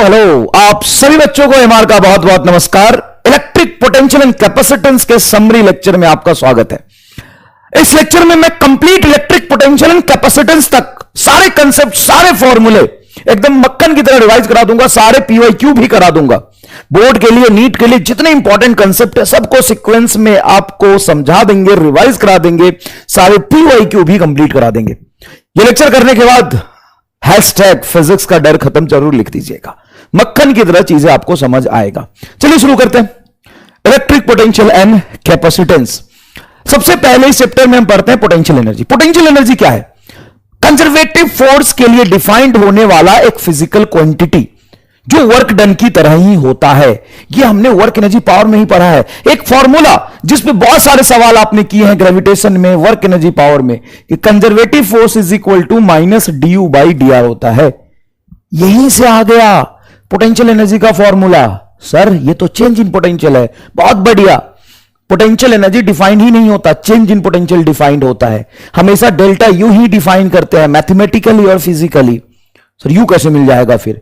Hello आप सभी बच्चों को एमआर का बहुत बहुत नमस्कार। इलेक्ट्रिक पोटेंशियल एंड कैपेसिटेंस के समरी लेक्चर में आपका स्वागत है। इस लेक्चर में मैं complete electric potential and capacitance तक सारे कंसेप्ट, सारे फॉर्मूले एकदम मक्खन की तरह रिवाइज करा दूंगा, सारे पीवाईक्यू भी करा दूंगा। बोर्ड के लिए, नीट के लिए जितने इंपॉर्टेंट कंसेप्ट है सबको सीक्वेंस में आपको समझा देंगे, रिवाइज करा देंगे, सारे पीवाईक्यू भी कंप्लीट करा देंगे। ये लेक्चर करने के बाद हैशटैग फिजिक्स का डर खत्म जरूर लिख दीजिएगा, मक्खन की तरह चीजें आपको समझ आएगा। चलिए शुरू करते हैं। Electric potential and capacitance. सबसे पहले इस चैप्टर में हम पढ़ते हैं पोटेंशियल एनर्जी। पोटेंशियल एनर्जी क्या है? कंजर्वेटिव फोर्स के लिए डिफाइंड होने वाला एक फिजिकल क्वांटिटी जो वर्क डन की तरह ही होता है। ये हमने वर्क एनर्जी पावर में ही पढ़ा है। एक फॉर्मूला जिसपे बहुत सारे सवाल आपने किए हैं ग्रेविटेशन में, वर्क एनर्जी पावर में, कि conservative force is equal to minus D by D R होता है। यहीं से आ गया पोटेंशियल एनर्जी का फॉर्मूला। सर ये तो चेंज इन पोटेंशियल है, बहुत बढ़िया। पोटेंशियल एनर्जी डिफाइंड ही नहीं होता, चेंज इन पोटेंशियल डिफाइंड होता है। हमेशा डेल्टा यू ही डिफाइन करते हैं मैथमेटिकली और फिजिकली। सर यू कैसे मिल जाएगा? फिर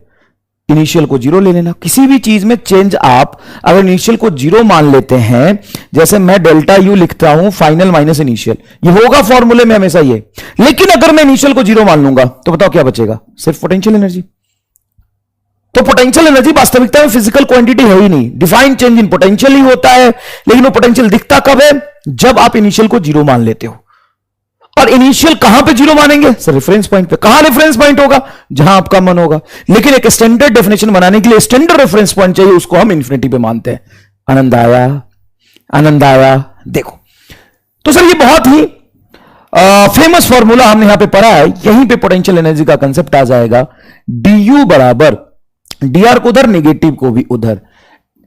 इनिशियल को जीरो ले लेना। किसी भी चीज में चेंज आप अगर इनिशियल को जीरो मान लेते हैं, जैसे मैं डेल्टा यू लिखता हूं फाइनल माइनस इनिशियल, ये होगा फॉर्मूले में हमेशा ये। लेकिन अगर मैं इनिशियल को जीरो मान लूंगा तो बताओ क्या बचेगा? सिर्फ पोटेंशियल एनर्जी। तो पोटेंशियल एनर्जी वास्तविकता में फिजिकल क्वांटिटी है ही नहीं, डिफाइंड चेंज इन पोटेंशियल ही होता है। लेकिन वो पोटेंशियल दिखता कब है? जब आप इनिशियल को जीरो मान लेते हो। और इनिशियल कहां पे जीरो मानेंगे? सर रेफरेंस पॉइंट पे। कहां रेफरेंस पॉइंट होगा? जहां आपका मन होगा। लेकिन एक स्टैंडर्ड डेफिनेशन बनाने के लिए स्टैंडर्ड रेफरेंस पॉइंट चाहिए, उसको हम इन्फिनिटी पे मानते हैं। आनंद आया? आनंद आया? देखो तो सर ये बहुत ही फेमस फॉर्मूला हमने यहां पे पढ़ा है। यहीं पे पोटेंशियल एनर्जी का कंसेप्ट आ जाएगा। डी यू बराबर डी आर को उधर, नेगेटिव को भी उधर,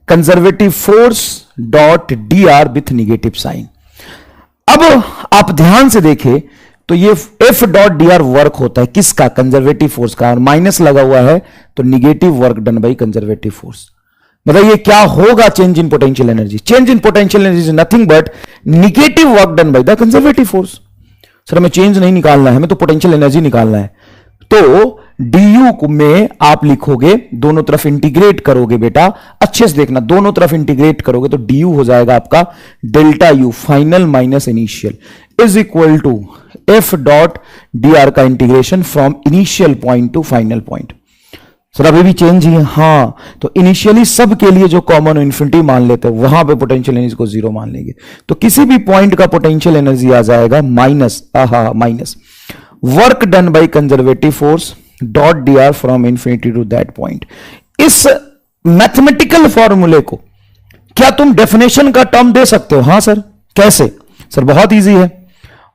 conservative force dot D R with negative sign. अब आप ध्यान से देखें तो ये F dot D R work होता है किसका? कंजर्वेटिव फोर्स का। और माइनस लगा हुआ है तो negative work done by conservative force. मतलब ये क्या होगा? Change in potential energy. Change in potential energy is nothing but negative work done by the conservative force. Sir हमें चेंज नहीं निकालना है, हमें तो पोटेंशियल एनर्जी निकालना है। तो डी यू में आप लिखोगे, दोनों तरफ इंटीग्रेट करोगे बेटा, अच्छे से देखना, दोनों तरफ इंटीग्रेट करोगे तो डी यू हो जाएगा आपका delta U final minus initial is equal to F dot D R का integration from initial point to final point. Sir अभी भी चेंज ही है? हाँ, तो इनिशियली सब के लिए जो कॉमन इन्फिनिटी मान लेते हैं वहां पे पोटेंशियल एनर्जी को जीरो मान लेंगे। तो किसी भी पॉइंट का पोटेंशियल एनर्जी आ जाएगा minus minus work done by conservative force dot D R from infinity to that point. इस मैथमेटिकल फॉर्मूले को क्या तुम डेफिनेशन का टर्म दे सकते हो? हां सर। कैसे? सर बहुत इजी है।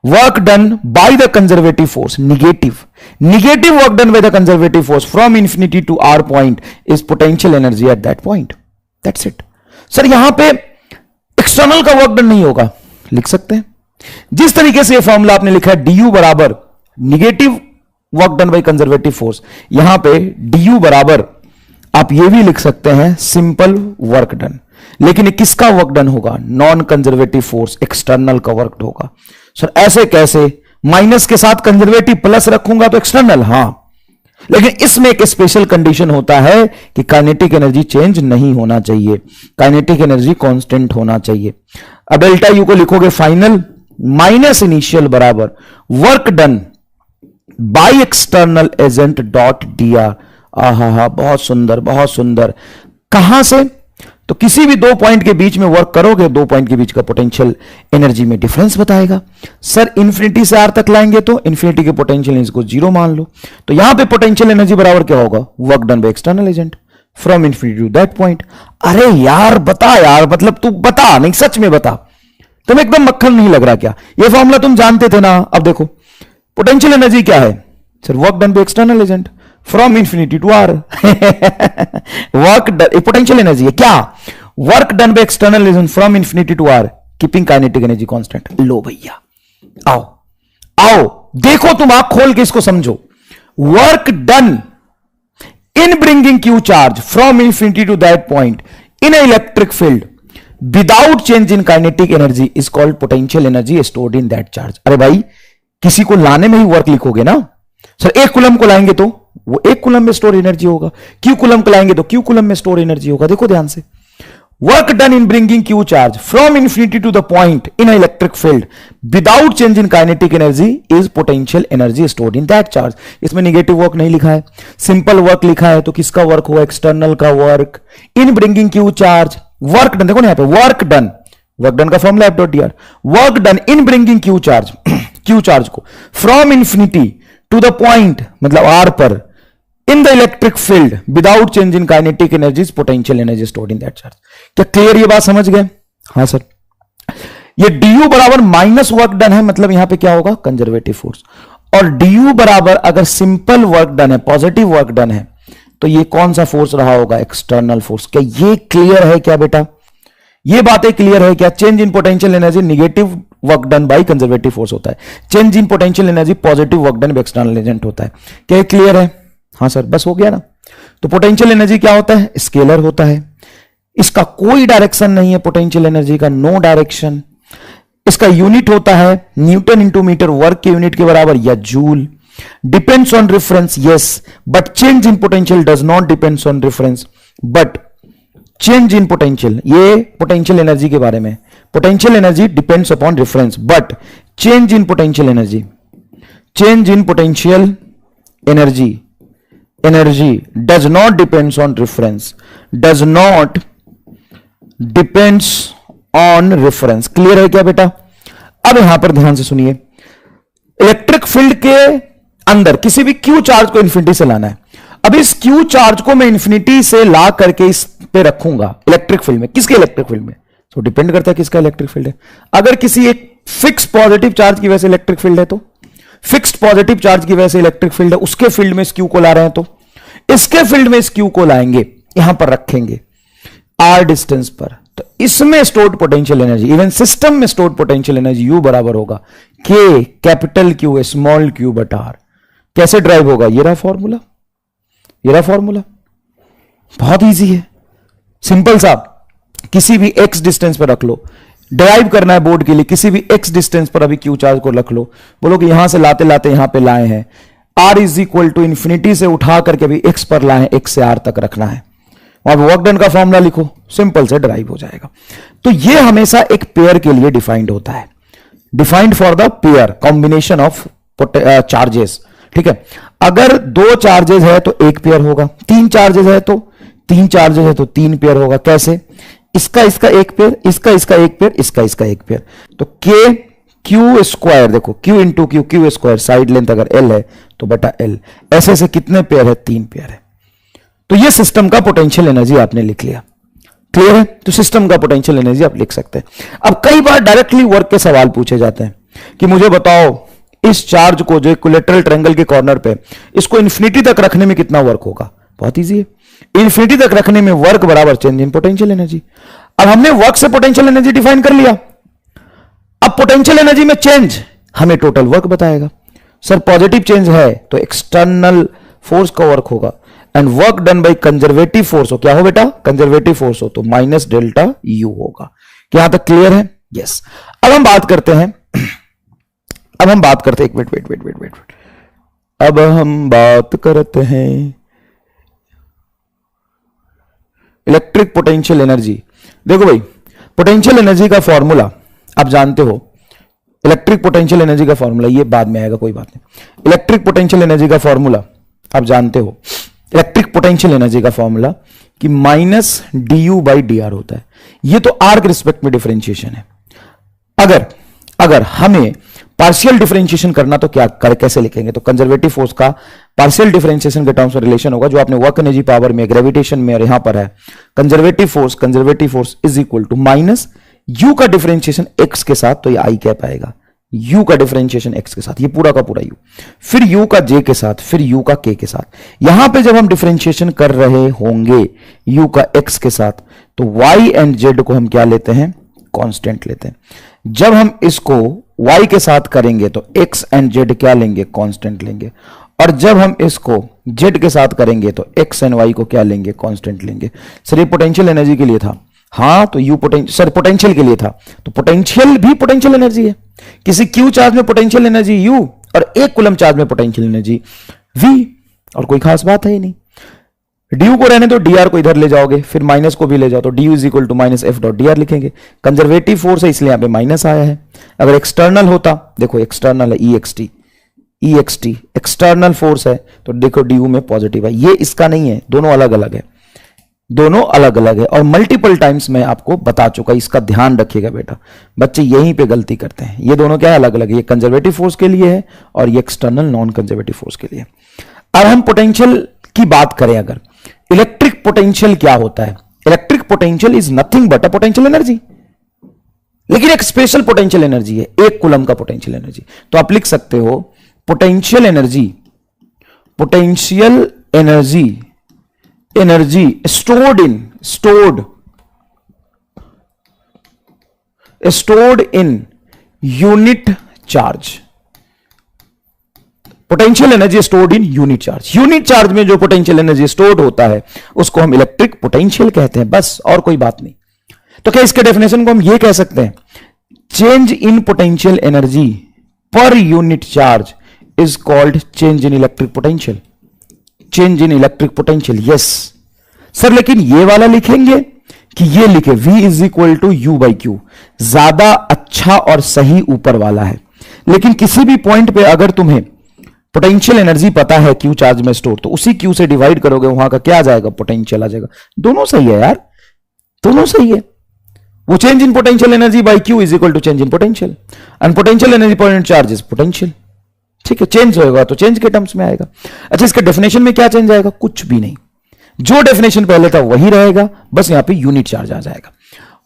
Work done by the conservative force, negative work done by the conservative force from infinity to R point is potential energy at that point. That's it. Sir यहां पे external का work done नहीं होगा, लिख सकते हैं जिस तरीके से ये फॉर्मूला आपने लिखा है, डी यू बराबर negative work done by conservative force. यहां पे डी यू बराबर आप ये भी लिख सकते हैं सिंपल वर्क डन। लेकिन किसका वर्क डन होगा? नॉन कंजर्वेटिव फोर्स, एक्सटर्नल का वर्क होगा। सर ऐसे कैसे? माइनस के साथ कंजर्वेटिव प्लस रखूंगा तो एक्सटर्नल। हां, लेकिन इसमें एक स्पेशल कंडीशन होता है कि काइनेटिक एनर्जी चेंज नहीं होना चाहिए, काइनेटिक एनर्जी कांस्टेंट होना चाहिए। अब डेल्टा यू को लिखोगे फाइनल माइनस इनिशियल बराबर work done by external agent dot D are. आहा, बहुत सुंदर, बहुत सुंदर। कहां से? तो किसी भी दो पॉइंट के बीच में वर्क करोगे, दो पॉइंट के बीच का पोटेंशियल एनर्जी में डिफरेंस बताएगा। सर इंफिनिटी से आर तक लाएंगे तो इंफिनिटी के पोटेंशियल एनर्जी को जीरो मान लो। तो यहां पे पोटेंशियल एनर्जी बराबर क्या होगा? Work done by external agent from infinity to that point. अरे यार बता यार, मतलब तू बता, नहीं सच में बता, तुम्हें एकदम मक्खन नहीं लग रहा क्या? ये फॉर्मूला तुम जानते थे ना। अब देखो पोटेंशियल एनर्जी क्या है? Sir work done by external agent from infinity to R. Work done potential energy है क्या? Work done by external agent from infinity to R keeping kinetic energy constant. लो भैया, आओ आओ देखो, तुम आंख खोल के इसको समझो। Work done in bringing q charge from infinity to that point in an electric field without change in kinetic energy is called potential energy stored in that charge। अरे भाई किसी को लाने में ही वर्क लिखोगे ना। सर 1 कूलम को लाएंगे तो वो 1 कूलम में स्टोर एनर्जी होगा। क्यू कूलम को लाएंगे तो क्यू कूलम में स्टोर एनर्जी होगा। देखो ध्यान से, work done in bringing Q charge from infinity to the point in electric field without change in kinetic energy is potential energy stored in that charge. इसमें negative work नहीं लिखा है, simple work लिखा है। तो किसका वर्क हुआ? External का work in bringing Q charge. Work done, देखो ना यहाँ पे वर्क डन, वर्क डन का formula F.dr, work done in bringing Q charge, Q charge को from infinity to the point मतलब R पर in the electric field without change in kinetic energy potential energy stored in that charge. क्या clear ये बात समझ गए? हाँ sir. ये du बराबर माइनस वर्क डन है, मतलब यहां पे क्या होगा? Conservative force. और du बराबर अगर सिंपल वर्क डन है, पॉजिटिव वर्क डन है, तो ये कौन सा फोर्स रहा होगा? External force. क्या ये क्लियर है क्या बेटा? ये बातें क्लियर है क्या? Change in potential energy negative work done by conservative force होता है, change in potential energy positive work done by external agent होता है। क्या ये क्लियर है? हाँ सर, बस हो गया ना। तो पोटेंशियल एनर्जी क्या होता है? स्केलर होता है। इसका कोई डायरेक्शन नहीं है, पोटेंशियल एनर्जी का नो डायरेक्शन। इसका यूनिट होता है न्यूटन इंटू मीटर, वर्क के यूनिट के बराबर, या joule. Depends on reference, yes, but change in potential does not depends on reference, but change in potential, ये पोटेंशियल एनर्जी के बारे में, potential energy depends upon reference, but change in potential energy, change in potential energy does not depends on reference, does not depends on reference। Clear है क्या बेटा? अब यहां पर ध्यान से सुनिए, इलेक्ट्रिक फील्ड के अंदर किसी भी क्यू चार्ज को इंफिनिटी से लाना है। अब इस क्यू चार्ज को मैं इंफिनिटी से ला करके इस पे रखूंगा इलेक्ट्रिक फील्ड में। किसके इलेक्ट्रिक फील्ड में? तो डिपेंड करता है किसका इलेक्ट्रिक फील्ड है। अगर किसी एक फिक्स पॉजिटिव चार्ज की वजह से इलेक्ट्रिक फील्ड है, तो फिक्स्ड पॉजिटिव चार्ज की वजह से इलेक्ट्रिक फील्ड है, उसके फील्ड में इस क्यू को ला रहे हैं, तो इसके फील्ड में इस क्यू को लाएंगे, यहां पर रखेंगे r डिस्टेंस पर, तो इसमें stored potential energy, even system में स्टोर्ड पोटेंशियल एनर्जी U बराबर होगा K capital Q small q बटा R। कैसे ड्राइव होगा? ये रहा फॉर्मूला, ये रहा फॉर्मूला, बहुत इजी है, सिंपल सा। किसी भी x डिस्टेंस पर रख लो, ड्राइव करना है बोर्ड के लिए, किसी भी x डिस्टेंस पर अभी क्यू चार्ज को रख लो, बोलो कि यहां से लाते लाते यहां पे लाए हैं, r is equal to infinity से उठा करके अभी x पर लाए, x से r तक रखना है, और वर्क डन का फॉर्मूला लिखो, सिंपल से ड्राइव हो जाएगा। तो ये हमेशा एक पेयर के लिए डिफाइंड होता है, defined for the pair combination of charges. ठीक है, अगर 2 चार्जेस है तो 1 पेयर होगा, 3 चार्जेस है तो 3 चार्जेस है तो 3 पेयर होगा। कैसे? इसका 1 पेयर, इसका 1 पेयर, इसका 1 पेयर। तो k क्यू स्क्वायर, देखो q into Q square, side length अगर l है तो बटा l, ऐसे ऐसे कितने पेयर है? 3 पेयर है। तो ये सिस्टम का पोटेंशियल एनर्जी आपने लिख लिया। क्लियर है? तो सिस्टम का पोटेंशियल एनर्जी आप लिख सकते हैं। अब कई बार डायरेक्टली वर्क के सवाल पूछे जाते हैं कि मुझे बताओ इस चार्ज को जो इक्विलैटरल ट्रायंगल के कॉर्नर पे, इसको इंफिनिटी तक रखने में कितना वर्क होगा? बहुत इजी है, इंफिनिटी तक रखने में वर्क बराबर चेंज इन पोटेंशियल एनर्जी। अब हमने वर्क से पोटेंशियल एनर्जी डिफाइन कर लिया, अब पोटेंशियल एनर्जी में चेंज हमें टोटल वर्क बताएगा। सर पॉजिटिव चेंज है तो एक्सटर्नल फोर्स का वर्क होगा, and work done by conservative force हो, क्या हो बेटा? कंजर्वेटिव फोर्स हो, तो माइनस डेल्टा यू होगा। क्या यहां तक क्लियर है? यस। अब हम बात करते हैं, अब हम बात करते हैं, एक मिनट, अब हम बात करते हैं इलेक्ट्रिक पोटेंशियल एनर्जी। देखो भाई, पोटेंशियल एनर्जी का फॉर्मूला आप जानते हो, इलेक्ट्रिक पोटेंशियल एनर्जी का फॉर्मूला, ये बाद में आएगा कोई बात नहीं। इलेक्ट्रिक पोटेंशियल एनर्जी का फॉर्मूला आप जानते हो, इलेक्ट्रिक पोटेंशियल एनर्जी का फॉर्मूला कि माइनस du बाई dr होता है। ये तो r के रिस्पेक्ट में डिफरेंशिएशन है। अगर हमें पार्शियल डिफरेंशिएशन करना तो क्या कर, कैसे लिखेंगे? तो कंजर्वेटिव फोर्स का पार्शियल डिफरेंशिएशन के टर्म्स में रिलेशन होगा, जो आपने वर्क एनर्जी पावर में, ग्रेविटेशन में, और यहां पर है conservative force is equal to minus u का डिफरेंशिएशन x के साथ, तो ये i कैप आएगा, u का डिफरेंशिएशन x के साथ, ये पूरा का पूरा u, फिर u का j के साथ, फिर u का k के साथ। यहां पे जब हम डिफरेंशिएशन कर रहे होंगे u का x के साथ, तो y एंड z को हम क्या लेते हैं? कांस्टेंट लेते हैं। जब हम इसको y के साथ करेंगे तो x एंड z क्या लेंगे? कांस्टेंट लेंगे। और जब हम इसको z के साथ करेंगे तो x एंड y को क्या लेंगे? कांस्टेंट लेंगे। सर ये पोटेंशियल एनर्जी के लिए था, हाँ, तो u पोटेंशियल के लिए था, तो पोटेंशियल भी पोटेंशियल एनर्जी है। किसी q चार्ज में पोटेंशियल एनर्जी u और 1 कूलम चार्ज में पोटेंशियल एनर्जी v। और कोई खास बात है ही नहीं। ड्यू को रहने दो, डीआर को इधर ले जाओगे, फिर माइनस को भी ले जाओ तो D U is equal to minus F dot D R लिखेंगे। कंजर्वेटिव फोर्स है इसलिए यहां पे माइनस आया है। अगर एक्सटर्नल होता, देखो एक्सटर्नल है EXT एक्सटर्नल फोर्स है तो देखो ड्यू में पॉजिटिव है। ये इसका नहीं है, दोनों अलग अलग है, दोनों अलग अलग है। और मल्टीपल टाइम्स मैं आपको बता चुका, इसका ध्यान रखिएगा बेटा, बच्चे यहीं पे गलती करते हैं। ये दोनों क्या है, अलग अलग है। ये कंजर्वेटिव फोर्स के लिए है और ये एक्सटर्नल नॉन कंजर्वेटिव फोर्स के लिए। अब हम पोटेंशियल की बात करें, अगर इलेक्ट्रिक पोटेंशियल क्या होता है? Electric potential is nothing but a potential energy, लेकिन एक स्पेशल पोटेंशियल एनर्जी है, 1 कूलम का पोटेंशियल एनर्जी। तो आप लिख सकते हो potential energy stored in unit charge। Potential energy stored in unit charge. Unit charge में जो पोटेंशियल एनर्जी स्टोर्ड होता है उसको हम इलेक्ट्रिक पोटेंशियल कहते हैं, बस और कोई बात नहीं। तो क्या इसके डेफिनेशन को हम ये कह सकते हैं, change in potential energy per unit charge is called change in electric potential. Change in electric potential, yes sir, लेकिन ये वाला लिखेंगे कि ये लिखे V is equal to U by Q, ज्यादा अच्छा और सही ऊपर वाला है। लेकिन किसी भी पॉइंट पे अगर तुम्हें पोटेंशियल एनर्जी पता है क्यू चार्ज में स्टोर, तो उसी क्यू से डिवाइड करोगे, वहां का क्या आ जाएगा, पोटेंशियल आ जाएगा। दोनों सही है यार, दोनों सही है। वो change in potential energy by Q is equal to change in potential, and potential energy per unit charge is potential. ठीक है, चेंज होगा तो चेंज के टर्म्स में आएगा। अच्छा, इसके डेफिनेशन में क्या चेंज आएगा? कुछ भी नहीं, जो डेफिनेशन पहले था वही रहेगा, बस यहां पे यूनिट चार्ज आ जाएगा।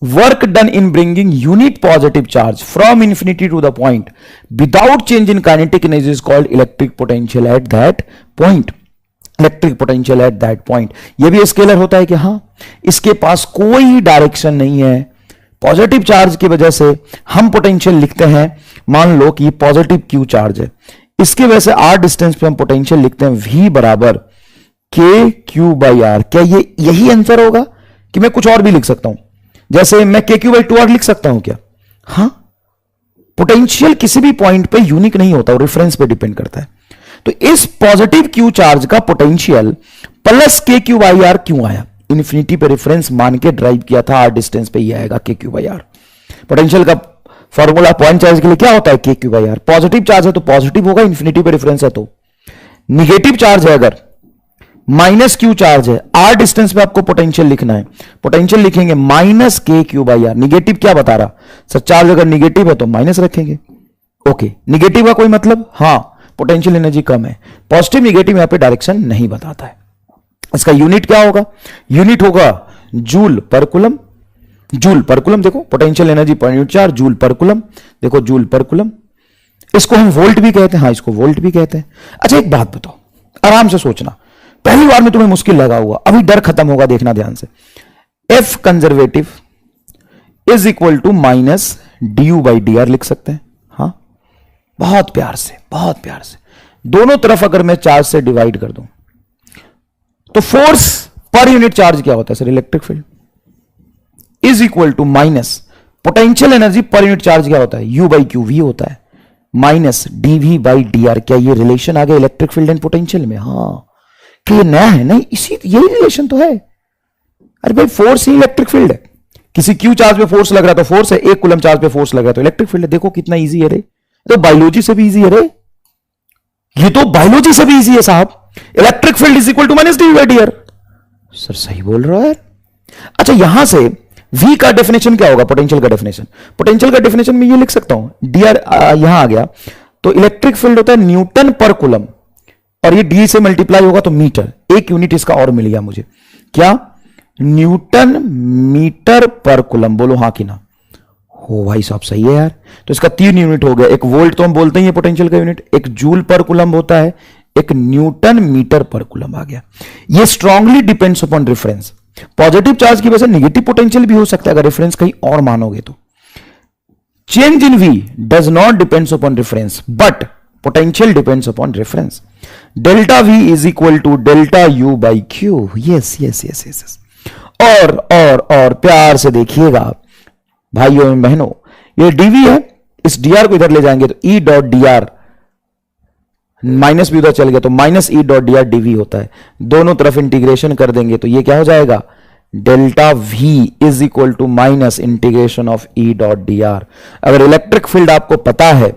Work done in bringing unit positive charge from infinity to the point without change in kinetic energy is called electric potential at that point. Electric potential at that point, ये भी scalar होता है कि हां, इसके पास कोई डायरेक्शन नहीं है, पॉजिटिव चार्ज की वजह से हम पोटेंशियल लिखते हैं। मान लो कि पॉजिटिव क्यू चार्ज है, इसके वजह से आर डिस्टेंस पे हम पोटेंशियल लिखते हैं V बराबर के क्यू बाई आर। क्या ये यही आंसर होगा कि मैं कुछ और भी लिख सकता हूं? जैसे मैं के क्यू बाई 2R लिख सकता हूं क्या? हां, पोटेंशियल किसी भी पॉइंट पे यूनिक नहीं होता, वो रेफरेंस पे डिपेंड करता है। तो इस पॉजिटिव क्यू चार्ज का पोटेंशियल प्लस के क्यू बाई आर क्यों आया? इन्फिनिटी पे रेफरेंस मान के ड्राइव किया था, आर डिस्टेंस पे ही आएगा K Q by R. Potential का फॉर्मूला पॉइंट चार्ज के लिए क्या होता है? K Q by R. Positive charge है तो पॉजिटिव होगा, इन्फिनिटी पे रेफरेंस है तो। निगेटिव चार्ज है अगर, माइनस क्यू चार्ज है, आर डिस्टेंस पे आपको पोटेंशियल लिखना है, पोटेंशियल लिखेंगे माइनस के क्यू बाई आर। निगेटिव क्या बता रहा सर? चार्ज अगर निगेटिव है तो माइनस रखेंगे। ओके, निगेटिव का कोई मतलब? हां, पोटेंशियल एनर्जी कम है। पॉजिटिव निगेटिव यहां पे डायरेक्शन नहीं बताता है। इसका यूनिट क्या होगा? यूनिट होगा joule per coulomb. Joule per coulomb, देखो potential energy per unit charge joule per coulomb, देखो जूल पर कूलम। इसको हम वोल्ट भी कहते हैं, हाँ इसको वोल्ट भी कहते हैं। अच्छा एक बात बताओ, आराम से सोचना, पहली बार में तुम्हें मुश्किल लगा हुआ, अभी डर खत्म होगा, देखना ध्यान से। F conservative is equal to minus D U by D R लिख सकते हैं। हाँ, बहुत प्यार से, बहुत प्यार से। दोनों तरफ अगर मैं चार्ज से डिवाइड कर दूं तो फोर्स पर यूनिट चार्ज क्या होता है sir? Electric field is equal to minus potential energy per unit charge क्या होता है? यू बाई क्यू वी होता है, minus DV by D R. क्या ये रिलेशन आ गया इलेक्ट्रिक फील्ड एंड पोटेंशियल में? हाँ, कि ये नया है? नहीं, इसी यही रिलेशन तो है। अरे भाई, फोर्स ही इलेक्ट्रिक फील्ड है। किसी क्यू चार्ज पे फोर्स लग रहा है तो फोर्स है, एक कूलम चार्ज पे फोर्स लग रहा है तो इलेक्ट्रिक फील्ड है। देखो कितना इजी है रे, तो बायोलॉजी से भी इजी है रे, ये तो बायोलॉजी से भी इजी है साहब। Electric field is equal to minus D by D R. Sir सही बोल रहा है। अच्छा, यहां से V का डेफिनेशन क्या होगा? पोटेंशियल का डेफिनेशन। पोटेंशियल का डेफिनेशन में ये लिख सकता हूं, डी आर यहां आ गया तो इलेक्ट्रिक फील्ड होता है न्यूटन पर कूलम, और ये डी से मल्टीप्लाई होगा तो मीटर। एक यूनिट इसका और मिल गया मुझे, क्या? न्यूटन मीटर पर कूलम। बोलो हाँ कि ना? हो भाई साहब, सही है यार। तो इसका 3 यूनिट हो गया। एक वोल्ट तो हम बोलते हैं पोटेंशियल का यूनिट, एक जूल पर कूलम होता है, एक न्यूटन मीटर पर कूलम आ गया। ये strongly depends upon reference. Positive charge की वजह से नेगेटिव पोटेंशियल भी हो सकता है अगर रेफरेंस कहीं और मानोगे तो। Change in V does not depends upon reference but potential depends upon reference. Delta V is equal to delta U by Q. Yes yes yes yes. और प्यार से देखिएगा भाइयों एवं बहनों, ये dV है, इस dr को इधर ले जाएंगे तो E डॉट dr माइनस भी उधर चल गया तो minus E dot D R D V होता है। दोनों तरफ इंटीग्रेशन कर देंगे तो ये क्या हो जाएगा, delta V is equal to minus integration of E dot D R. अगर इलेक्ट्रिक फील्ड आपको पता है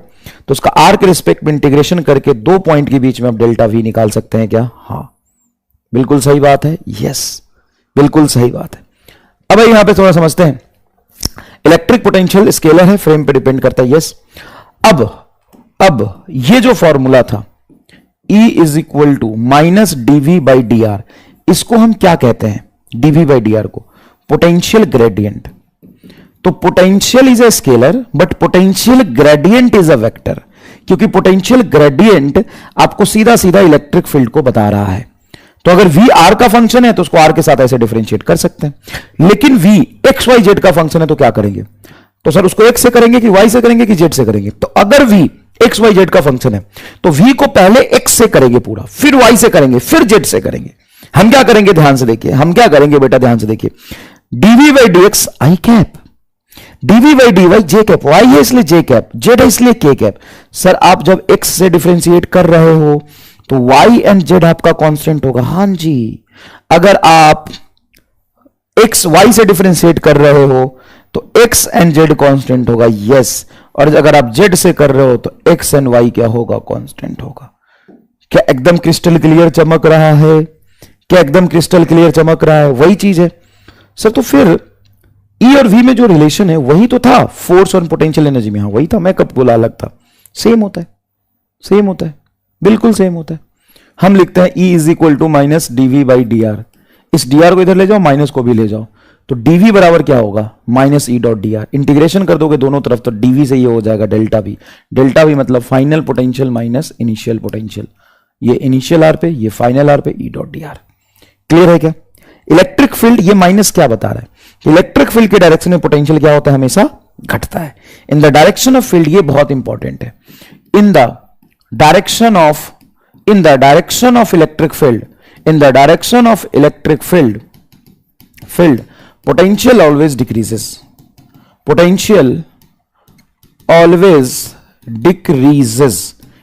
तो उसका आर के रिस्पेक्ट में इंटीग्रेशन करके दो पॉइंट के बीच में आप डेल्टा वी निकाल सकते हैं क्या? हाँ, बिल्कुल सही बात है। यस, बिल्कुल सही बात है। अब यहां पे थोड़ा समझते हैं। इलेक्ट्रिक पोटेंशियल स्केलर है, फ्रेम पे डिपेंड करता है। यस, अब ये जो फॉर्मूला था E is equal to minus DV by D R, इसको हम क्या कहते हैं? डीवी बाई डी आर को पोटेंशियल ग्रेडियंट। तो potential is a scalar but potential gradient is a vector, क्योंकि पोटेंशियल ग्रेडियंट आपको सीधा सीधा इलेक्ट्रिक फील्ड को बता रहा है। तो अगर V R का फंक्शन है तो उसको R के साथ ऐसे डिफरेंशिएट कर सकते हैं, लेकिन V X Y Z का फंक्शन है तो क्या करेंगे? तो सर उसको X से करेंगे कि Y से करेंगे कि Z से करेंगे? तो अगर V X Y Z का फंक्शन है तो V को पहले X से करेंगे पूरा, फिर Y से करेंगे, फिर Z से करेंगे। हम क्या करेंगे ध्यान से देखिए, हम क्या करेंगे बेटा ध्यान से देखिए, dv by D X I cap, dv by D Y J cap, y है इसलिए जे कैप, z है इसलिए के कैप। सर आप जब x से डिफरेंशिएट कर रहे हो तो y एंड z आपका कांस्टेंट होगा। हां जी, अगर आप x y से डिफरेंशिएट कर रहे हो तो x एंड z कांस्टेंट होगा। यस, और अगर आप z से कर रहे हो तो x एंड y क्या होगा? कांस्टेंट होगा। क्या एकदम क्रिस्टल क्लियर चमक रहा है? क्या एकदम क्रिस्टल क्लियर चमक रहा है? वही चीज है सर। तो फिर E और V में जो रिलेशन है वही तो था, फोर्स और पोटेंशियल एनर्जी में। हाँ वही था, मैं कब बोला अलग था? सेम होता है, सेम होता है, बिल्कुल सेम होता है। हम लिखते हैं E is equal to minus DV by D R. इस डी आर को इधर ले जाओ, माइनस को भी ले जाओ, तो डीवी बराबर क्या होगा? Minus E dot D are. Integration कर दोगे दोनों तरफ तो डीवी से ये हो जाएगा डेल्टा वी। डेल्टा वी मतलब final potential minus initial potential. ये इनिशियल आर पे, ये फाइनल आर पे, ई डॉट डी आर। क्लियर है क्या? इलेक्ट्रिक फील्ड ये माइनस क्या बता रहा है? इलेक्ट्रिक फील्ड के डायरेक्शन में पोटेंशियल क्या होता है? हमेशा घटता है। इन द डायरेक्शन ऑफ फील्ड, ये बहुत इंपॉर्टेंट है। इन the direction of electric field, in the direction of electric field potential always decreases. Potential always decreases.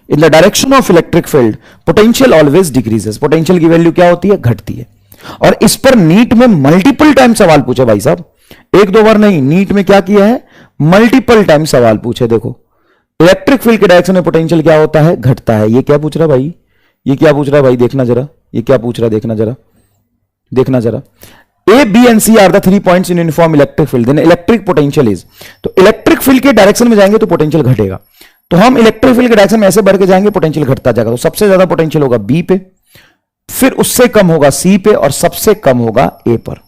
In the direction of electric field, potential always decreases. Potential की value क्या होती है? घटती है। और इस पर नीट में मल्टीपल टाइम सवाल पूछे भाई साहब, एक दो बार नहीं, नीट में क्या किया है? मल्टीपल टाइम सवाल पूछे। देखो इलेक्ट्रिक फील्ड के डायरेक्शन में पोटेंशियल क्या होता है? घटता है। ये क्या पूछ रहा भाई? ये क्या पूछ रहा भाई? देखना जरा, ये क्या पूछ रहा? देखना जरा, देखना जरा। A, B and C are the 3 points in uniform electric field. Then electric potential is. तो इलेक्ट्रिक फील्ड के डायरेक्शन में जाएंगे तो पोटेंशियल घटेगा। तो हम इलेक्ट्रिक फील्ड के डायरेक्शन में ऐसे बढ़ के जाएंगे, पोटेंशियल घटता जाएगा। तो सबसे ज्यादा पोटेंशियल होगा B पे, फिर उससे कम होगा C पे, और सबसे कम होगा A पर।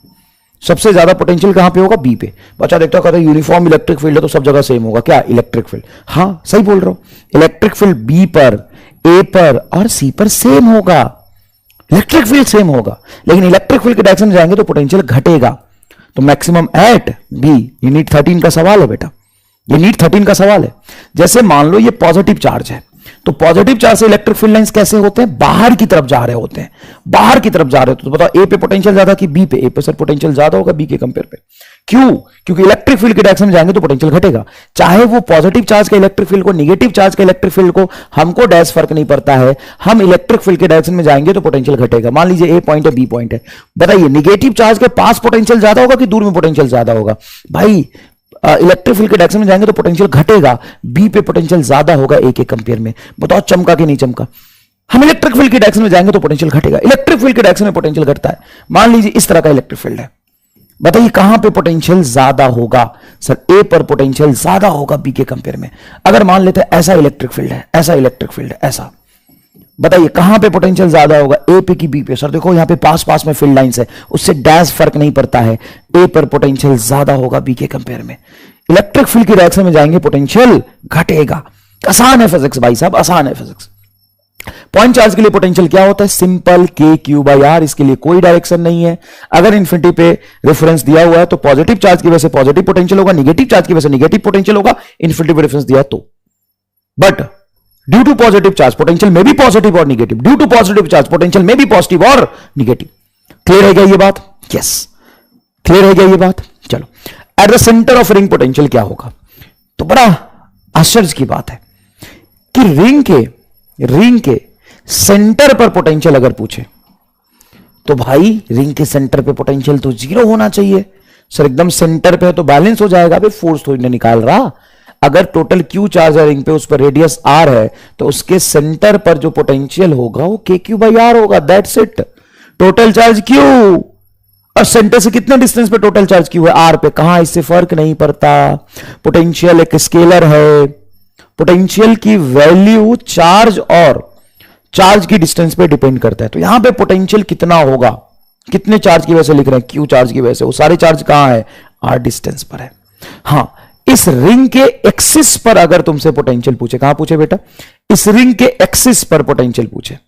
सबसे ज्यादा पोटेंशियल कहां पे होगा? B पे। बच्चा देखता कहता है यूनिफॉर्म इलेक्ट्रिक फील्ड है तो सब जगह सेम होगा। क्या? Electric field. हाँ सही बोल रहा हूं, इलेक्ट्रिक फील्ड B पर, A पर और C पर सेम होगा। इलेक्ट्रिक फील्ड सेम होगा, लेकिन इलेक्ट्रिक फील्ड के डायरेक्शन में जाएंगे तो पोटेंशियल घटेगा। तो मैक्सिमम एट बी। ये नीट 13 का सवाल है बेटा, ये नीट 13 का सवाल है। जैसे मान लो ये पॉजिटिव चार्ज है, तो पॉजिटिव चार्ज से इलेक्ट्रिक फील्ड लाइंस कैसे होते हैं? बाहर की तरफ जा रहे होते हैं, बाहर की तरफ जा रहे होते हैं। तो बताओ ए पे पोटेंशियल ज्यादा कि बी पे? ए पे सर पोटेंशियल ज्यादा होगा बी के कंपेयर पे। क्यों? क्योंकि इलेक्ट्रिक फील्ड के डायरेक्शन में जाएंगे तो पोटेंशियल घटेगा। चाहे वो पॉजिटिव चार्ज का इलेक्ट्रिक फील्ड को, निगेटिव चार्ज का इलेक्ट्रिक फील्ड को, हमको डैश फर्क नहीं पड़ता है। हम इलेक्ट्रिक फील्ड के डायरेक्शन में जाएंगे तो पोटेंशियल घटेगा। मान लीजिए ए पॉइंट है, बी पॉइंट है, बताइए निगेटिव चार्ज के पास पोटेंशियल ज्यादा होगा कि दूर में पोटेंशियल ज्यादा होगा? भाई इलेक्ट्रिक फील्ड के डायरेक्शन में जाएंगे तो पोटेंशियल घटेगा, बी पे पोटेंशियल ज्यादा होगा ए के कंपेयर में। बताओ चमका कि नहीं चमका? हम इलेक्ट्रिक फील्ड के डायरेक्शन में जाएंगे तो पोटेंशियल घटेगा, इलेक्ट्रिक फील्ड के डायरेक्शन में पोटेंशियल घटता है। मान लीजिए इस तरह का इलेक्ट्रिक फील्ड है, बताइए कहां पे पोटेंशियल ज्यादा होगा? सर ए पर पोटेंशियल ज्यादा होगा बी के कंपेयर में। अगर मान लेते हैं ऐसा इलेक्ट्रिक फील्ड है, ऐसा इलेक्ट्रिक फील्ड है, ऐसा, बताइए कहां पे पोटेंशियल ज्यादा होगा? ए पे कि बी पे? सर देखो यहां पे पास पास में फील्ड लाइंस है, उससे डैश फर्क नहीं पड़ता है। ए पर पोटेंशियल ज्यादा होगा बी के कंपेयर में। इलेक्ट्रिक फील्ड की डायरेक्शन में जाएंगे पोटेंशियल घटेगा। आसान है फिजिक्स भाई साहब, आसान है फिजिक्स। पॉइंट चार्ज के लिए पोटेंशियल क्या होता है? Simple K Q by are. इसके लिए कोई डायरेक्शन नहीं है। अगर इन्फिनिटी पे रेफरेंस दिया हुआ है तो पॉजिटिव चार्ज की वजह से पॉजिटिव पोटेंशियल होगा, निगेटिव चार्ज की वजह से निगेटिव पोटेंशियल होगा। इन्फिनिटी पे रेफरेंस दिया तो, but due to positive charge potential में भी पॉजिटिव और negative, due to positive charge potential में भी पॉजिटिव और निगेटिव। क्लियर है क्या ये बात? यस, क्लियर है क्या ये बात? चलो, at the centre of ring potential क्या होगा? तो बड़ा आश्चर्य की बात है कि रिंग के सेंटर पर पोटेंशियल अगर पूछे तो भाई रिंग के सेंटर पे पोटेंशियल तो 0 होना चाहिए सर। एकदम सेंटर पे है तो बैलेंस हो जाएगा, भाई फोर्स थोड़ी ना निकाल रहा। अगर टोटल क्यू चार्ज है रिंग पे, उस पर रेडियस आर है, तो उसके सेंटर पर जो पोटेंशियल होगा वो के क्यू बाई आर होगा। That's it. Total charge Q, और सेंटर से कितने डिस्टेंस पे टोटल चार्ज क्यू है? आर पे। कहां, इससे फर्क नहीं पड़ता। पोटेंशियल एक स्केलर है। पोटेंशियल की वैल्यू चार्ज और चार्ज की डिस्टेंस पे डिपेंड करता है। तो यहां पे पोटेंशियल कितना होगा, कितने चार्ज की वजह से लिख रहे हैं? क्यू चार्ज की वजह से। वो सारे चार्ज कहां है? आर डिस्टेंस पर है। हां, इस रिंग के एक्सिस पर अगर तुमसे पोटेंशियल पूछे, कहां पूछे बेटा? इस रिंग के एक्सिस पर पोटेंशियल पूछे,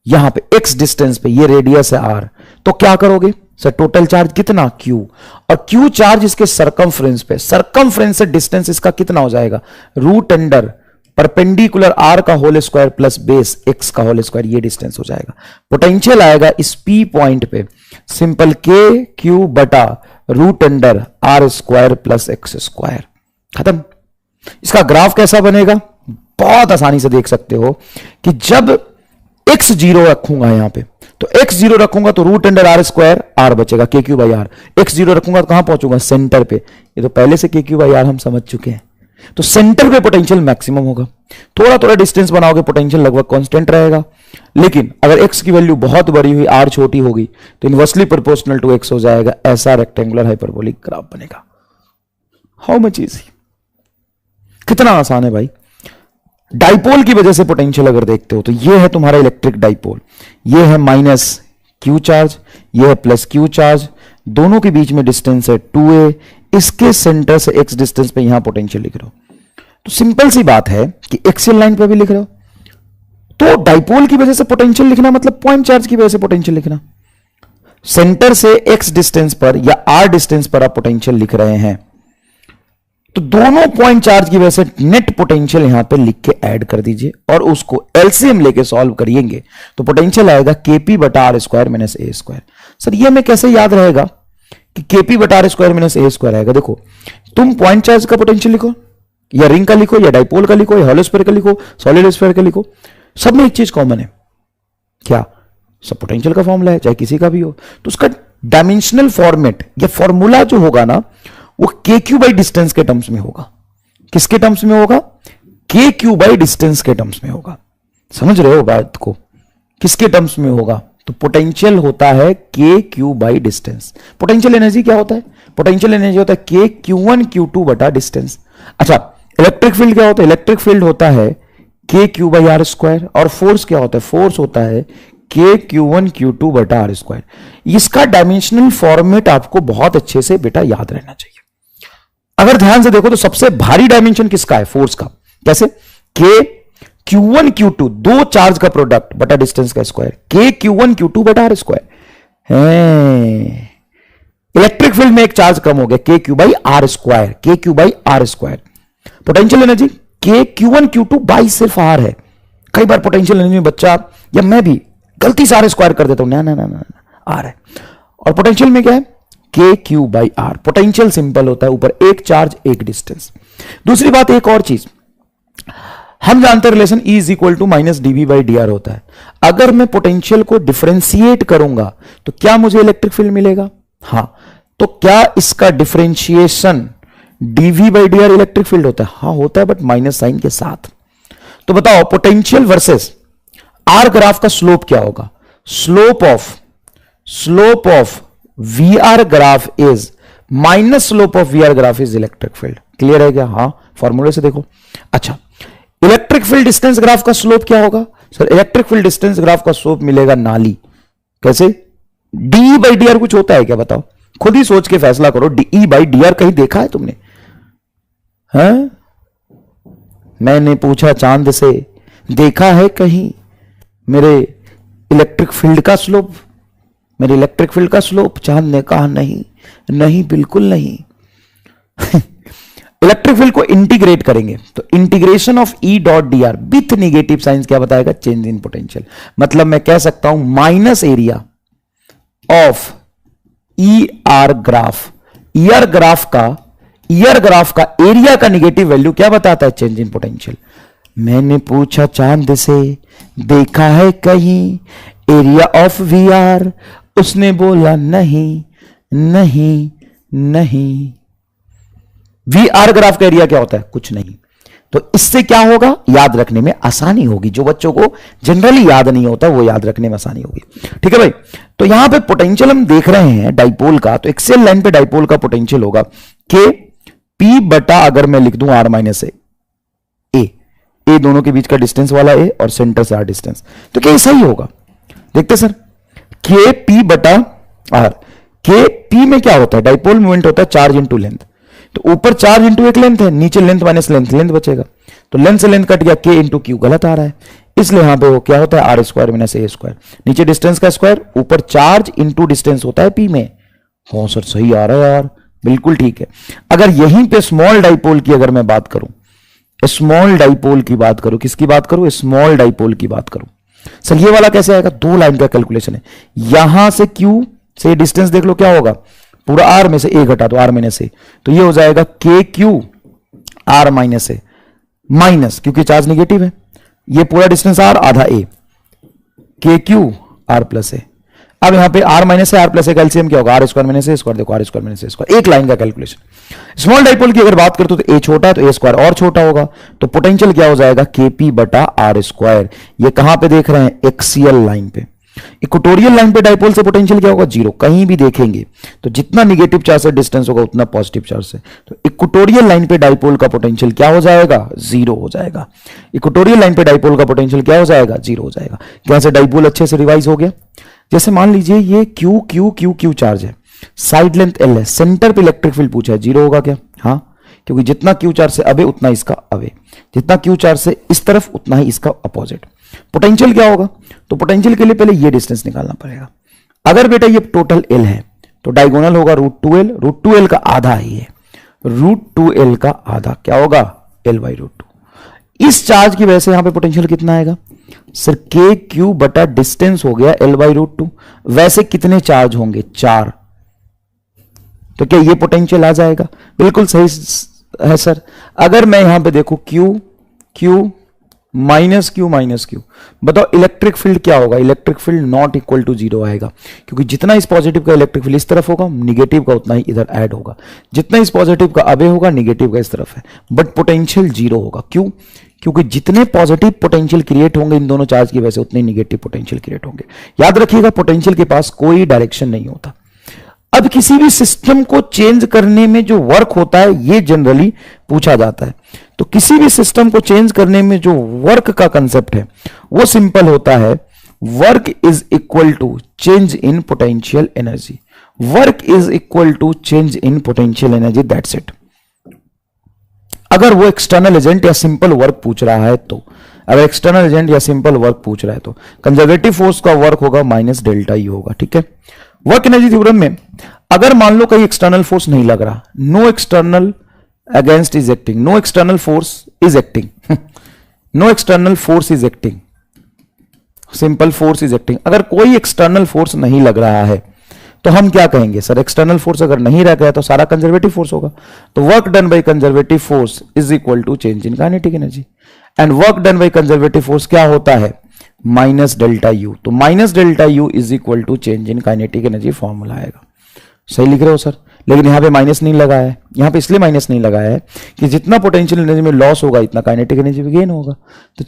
यहां पे एक्स डिस्टेंस पे, ये रेडियस है आर, तो क्या करोगे सर? टोटल चार्ज कितना? क्यू। और क्यू चार्ज इसके सरकमफ्रेंस पे, सरकमफ्रेंस से डिस्टेंस इसका कितना हो जाएगा? रूट अंडर परपेंडिकुलर आर का whole square plus base x का होल स्क्वायर, ये डिस्टेंस हो जाएगा। पोटेंशियल आएगा इस पी पॉइंट पे सिंपल के क्यू बटा root under R square plus x square. खत्म। इसका ग्राफ कैसा बनेगा? बहुत आसानी से देख सकते हो कि जब x 0 रखूंगा यहां पे, तो x 0 रखूंगा तो root under R square, R बचेगा K Q by are. x 0 रखूंगा तो कहां पहुंचूंगा? सेंटर पे। ये तो पहले से के क्यू बाई आर हम समझ चुके हैं। तो सेंटर पे पोटेंशियल मैक्सिमम होगा। थोड़ा थोड़ा डिस्टेंस बनाओगे पोटेंशियल लगभग कांस्टेंट रहेगा। लेकिन अगर x की वैल्यू बहुत बड़ी हुई, r छोटी होगी, तो इनवर्सली प्रोपोर्शनल टू x हो जाएगा। ऐसा रेक्टेंगुलर हाइपरबोलिक ग्राफ बनेगा। हाउ मच इजी, कितना आसान है भाई। डाइपोल की वजह से पोटेंशियल अगर देखते हो तो ये है तुम्हारा इलेक्ट्रिक डाइपोल, ये है माइनस क्यू चार्ज, ये है प्लस क्यू चार्ज, दोनों के बीच में डिस्टेंस है 2a, इसके सेंटर से x डिस्टेंस पे यहां पोटेंशियल लिख रहे हो। तो सिंपल सी बात है कि एक्सियल लाइन पे भी लिख रहे हो, तो डाइपोल की वजह से पोटेंशियल लिखना मतलब पॉइंट चार्ज की वजह से पोटेंशियल लिखना। सेंटर से x डिस्टेंस पर या r डिस्टेंस पर आप पोटेंशियल लिख रहे हैं, तो दोनों पॉइंट चार्ज की वजह से नेट पोटेंशियल यहां पे लिख के ऐड कर दीजिए और उसको एलसीएम लेके सॉल्व करिएंगे तो पोटेंशियल आएगा केपी बटा R square minus A square. Sir ये मैं कैसे याद रहेगा कि केपी बटा R square minus A square आएगा? देखो, तुम पॉइंट चार्ज का पोटेंशियल लिखो, या रिंग का लिखो, या डाइपोल का लिखो, या हॉलो स्फीयर का लिखो, सॉलिड स्फीयर का लिखो, सब में एक चीज कॉमन है। क्या? सब पोटेंशियल का फॉर्मूला है, चाहे किसी का भी हो। तो उसका डायमेंशनल फॉर्मेट या फॉर्मूला जो होगा ना, वो के क्यू बाई डिस्टेंस के टर्म्स में होगा। किसके टर्म्स में होगा? के क्यू बाई डिस्टेंस के टर्म्स में होगा। समझ रहे हो बात को? किसके टर्म्स में होगा? तो पोटेंशियल होता है K Q by distance. Potential energy क्या होता है? पोटेंशियल एनर्जी होता है के Q1 Q2 बटा डिस्टेंस। अच्छा, इलेक्ट्रिक फील्ड क्या होता है? इलेक्ट्रिक फील्ड होता है K Q by R square. और फोर्स क्या होता है? फोर्स होता है के Q1 Q2 बटा आर स्क्वायर। इसका डायमेंशनल फॉर्मेट आपको बहुत अच्छे से बेटा याद रहना चाहिए। अगर ध्यान से देखो तो सबसे भारी डायमेंशन किसका है? फोर्स का। कैसे? के Q1 Q2, दो चार्ज का प्रोडक्ट बटा डिस्टेंस का स्क्वायर, के Q1 Q2 बटा आर स्क्वायर है। इलेक्ट्रिक फील्ड में एक चार्ज कम हो गया, K Q by R square, K Q by R square. Potential energy K Q1 Q2 by सिर्फ आर है। कई बार पोटेंशियल एनर्जी में बच्चा या मैं भी गलती से आर स्क्वायर कर देता हूं, ना ना ना ना आर है। और पोटेंशियल में क्या है? K Q by R. Potential simple होता है, ऊपर एक चार्ज एक डिस्टेंस। दूसरी बात, एक और चीज हम जानते हैं, relation E is equal to minus DV by D R होता है। अगर मैं पोटेंशियल को डिफरेंशिएट करूंगा तो क्या मुझे इलेक्ट्रिक फील्ड मिलेगा? हां। तो क्या इसका differentiation DV by D R electric field होता है? हाँ होता है, बट माइनस साइन के साथ। तो बताओ पोटेंशियल वर्सेस आर ग्राफ का स्लोप क्या होगा? Slope of V R graph is minus slope of V R graph is electric field. Clear है क्या? हाँ, फॉर्मूले से देखो। अच्छा, इलेक्ट्रिक फील्ड डिस्टेंस ग्राफ का स्लोप क्या होगा? Sir electric field distance graph का स्लोप मिलेगा नाली। कैसे? डी बाई डी आर कुछ होता है क्या? बताओ, खुद ही सोच के फैसला करो। डी बाई डी आर कहीं देखा है तुमने? हैं? मैंने पूछा चांद से, देखा है कहीं मेरे इलेक्ट्रिक फील्ड का स्लोप? मेरे इलेक्ट्रिक फील्ड का स्लोप? चांद ने कहा नहीं, नहीं बिल्कुल नहीं। इलेक्ट्रिक फील्ड को इंटीग्रेट करेंगे तो integration of E dot D R with negative science क्या बताएगा? Change in potential. मतलब मैं कह सकता हूं minus area of E R graph. ER graph का एरिया का निगेटिव वैल्यू क्या बताता है? Change in potential. मैंने पूछा चांद से देखा है कहीं एरिया ऑफ वीआर, उसने बोला नहीं नहीं नहीं। वीआर ग्राफ का एरिया क्या होता है? कुछ नहीं। तो इससे क्या होगा? याद रखने में आसानी होगी। जो बच्चों को जनरली याद नहीं होता वो याद रखने में आसानी होगी। ठीक है भाई। तो यहां पे पोटेंशियल हम देख रहे हैं डाइपोल का, तो एक्सियल लाइन पे डाइपोल का पोटेंशियल होगा के पी बटा, अगर मैं लिख दूं आर माइनस ए दोनों के बीच का डिस्टेंस वाला ए और सेंटर से आर डिस्टेंस, तो क्या सही होगा? देखते सर, के पी बटा आर। के पी में क्या होता है? डाइपोल मूवमेंट होता है चार्ज इंटू लेंथ। तो ऊपर चार्ज इंटू एक लेंथ है, नीचे लेंथ माइनस लेंथ, लेंथ बचेगा। तो लेंथ से लेंथ कट गया, के इंटू क्यू गलत आ रहा है, इसलिए यहां पे वो क्या होता है? R square minus A square. नीचे डिस्टेंस का स्क्वायर, ऊपर चार्ज इंटू डिस्टेंस होता है पी में। हाँ सर सही आ रहा है यार, बिल्कुल ठीक है। अगर यहीं पे स्मॉल डाइपोल की अगर मैं बात करूं, स्मॉल डाइपोल की बात करूं, किसकी बात करूं? स्मॉल डाइपोल की बात करूं। सर ये वाला कैसे आएगा? दो लाइन का कैलकुलेशन है। यहां से क्यू से डिस्टेंस देख लो क्या होगा, पूरा आर में से ए घटा दो, आर माइनस ए, तो ये हो जाएगा के क्यू आर माइनस ए, माइनस क्योंकि चार्ज निगेटिव है, ये पूरा डिस्टेंस आर आधा ए, के क्यू आर प्लस ए। अब यहां पे R minus A R plus A का एलसीएम क्या होगा? R square minus A square. देखो R square minus A square, एक लाइन का कैलकुलेशन। स्मॉल डाइपोल की अगर बात करते तो ए छोटा है तो ए स्क्वायर और छोटा होगा, तो पोटेंशियल क्या हो जाएगा? के पी बटा आर स्क्वायर। ये कहां पे देख रहे हैं? एक्सियल लाइन पे। इक्वेटोरियल लाइन पे डाइपोल से पोटेंशियल क्या होगा? जीरो। कहीं भी देखेंगे तो जितना निगेटिव चार्ज से डिस्टेंस होगा उतना पॉजिटिव चार्ज से, तो इक्वेटोरियल लाइन पे डाइपोल का पोटेंशियल क्या हो जाएगा? जीरो हो जाएगा। इक्वेटोरियल लाइन पे डाइपोल का पोटेंशियल क्या हो जाएगा? जीरो हो जाएगा। क्या से डाइपोल अच्छे से रिवाइज हो गया? जैसे मान लीजिए ये Q Q Q Q charge है, साइड लेंथ एल है, सेंटर पे इलेक्ट्रिक फील्ड पूछा है, जीरो होगा क्या? हाँ, क्योंकि जितना क्यू चार्ज से अवे उतना इसका अवे, जितना क्यू चार्ज से इस तरफ उतना ही इसका अपोजिट। पोटेंशियल क्या होगा? तो पोटेंशियल के लिए पहले ये डिस्टेंस निकालना पड़ेगा। अगर बेटा ये टोटल एल है तो डायगोनल होगा √2l, √2l का आधा ही है, √2l का आधा क्या होगा? L/√2। इस चार्ज की वजह से यहां पे पोटेंशियल कितना आएगा? सर के क्यू बटा डिस्टेंस हो गया L/√2। वैसे कितने चार्ज होंगे? 4। तो क्या ये पोटेंशियल आ जाएगा? बिल्कुल सही है सर। अगर मैं यहां पे देखूं Q Q minus Q minus Q, बताओ इलेक्ट्रिक फील्ड क्या होगा? Electric field not equal to zero आएगा, क्योंकि जितना इस पॉजिटिव का इलेक्ट्रिक फील्ड इस तरफ होगा, निगेटिव का उतना ही इधर ऐड होगा। जितना इस पॉजिटिव का अवे होगा, निगेटिव का इस तरफ है, बट पोटेंशियल जीरो होगा। क्यों? क्योंकि जितने पॉजिटिव पोटेंशियल क्रिएट होंगे इन दोनों चार्ज की वजह से, उतने निगेटिव पोटेंशियल क्रिएट होंगे। याद रखिएगा, पोटेंशियल के पास कोई डायरेक्शन नहीं होता। अब किसी भी सिस्टम को चेंज करने में जो वर्क होता है ये जनरली पूछा जाता है। तो किसी भी सिस्टम को चेंज करने में जो वर्क का कंसेप्ट है वो सिंपल होता है, work is equal to change in potential energy. Work is equal to change in potential energy, that's it. अगर वो एक्सटर्नल एजेंट या सिंपल वर्क पूछ रहा है तो, अगर एक्सटर्नल एजेंट या सिंपल वर्क पूछ रहा है तो कंजर्वेटिव फोर्स का वर्क होगा माइनस डेल्टा ई होगा। ठीक है। वर्क एनर्जी थ्योरम में अगर मान लो कहीं एक्सटर्नल फोर्स नहीं लग रहा, no external against is acting, no external force is acting, no external force is acting, simple force is acting. अगर कोई एक्सटर्नल फोर्स नहीं लग रहा है तो हम क्या कहेंगे? सर एक्सटर्नल फोर्स अगर नहीं रह गया तो सारा कंजर्वेटिव फोर्स होगा। तो work done by conservative force is equal to change in kinetic energy, and work done by conservative force क्या होता है? Minus delta U. तो minus delta U is equal to change in kinetic energy formula आएगा। सही लिख रहे हो sir? लेकिन यहां पे माइनस नहीं लगाया है। यहां पे इसलिए माइनस नहीं लगाया है कि जितना पोटेंशियल एनर्जी में लॉस होगा इतना काइनेटिक एनर्जी में गेन होगा। तो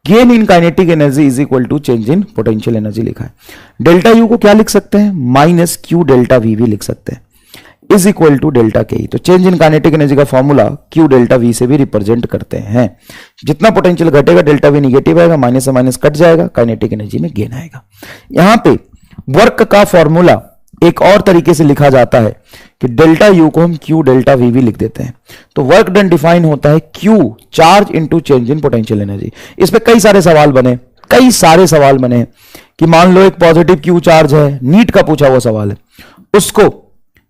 gain in kinetic energy is equal to change in potential energy लिखा है। डेल्टा यू को क्या लिख सकते हैं? माइनस क्यू डेल्टा वी भी लिख सकते हैं, इज इक्वल टू डेल्टा के। तो चेंज इन काइनेटिक एनर्जी का फॉर्मूला क्यू डेल्टा वी से भी रिप्रेजेंट करते हैं। जितना पोटेंशियल घटेगा डेल्टा वी निगेटिव आएगा, माइनस से माइनस कट जाएगा, काइनेटिक एनर्जी में गेन आएगा। यहां पे वर्क का फॉर्मूला एक और तरीके से लिखा जाता है कि डेल्टा यू को हम क्यू डेल्टा वी भी लिख देते हैं। तो वर्क डन डिफाइन होता है Q charge into change in potential energy. इस पे कई सारे सवाल बने कि मान लो एक पॉजिटिव क्यू चार्ज है, नीट का पूछा हुआ सवाल है, उसको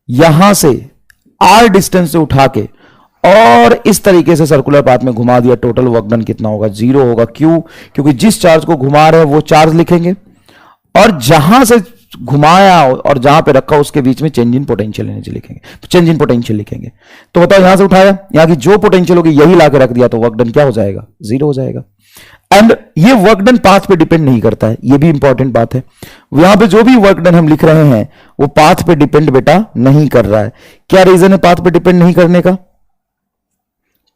यहां से आर डिस्टेंस से उठा के और इस तरीके से सर्कुलर पाथ में घुमा दिया, टोटल वर्क डन कितना होगा? 0 होगा। क्यों? क्योंकि जिस चार्ज को घुमा रहे हैं वो चार्ज लिखेंगे, और जहां से घुमाया और जहां पे रखा उसके बीच में चेंज इन पोटेंशियल एनर्जी लिखेंगे, तो चेंज इन पोटेंशियल लिखेंगे। तो बताओ यहां से उठाया, यहां की जो पोटेंशियल होगी यही लाके रख दिया तो वर्क डन क्या हो जाएगा, 0 हो जाएगा। एंड ये वर्क डन पाथ पे डिपेंड नहीं करता है, ये भी इंपॉर्टेंट बात है। यहां पे जो भी वर्क डन हम लिख रहे हैं वो पाथ पे डिपेंड बेटा नहीं कर रहा है। क्या रीजन है पाथ पे डिपेंड नहीं करने का?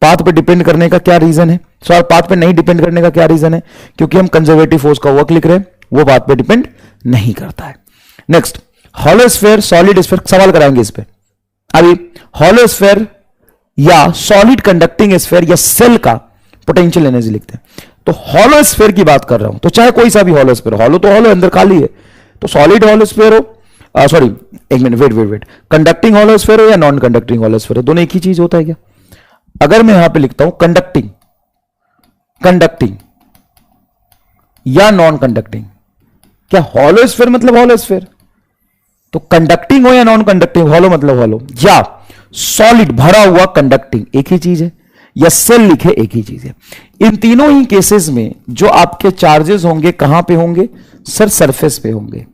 पाथ पे डिपेंड करने का क्या रीजन है? सॉरी, पाथ पे नहीं डिपेंड करने का क्या रीजन है? क्योंकि हम कंजर्वेटिव फोर्स का वर्क लिख रहे हैं, वो पाथ पे डिपेंड नहीं करता है। Next, hollow sphere, solid sphere, सवाल कराएंगे इस पे। अभी हॉलो स्फीयर या सॉलिड कंडक्टिंग स्फीयर या सेल का पोटेंशियल एनर्जी लिखते हैं। तो हॉलो स्फीयर की बात कर रहा हूं, तो चाहे कोई सा भी हॉलो स्फीयर, हॉलो तो हॉलो अंदर खाली है, तो सॉलिड हॉलो स्फीयर हो, सॉरी एक minute, wait, conducting hollow sphere हो या नॉन कंडक्टिंग हॉलो स्फीयर हो, दोनों एक ही चीज होता है क्या? अगर मैं यहां पे लिखता हूं कंडक्टिंग या नॉन कंडक्टिंग, क्या हॉलो स्फीयर मतलब हॉलो स्फीयर? तो कंडक्टिंग हो या नॉन कंडक्टिंग, हॉलो मतलब हॉलो, या सॉलिड भरा हुआ कंडक्टिंग, एक ही चीज है, या सेल लिखे एक ही चीज है। इन तीनों ही केसेस में जो आपके चार्जेस होंगे कहां पे होंगे सर? सरफेस पे होंगे।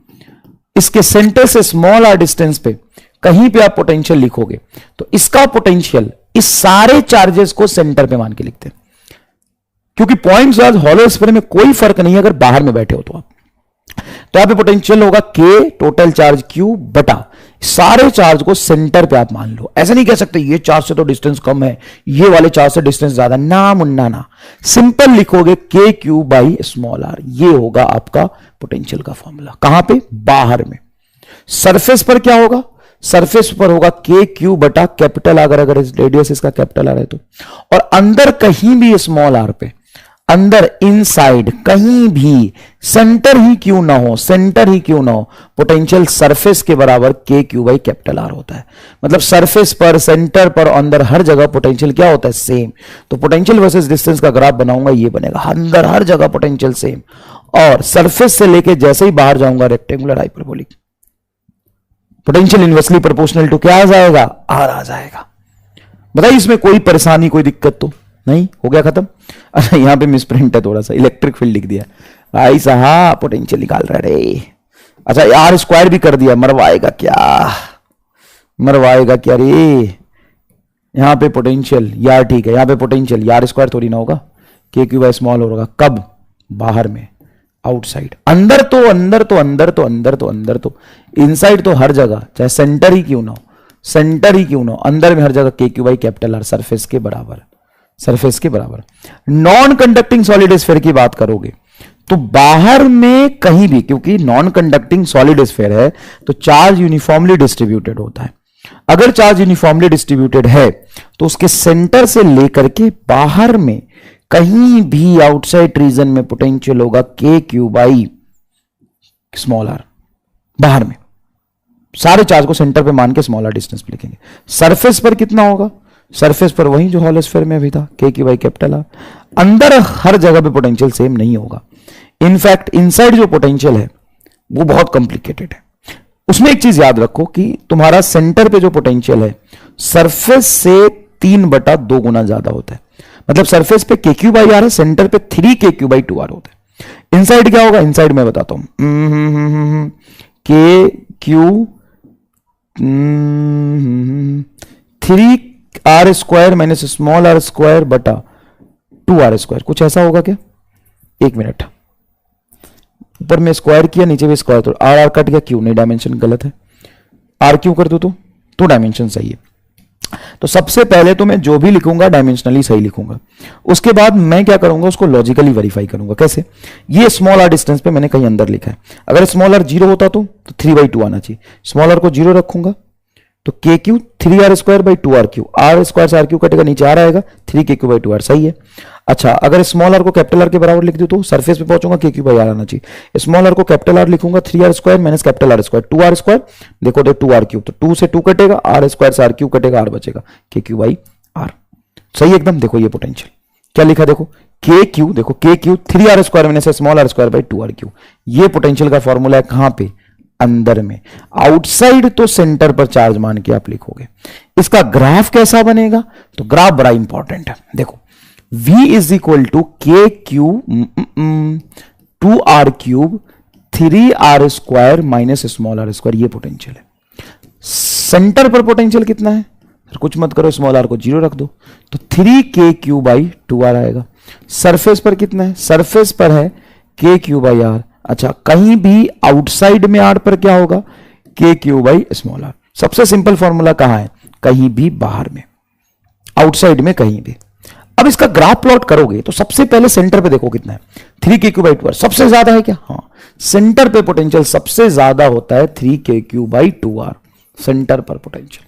इसके सेंटर से स्मॉल आर डिस्टेंस पे कहीं पे आप पोटेंशियल लिखोगे तो इसका पोटेंशियल इस सारे चार्जेस को सेंटर पे मान के लिखते हैं, क्योंकि पॉइंट चार्ज हॉलो स्फीयर में कोई फर्क नहीं है अगर बाहर में बैठे हो तो आप। तो यहां पे पोटेंशियल होगा K टोटल चार्ज Q बटा सारे चार्ज को सेंटर पे आप मान लो। ऐसा नहीं कह सकते ये चार्ज से तो डिस्टेंस कम है, ये वाले चार्ज से डिस्टेंस ज्यादा, ना मुन्ना ना, सिंपल लिखोगे KQ बाई स्मॉल r, ये होगा आपका पोटेंशियल का फॉर्मूला। कहां पे? बाहर में। सरफेस पर क्या होगा? सरफेस पर होगा KQ बटा कैपिटल आर, अगर रेडियस इसका कैपिटल आर है तो, और अंदर कहीं भी स्मॉल आर पे, अंदर इनसाइड कहीं भी सेंटर ही क्यों ना हो, सेंटर ही क्यों ना हो, पोटेंशियल सरफेस के बराबर KQ बाई कैपिटल आर होता है। मतलब सरफेस पर, सेंटर पर, अंदर हर जगह पोटेंशियल क्या होता है? सेम। तो पोटेंशियल वर्सेस डिस्टेंस का ग्राफ बनाऊंगा, ये बनेगा, अंदर हर जगह पोटेंशियल सेम, और सरफेस से लेके जैसे ही बाहर जाऊंगा rectangular hyperbolic, potential inversely proportional to क्या आ जाएगा? आर आ जाएगा। बताइए इसमें कोई परेशानी, कोई दिक्कत तो नहीं? हो गया खत्म। अच्छा यहां पे मिसप्रिंट है थोड़ा सा, इलेक्ट्रिक फील्ड लिख दिया भाई साहब, पोटेंशियल निकाल रहे रे। अच्छा आर स्क्वायर भी कर दिया, मरवाएगा क्या रे? यहां पे पोटेंशियल यार ठीक है, यहां पे पोटेंशियल यार स्क्वायर थोड़ी ना होगा, KQ बाई स्मॉल होगा। कब? बाहर में, आउटसाइड। अंदर तो इनसाइड तो हर जगह, चाहे सेंटर ही क्यों ना हो, अंदर में हर जगह KQ by capital R, surface के बराबर। नॉन कंडक्टिंग सॉलिड स्फीयर की बात करोगे तो बाहर में कहीं भी, क्योंकि नॉन कंडक्टिंग सॉलिड स्फीयर है तो चार्ज यूनिफॉर्मली डिस्ट्रीब्यूटेड होता है। अगर चार्ज यूनिफॉर्मली डिस्ट्रीब्यूटेड है तो उसके सेंटर से लेकर के बाहर में कहीं भी आउटसाइड रीजन में पोटेंशियल होगा KQ बाई स्मॉल आर। बाहर में सारे चार्ज को सेंटर पे मान के स्मॉल आर डिस्टेंस पे लिखेंगे। सरफेस पर कितना होगा? सरफेस पर वही जो हॉलो स्फीयर में अभी था, KQ बाई कैपिटल आर। अंदर हर जगह पे पोटेंशियल सेम नहीं होगा। इनफैक्ट इनसाइड जो पोटेंशियल है वो बहुत कॉम्प्लिकेटेड है। उसमें एक चीज याद रखो कि तुम्हारा सेंटर पे जो पोटेंशियल है सरफेस से 3/2 गुना ज्यादा होता है। मतलब सरफेस पे KQ बाई आर है, सेंटर पे 3KQ बाई 2R होता है। इनसाइड क्या होगा? इनसाइड मैं बताता हूं, KQ 3R square minus small r square बटा 2R स्क्वायर, कुछ ऐसा होगा क्या? एक मिनट, ऊपर में स्क्वायर किया, नीचे भी स्क्वायर, तो आर कट गया, क्यों नहीं, डायमेंशन गलत है। आर क्यों कर दो तो डायमेंशन सही है। तो सबसे पहले तो मैं जो भी लिखूंगा डायमेंशनली सही लिखूंगा, उसके बाद मैं क्या करूंगा उसको लॉजिकली वेरीफाई करूंगा। कैसे? ये स्मॉल आर डिस्टेंस पे मैंने कहीं अंदर लिखा है, अगर स्मॉल आर 0 होता तो 3/2 आना चाहिए। स्मॉल आर को 0 रखूंगा तो KQ 3R square by 2RQ, R square से RQ कटेगा, नीचे आर आएगा, 3KQ बाई 2R, सही है। अच्छा अगर स्मॉल आर को कैपिटल आर के बराबर लिख दूं तो सरफेस पे पहुंचूंगा, KQ बाई आर आना चाहिए। स्मॉल आर को कैपिटल आर लिखूंगा, 3R square minus capital R square, 2R square, देखो तो 2R क्यूब, तो 2 से 2 कटेगा, आर स्क्वायर से RQ कटेगा, आर बचेगा, KQ बाई आर, सही एकदम। देखो ये पोटेंशियल क्या लिखा, देखो KQ, देखो KQ 3R square minus small R square by 2RQ, ये पोटेंशियल का फॉर्मूला है। कहां पे? अंदर में। आउटसाइड तो सेंटर पर चार्ज मान के आप लिखोगे। इसका ग्राफ कैसा बनेगा? तो ग्राफ बड़ा इंपॉर्टेंट है, देखो V is equal to KQ 2R cube 3r² minus small R square, ये पोटेंशियल है। सेंटर पर पोटेंशियल कितना है सर? कुछ मत करो, स्मॉल आर को 0 रख दो, तो 3k⁴/2r आएगा। सरफेस पर कितना है? सरफेस पर है k⁴/r। अच्छा, कहीं भी आउटसाइड में r पर क्या होगा? k⁴/r। सबसे सिंपल फॉर्मूला कहां है? कहीं भी बाहर में, आउटसाइड में कहीं भी। अब इसका ग्राफ प्लॉट करोगे तो सबसे पहले सेंटर पे देखो कितना है? 3k⁴/2r सबसे ज्यादा है क्या? हाँ, सेंटर पे पोटेंशियल सबसे ज्यादा होता है 3k⁴/2r, सेंटर पर पोटेंशियल।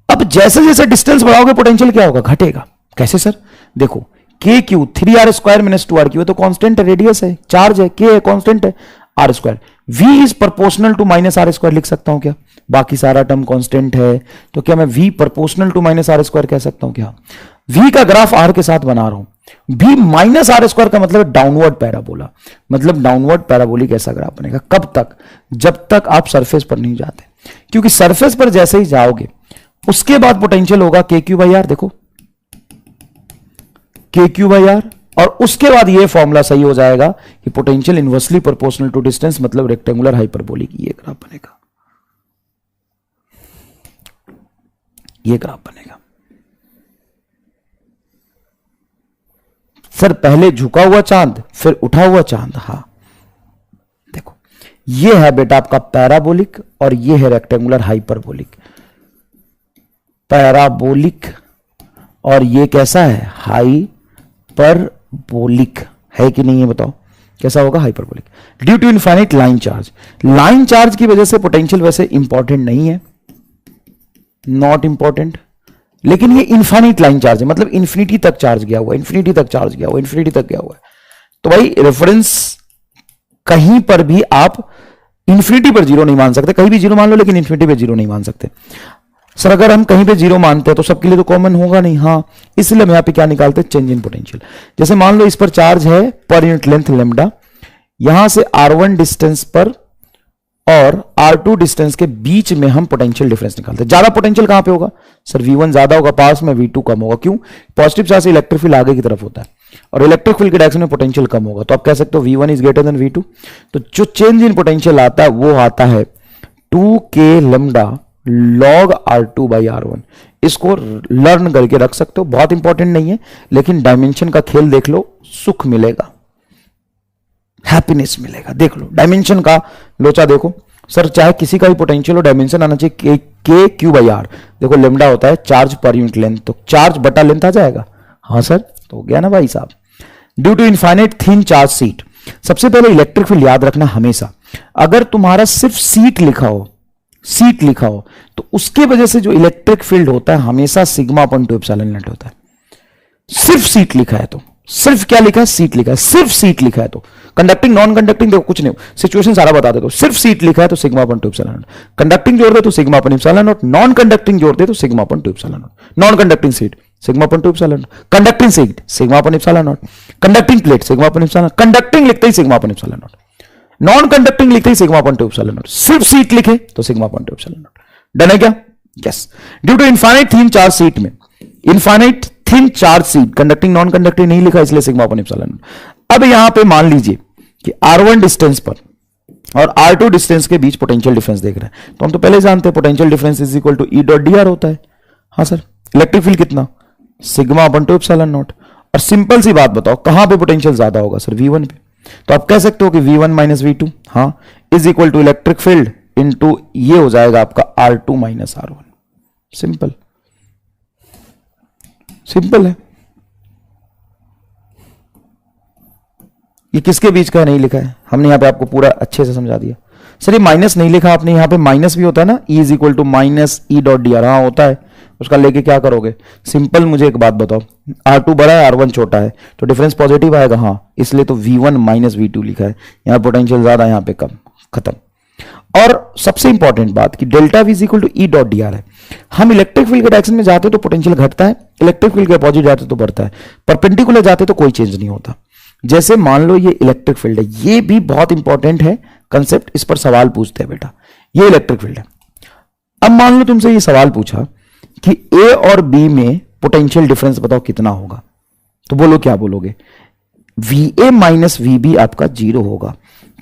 अब जैसे जैसे डिस्टेंस बढ़ाओगे पोटेंशियल क्या होगा? घटेगा। कैसे सर? देखो, k⁴ 3r² - 2r क्यू तो कांस्टेंट है, रेडियस है, चार्ज है, k है, कांस्टेंट है, r²। v is proportional to -r² लिख सकता हूं क्या? बाकी सारा टर्म कांस्टेंट है, तो क्या मैं v प्रोपोर्शनल टू -r² कह सकता हूं क्या? v का ग्राफ r के साथ बना रहा हूं। v -r² का मतलब डाउनवर्ड पैराबोला, मतलब डाउनवर्ड पैराबोलिक ऐसा ग्राफ बनेगा। कब तक? जब तक आप सरफेस पर नहीं जाते, क्योंकि सरफेस पर जैसे ही जाओगे उसके बाद पोटेंशियल होगा k⁴/r। देखो, k⁴/r, और उसके बाद ये फॉर्मूला सही हो जाएगा कि potential inversely proportional to distance, मतलब रेक्टेंगुलर हाइपरबोलिक। ये ग्राफ बनेगा, ये ग्राफ बनेगा। सर पहले झुका हुआ चांद फिर उठा हुआ चांद, हां देखो, ये है बेटा आपका पैराबोलिक और ये है रेक्टेंगुलर हाइपरबोलिक। पैराबोलिक और ये कैसा है? हाइपरबोलिक है कि नहीं? ये बताओ कैसा होगा? Hyperbolic. Due to infinite line charge, line charge की वजह से पोटेंशियल वैसे इंपॉर्टेंट नहीं है, नॉट इंपॉर्टेंट, लेकिन ये इनफाइनाइट लाइन चार्ज है, मतलब इंफिनिटी तक चार्ज गया हुआ, इंफिनिटी तक चार्ज गया हुआ, इंफिनिटी तक गया हुआ है। तो भाई रेफरेंस कहीं पर भी आप इंफिनिटी पर 0 नहीं मान सकते, कहीं भी 0 मान लो लेकिन इंफिनिटी पे 0 नहीं मान सकते। सर अगर हम कहीं पे 0 मानते हैं तो सबके लिए तो कॉमन होगा नहीं, हाँ, इसलिए हम यहां पे क्या निकालते हैं? Change in potential. जैसे मान लो इस पर चार्ज है पर यूनिट लेंथ लैम्डा, यहां से r1 डिस्टेंस पर और r2 डिस्टेंस के बीच में हम पोटेंशियल डिफरेंस निकालते हैं। ज्यादा पोटेंशियल कहां पे होगा? सर v1 ज्यादा होगा पास में, v2 कम होगा। क्यों? पॉजिटिव चार्ज से इलेक्ट्रिक फील्ड आगे की तरफ होता है और इलेक्ट्रिक फील्ड के डायरेक्शन में पोटेंशियल कम होगा, तो आप कह सकते हो v1 is greater than v2। तो जो चेंज इन पोटेंशियल आता है वो आता है 2k लैम्डा log r2/r1। इसको लर्न करके रख सकते हो, बहुत इंपॉर्टेंट नहीं है, लेकिन डायमेंशन का खेल देख लो, सुख मिलेगा, हैप्पीनेस मिलेगा। देख लो डायमेंशन का लोचा, देखो सर चाहे किसी का भी पोटेंशियल हो, डायमेंशन आना चाहिए k⁴/r। देखो लेमडा होता है चार्ज पर यूनिट लेंथ, तो चार्ज बटा लेंथ आ जाएगा। हाँ सर, तो हो गया ना भाई साहब। Due to infinite thin charge sheet, सबसे पहले इलेक्ट्रिक फील्ड याद रखना हमेशा, अगर तुम्हारा सिर्फ सीट लिखा हो, सीट लिखा हो, तो उसके वजह से जो इलेक्ट्रिक फील्ड होता है हमेशा σ/2ε0 होता है। सिर्फ सीट लिखा है तो, सिर्फ क्या लिखा है? सीट लिखा है, सिर्फ सीट लिखा है तो। कंडक्टिंग नॉन कंडक्टिंग देखो कुछ नहीं, सिचुएशन सारा बता देता हूं। सिर्फ सीट लिखा है तो σ/2ε0, कंडक्टिंग जोड़ दे तो σ/ε0, नॉन कंडक्टिंग जोड़ दे तो σ/2ε0। Non conducting sheet σ/2ε0, conducting sheet σ/ε0, conducting plate σ/ε0, conducting लिखते ही σ/ε0, नॉन कंडक्टिंग लिखते ही σ/2ε0, सिर्फ सीट लिखे तो σ/2ε0। डन है क्या? Yes. Due to infinite thin charge sheet में, infinite thin charge sheet, conducting non conducting नहीं लिखा इसलिए σ/ε0। अब यहां पे मान लीजिए कि r1 डिस्टेंस पर और r2 डिस्टेंस के बीच पोटेंशियल डिफरेंस देख रहे हैं, तो हम तो पहले जानते हैं potential difference is equal to E.dr होता है। हाँ सर, इलेक्ट्रिक फील्ड कितना? σ/2ε0। और सिंपल सी बात बताओ कहां पे पोटेंशियल ज्यादा होगा? सर V1 पे। तो आप कह सकते हो कि V1 - V2 हाँ is equal to electric field into ये हो जाएगा आपका R2 - R1। सिंपल, सिंपल है। ये किसके बीच का नहीं लिखा है, हमने यहां पे आपको पूरा अच्छे से समझा दिया। सर ये माइनस नहीं लिखा आपने, यहां पे माइनस भी होता है ना, E is equal to -E.dr। हाँ होता है, उसका लेके क्या करोगे? सिंपल मुझे एक बात बताओ, R2 बड़ा है R1 छोटा है तो डिफरेंस पॉजिटिव आएगा, हाँ इसलिए तो V1 - V2 लिखा है। यहां पोटेंशियल ज्यादा, यहां पे कम, खत्म। और सबसे इंपॉर्टेंट बात कि delta V is equal to E.dr है। हम इलेक्ट्रिक फील्ड के डायरेक्शन में जाते तो पोटेंशियल घटता है, इलेक्ट्रिक फील्ड के अपोजिट जाते तो बढ़ता है, परपेंडिकुलर जाते तो कोई चेंज नहीं होता। जैसे मान लो ये इलेक्ट्रिक फील्ड है, ये भी बहुत इंपॉर्टेंट है कंसेप्ट, इस पर सवाल पूछते हैं बेटा। ये इलेक्ट्रिक फील्ड है। अब मान लो तुमसे ये सवाल पूछा कि ए और बी में पोटेंशियल डिफरेंस बताओ कितना होगा, तो बोलो क्या बोलोगे? VA - VB आपका 0 होगा,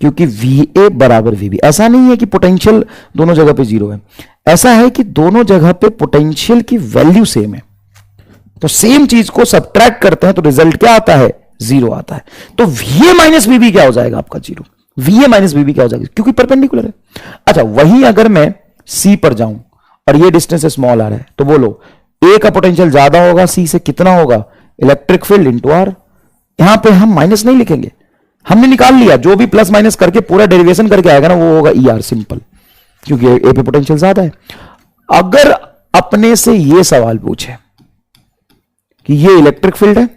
क्योंकि VA बराबर VB। ऐसा नहीं है कि पोटेंशियल दोनों जगह पे जीरो है, ऐसा है कि दोनों जगह पे पोटेंशियल की वैल्यू सेम है, तो सेम चीज को सब्ट्रैक्ट करते हैं तो रिजल्ट क्या आता है, जीरो आता है। तो VA माइनस VB क्या हो जाएगा आपका, जीरो। VA माइनस VB क्या हो जाएगा, क्योंकि परपेंडिकुलर है। अच्छा, वहीं अगर मैं C पर जाऊं और ये डिस्टेंस स्मॉल आ रहा है, तो बोलो A का पोटेंशियल ज्यादा होगा C से, कितना होगा, इलेक्ट्रिक फील्ड इंटू R। यहां पे हम माइनस नहीं लिखेंगे, हमने निकाल लिया, जो भी प्लस माइनस करके पूरा डेरिवेशन करके आएगा ना, वो होगा ER, सिंपल, क्योंकि A पे पोटेंशियल ज्यादा है। अगर अपने से ये सवाल पूछे कि ये इलेक्ट्रिक फील्ड है,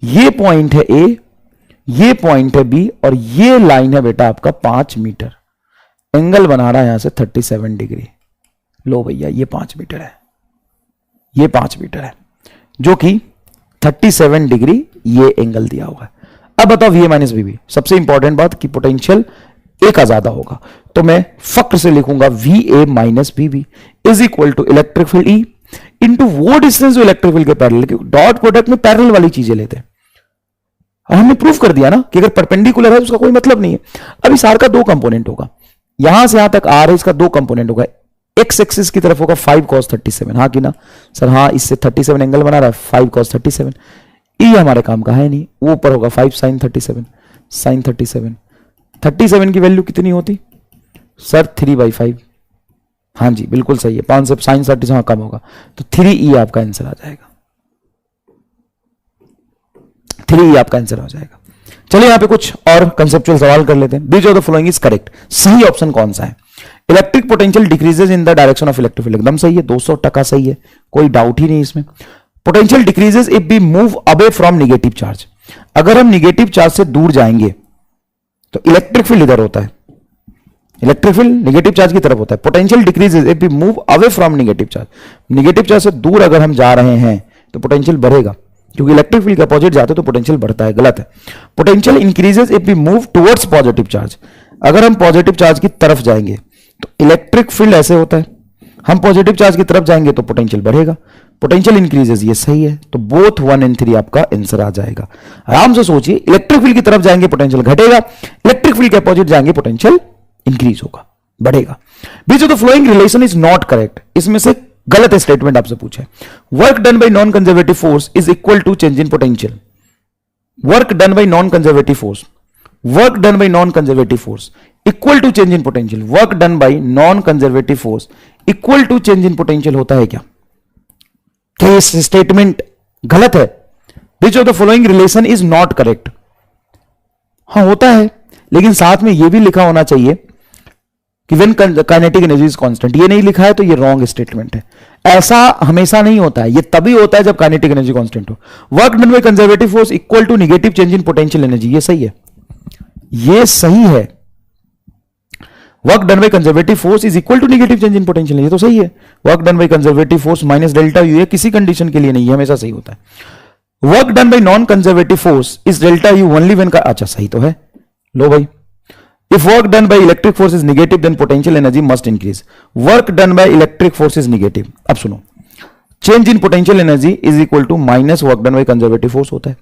ये पॉइंट है A, ये पॉइंट है B, और ये लाइन है बेटा आपका 5 मीटर, एंगल बना रहा है यहां से 37 डिग्री। लो भैया, ये 5 मीटर है, ये 5 मीटर है, जो कि 37 डिग्री ये एंगल दिया हुआ है। अब बताओ VA माइनस VB, सबसे इंपॉर्टेंट बात कि पोटेंशियल A का ज्यादा होगा, तो मैं फक्र से लिखूंगा VA minus VB is equal to electric field E into वो डिस्टेंस जो इलेक्ट्रिक फील्ड के पैरेलल, क्योंकि डॉट प्रोडक्ट में पैरेलल वाली चीजें लेते हैं। और हमने प्रूफ कर दिया ना कि अगर परपेंडिकुलर है उसका कोई मतलब नहीं है। अब इस R का दो कंपोनेंट होगा, यहां से यहां तक R है, इसका दो कंपोनेंट होगा, एक्स एक्सिस की तरफ होगा 5 cos 37, हाँ कि ना सर, हाँ, इससे 37 एंगल बना रहा है 5 cos 37, ये हमारे काम का है नहीं, वो ऊपर होगा 5 sin 37, sin 37, 37 की वैल्यू कितनी होती सर, 3/5, हाँ जी बिल्कुल सही है, 5 से sin 37 हाँ कम होगा, तो 3E आपका आंसर आ जाएगा, 3E आपका आंसर हो जाएगा। चलिए यहां पे कुछ और कंसेप्चुअल सवाल कर लेते हैं। Which of the following is correct, सही ऑप्शन कौन सा है, electric potential decreases in the direction of electric field, एकदम सही है, 200% सही है, कोई डाउट ही नहीं इसमें। Potential decreases if we move away from negative charge, अगर हम नेगेटिव चार्ज से दूर जाएंगे तो इलेक्ट्रिक फील्ड इधर होता है, इलेक्ट्रिक फील्ड नेगेटिव चार्ज की तरफ होता है। Potential decreases if we move away from negative charge, negative charge से दूर अगर हम जा रहे हैं तो पोटेंशियल बढ़ेगा, क्योंकि इलेक्ट्रिक फील्ड के अपोजिट जाते तो पोटेंशियल बढ़ता है, गलत है। Potential increases if we move towards positive charge, अगर हम पॉजिटिव चार्ज की तरफ जाएंगे तो इलेक्ट्रिक फील्ड ऐसे होता है, हम पॉजिटिव चार्ज की तरफ जाएंगे तो पोटेंशियल बढ़ेगा। पोटेंशियल इंक्रीजेज, ये सही है, तो बोथ 1 and 3 आपका आंसर आ जाएगा। आराम से सोचिए, इलेक्ट्रिक फील्ड की तरफ जाएंगे पोटेंशियल घटेगा, इलेक्ट्रिक फील्ड के अपोजिट जाएंगे पोटेंशियल इंक्रीज होगा, बढ़ेगा। Which of the following relation is not correct, इसमें से गलत स्टेटमेंट आपसे पूछा है। Work done by non conservative force is equal to change in potential, work done by non conservative force, work done by non conservative force equal to change in potential, work done by non conservative force equal to change in potential होता है क्या इस statement गलत है। Which of the following relation is not correct, हाँ होता है, लेकिन साथ में यह भी लिखा होना चाहिए कि when kinetic energy is constant, ये नहीं लिखा है तो ये रॉन्ग स्टेटमेंट है। ऐसा हमेशा नहीं होता है, ये तभी होता है जब काइनेटिक एनर्जी कांस्टेंट हो। Work done by conservative force equal to negative change in potential energy, ये सही है, ये सही है। Work done by conservative force is equal to negative change in potential, ये तो सही है। Work done by conservative force minus delta U, ये किसी कंडीशन के लिए नहीं है, हमेशा सही होता है। Work done by non conservative force is delta U only when का, अच्छा सही तो है, लो भाई। If work done by electric force is negative, then potential energy must increase. Work done by electric force is negative. अब सुनो, change in potential energy is equal to minus work done by conservative force होता है।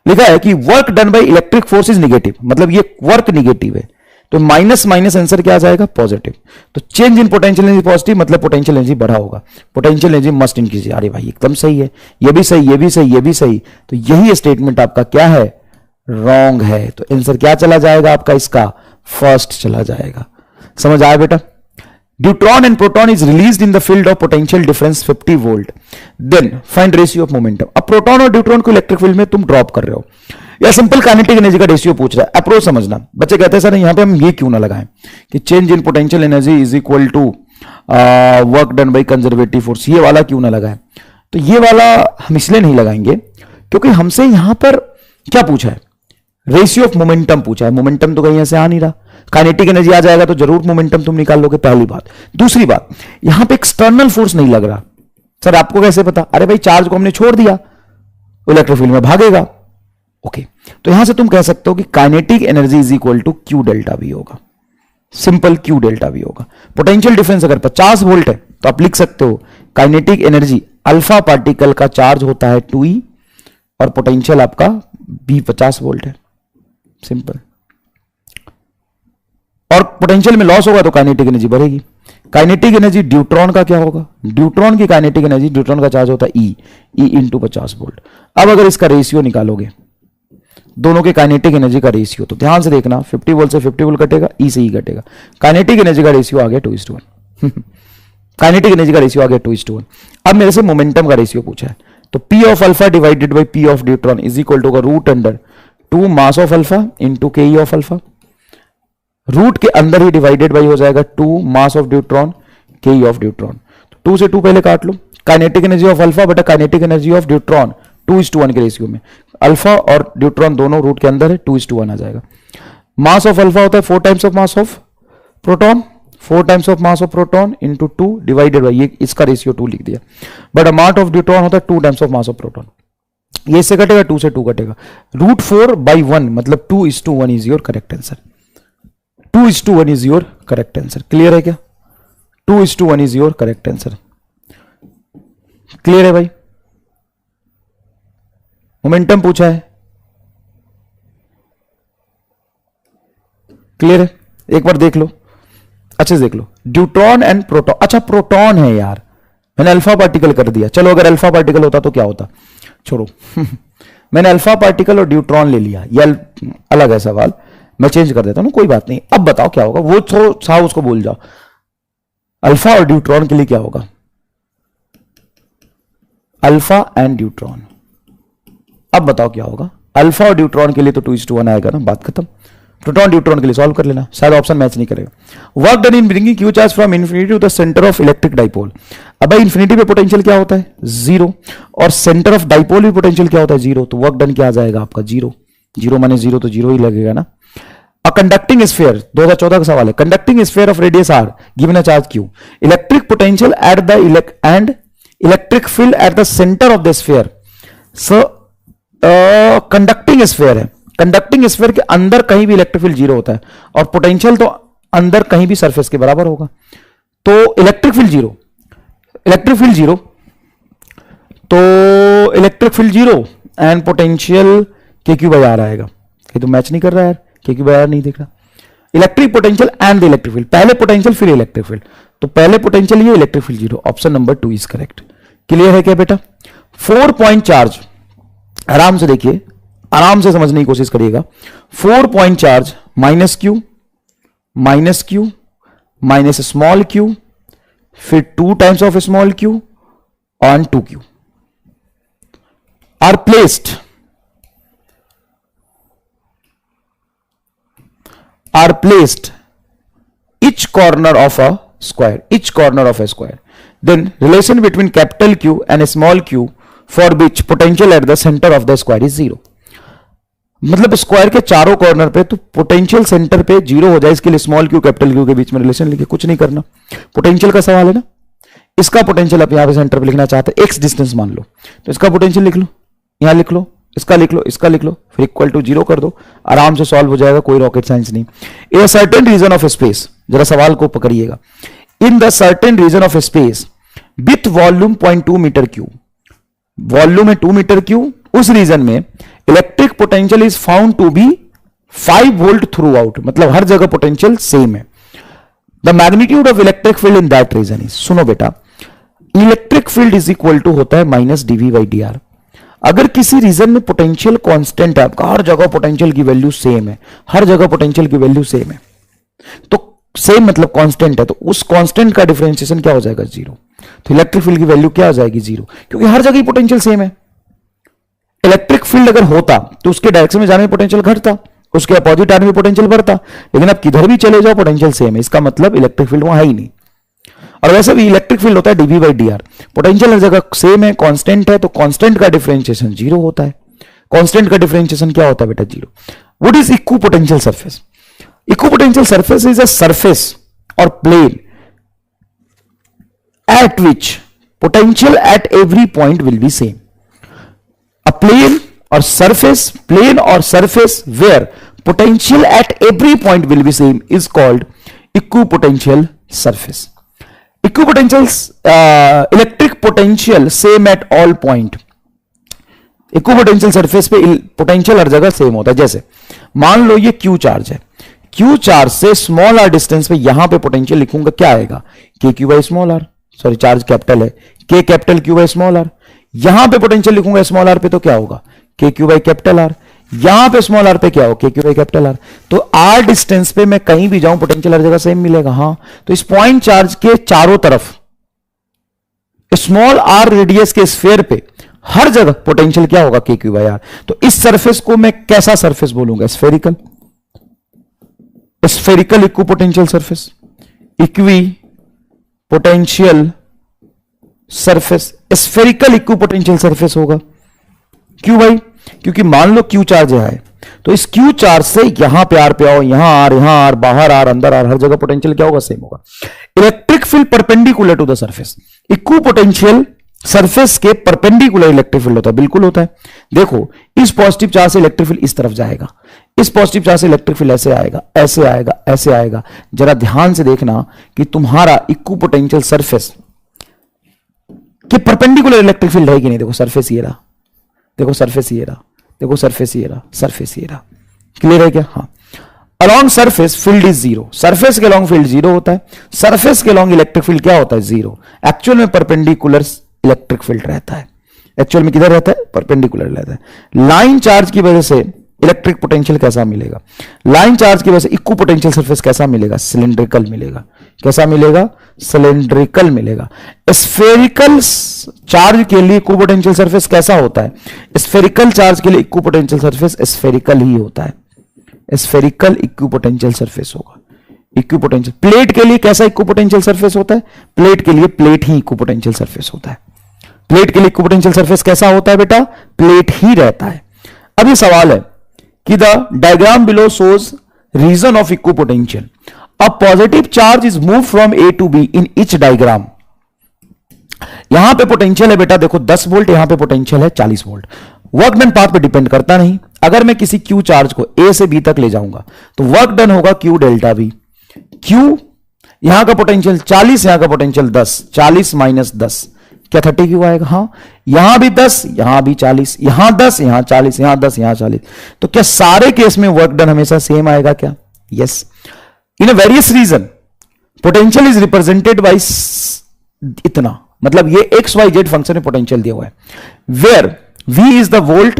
लिखा है कि work done by electric force is negative, मतलब ये work negative है, तो माइनस माइनस आंसर क्या आ जाएगा, पॉजिटिव। तो change in potential energy positive, मतलब पोटेंशियल एनर्जी बढ़ा होगा, पोटेंशियल एनर्जी मस्ट इंक्रीज। अरे भाई एकदम सही है, ये भी सही, ये भी सही, ये भी सही, तो यही स्टेटमेंट आपका क्या है, रॉन्ग है। तो आंसर क्या चला जाएगा आपका, इसका फर्स्ट चला जाएगा। समझ आया बेटा। Deuteron and proton is released in the field of potential difference 50 volt, then find ratio of momentum. अब प्रोटॉन और ड्यूट्रॉन को इलेक्ट्रिक फील्ड में तुम ड्रॉप कर रहे हो, या सिंपल काइनेटिक एनर्जी का रेशियो पूछ रहा है। अप्रोच समझना, बच्चे कहते हैं सर यहां पे हम ये क्यों ना लगाएं कि change in potential energy is equal to work done by conservative force, ये वाला क्यों ना लगाएं। तो ये वाला हम इसलिए नहीं लगाएंगे क्योंकि हमसे यहां पर क्या पूछा है, रेशियो ऑफ मोमेंटम पूछा है। मोमेंटम तो कहीं ऐसे आ नहीं रहा, काइनेटिक एनर्जी आ जाएगा तो जरूर मोमेंटम तुम निकाल लोगे, पहली बात। दूसरी बात, यहां पे एक्सटर्नल फोर्स नहीं लग रहा। सर आपको कैसे पता, अरे भाई चार्ज को हमने छोड़ दिया, इलेक्ट्रिक फील्ड में भागेगा। ओके, तो यहां से तुम कह सकते हो कि kinetic energy is equal to Q delta V होगा, सिंपल क्यू डेल्टा वी होगा। पोटेंशियल डिफरेंस अगर 50 वोल्ट है तो आप लिख सकते हो काइनेटिक एनर्जी अल्फा पार्टिकल का चार्ज होता है 2E और पोटेंशियल आपका B 50 वोल्ट है, सिंपल। और पोटेंशियल में लॉस होगा तो काइनेटिक एनर्जी बढ़ेगी। काइनेटिक एनर्जी ड्यूट्रॉन का क्या होगा, ड्यूट्रॉन की काइनेटिक एनर्जी, ड्यूट्रॉन का चार्ज होता है ई इंटू 50 वोल्ट। अब अगर इसका रेशियो निकालोगे दोनों के काइनेटिक एनर्जी का रेशियो, तो ध्यान से देखना 50 वोल्ट से 50 वोल्ट कटेगा, ई से ई कटेगा, काइनेटिक एनर्जी का रेशियो आ गया 2:1। काइनेटिक एनर्जी का रेशियो आ गया 2:1। अब मेरे से मोमेंटम का रेशियो पूछा है, तो P of alpha divided by P of deuteron is equal to root under 2 mass of alpha into K E of alpha. Root के अंदर ही डिवाइडेड बाई हो जाएगा 2 मास ऑफ ड्यूट्रॉन के ई ऑफ ड्यूट्रॉन। 2 से 2 पहले काट लो, काइनेटिक एनर्जी ऑफ अल्फा बटा kinetic energy of deuteron 2:1 के रेशियो में, अल्फा और ड्यूट्रॉन दोनों रूट के अंदर है, 2:1 आ जाएगा। मास ऑफ अल्फा होता है 4 times of mass of proton, 4 times of mass of proton into 2 divided by, ये इसका रेशियो 2 लिख दिया। बट अमाउंट ऑफ ड्यूट्रॉन होता है 2 times of mass of proton, ये से कटेगा 2 से 2 कटेगा, √4/1 मतलब 2:1 is your correct answer. 2:1 is your correct answer. Clear है क्या? 2:1 is your correct answer. Clear है भाई? मोमेंटम पूछा है, क्लियर है? एक बार देख लो, अच्छे से देख लो, ड्यूट्रॉन एंड प्रोटॉन। अच्छा प्रोटॉन है यार, मैंने अल्फा पार्टिकल कर दिया। चलो अगर अल्फा पार्टिकल होता तो क्या होता, छोड़ो। मैंने अल्फा पार्टिकल और ड्यूट्रॉन ले लिया, यह अलग है सवाल, मैं चेंज कर देता हूं, कोई बात नहीं। अब बताओ क्या होगा, वो साहब उसको भूल जाओ। अल्फा और ड्यूट्रॉन के लिए क्या होगा, अल्फा एंड ड्यूट्रॉन। अब बताओ क्या होगा, अल्फा और ड्यूट्रॉन के लिए तो 2:1 आएगा ना, बात खत्म। प्रोटॉन ड्यूट्रॉन के लिए सॉल्व कर लेना, शायद ऑप्शन मैच नहीं करेगा। Work done in bringing Q charge from infinity to the centre of electric dipole. अब भाई इन्फिनिटी पे पोटेंशियल क्या होता है, 0, और सेंटर ऑफ डाइपोल भी पोटेंशियल क्या होता है, 0। तो वर्क डन क्या आ जाएगा आपका, 0। 0 माने 0 तो 0 ही लगेगा ना। अ कंडक्टिंग स्फीयर, 2014 का सवाल है, conducting sphere of radius r given a charge q, electric potential at the end electric field at the centre of the sphere. So conducting sphere है, कंडक्टिंग स्फीयर के अंदर कहीं भी इलेक्ट्रिक फील्ड 0 होता है, और पोटेंशियल तो अंदर कहीं भी सरफेस के बराबर होगा। तो इलेक्ट्रिक फील्ड 0, इलेक्ट्रिक फील्ड 0, तो electric field 0 and potential KQ/R आएगा। ये तो मैच नहीं कर रहा है यार, KQ/R नहीं दिख रहा। Electric potential and the electric field, पहले पोटेंशियल फिर इलेक्ट्रिक फील्ड, तो पहले पोटेंशियल ये, electric field 0, option number 2 is correct. Clear है क्या बेटा? 4 पॉइंट चार्ज, आराम से देखिए, आराम से समझने की कोशिश करिएगा। 4 point charge minus Q minus small Q, फिर 2 times of small Q on 2q are placed each corner of a square, then relation between capital Q and small q for which potential at the center of the square is 0। मतलब square के चारों corner पे तो potential centre पे 0 हो जाए, इसके लिए स्मॉल क्यू कैपिटल क्यू के बीच में रिलेशन लिखे, कुछ नहीं करना, पोटेंशियल का सवाल है ना। इसका पोटेंशियल आप यहां पे सेंटर पे लिखना चाहते हैं, x डिस्टेंस मान लो, तो इसका पोटेंशियल लिख लो, यहां लिख लो, इसका लिख लो, इसका लिख लो, फिर इक्वल टू 0 कर दो, आराम से सॉल्व हो जाएगा, कोई रॉकेट साइंस नहीं। In certain region of space, जरा सवाल को पकड़िएगा, in the certain region of space with volume 0.2 metre cube, volume है 2 मीटर क्यूब, उस रीजन में electric potential is found to be 5 volt throughout, मतलब हर जगह पोटेंशियल सेम है। The magnitude of electric field in that region is, सुनो बेटा, electric field is equal to होता है -dV/dr। अगर किसी रीजन में पोटेंशियल कांस्टेंट है, आपका हर जगह पोटेंशियल की वैल्यू सेम है, हर जगह पोटेंशियल की वैल्यू सेम है, तो सेम मतलब कांस्टेंट है, तो उस कांस्टेंट का डिफरेंशिएशन क्या हो जाएगा, 0। तो इलेक्ट्रिक फील्ड की वैल्यू क्या हो जाएगी, 0, क्योंकि हर जगह पोटेंशियल सेम है। इलेक्ट्रिक फील्ड अगर होता तो उसके डायरेक्शन में जाने में पोटेंशियल घटता, उसके अपोजिट आने में पोटेंशियल बढ़ता, लेकिन अब किधर भी चले जाओ पोटेंशियल सेम है, इसका मतलब इलेक्ट्रिक फील्ड वहां है ही नहीं। और वैसे भी इलेक्ट्रिक फील्ड होता है dV/dr, पोटेंशियल हर जगह सेम है, कांस्टेंट है, तो कांस्टेंट का डिफरेंशिएशन 0 होता है। कांस्टेंट का डिफरेंशिएशन क्या होता है बेटा, 0। What is equipotential surface? Equipotential surface is a surface और plane at which potential at every point will be same. A plane or surface where potential at every point will be same is called equipotential surface. Equipotential electric potential same at all point. Equipotential surface पे पोटेंशियल हर जगह same होता है। जैसे मान लो ये Q चार्ज है, क्यू चार्ज से स्मॉल आर डिस्टेंस पे यहां पे पोटेंशियल लिखूंगा, क्या आएगा, K Q by small R, sorry charge capital है, K capital Q by small R. यहां पे पोटेंशियल लिखूंगा स्मॉल आर पे तो क्या होगा, के क्यू बाई कैपिटल आर। यहां पे स्मॉल आर पे क्या हो, के क्यू बाई कैपिटल आर। तो आर डिस्टेंस पे मैं कहीं भी जाऊं पोटेंशियल हर जगह सेम मिलेगा। हाँ, तो इस पॉइंट चार्ज के चारों तरफ स्मॉल आर रेडियस के स्फीयर पे हर जगह पोटेंशियल क्या होगा, के क्यू बाई आर। तो इस सरफेस को मैं कैसा सरफेस बोलूंगा, spherical, spherical equi potential surface, equipotential surface, spherical equi potential surface होगा। क्यों भाई, क्योंकि मान लो क्यू चार्ज है, तो इस क्यू चार्ज से यहां पे आर पे आओ, यहां आर, बाहर आर, अंदर आर, हर जगह पोटेंशियल क्या होगा, सेम होगा। Electric field perpendicular to the surface, equipotential surface के परपेंडिकुलर इलेक्ट्रिक फील्ड होता है, बिल्कुल होता है। देखो इस पॉजिटिव चार्ज से इलेक्ट्रिक फील्ड इस तरफ जाएगा, इस पॉजिटिव चार्ज से इलेक्ट्रिक फील्ड ऐसे आएगा, ऐसे आएगा, ऐसे आएगा। जरा ध्यान से देखना कि तुम्हारा इक्वी पोटेंशियल सरफेस के परपेंडिकुलर इलेक्ट्रिक फील्ड है कि नहीं। देखो सरफेस ये रहा, देखो सरफेस ये रहा, देखो सरफेस ये रहा, सरफेस ये रहा, क्लियर है क्या। हाँ, along surface field is zero, surface के अलॉन्ग फील्ड जीरो होता है, सरफेस के अलॉन्ग इलेक्ट्रिक फील्ड क्या होता है, जीरो। एक्चुअल में परपेंडिकुलर इलेक्ट्रिक फील्ड रहता है, एक्चुअल में किधर रहता है, परपेंडिकुलर रहता है। लाइन चार्ज की वजह से इलेक्ट्रिक पोटेंशियल कैसा मिलेगा, लाइन चार्ज की वजह से इक्वी पोटेंशियल सरफेस कैसा मिलेगा, सिलिंड्रिकल मिलेगा। कैसा मिलेगा, सिलिंड्रिकल मिलेगा। स्फेरिकल चार्ज के लिए इक्वी पोटेंशियल सरफेस कैसा होता है, स्फेरिकल चार्ज के लिए इक्वी पोटेंशियल सरफेस स्फेरिकल ही होता है, स्फेरिकल इक्वी पोटेंशियल सरफेस होगा। इक्वी पोटेंशियल प्लेट के लिए कैसा इक्वी पोटेंशियल सरफेस होता है, प्लेट के लिए प्लेट ही इक्वी पोटेंशियल सरफेस होता है। प्लेट के लिए इक्वी पोटेंशियल सरफेस कैसा होता है बेटा, प्लेट ही रहता है। अब ये सवाल है कि the diagram below shows region of equipotential, a positive charge is move from A to B in each diagram. यहां पे पोटेंशियल है बेटा, देखो 10 वोल्ट, यहां पे पोटेंशियल है 40 वोल्ट। वर्क डन पाथ पे डिपेंड करता नहीं। अगर मैं किसी क्यू चार्ज को ए से बी तक ले जाऊंगा तो वर्क डन होगा क्यू डेल्टा बी। क्यू यहां का पोटेंशियल 40, यहां का पोटेंशियल 10, 40 माइनस 10 क्या 30 क्यू आएगा। हाँ, यहां भी 10, यहां भी 40, यहां 10, यहां 40, यहां 10, यहां 40। तो क्या सारे केस में वर्क डन हमेशा सेम आएगा क्या, yes. In a various region potential is represented by इतना, मतलब ये एक्स वाई जेड फंक्शन में पोटेंशियल दिया हुआ है, where V is the volt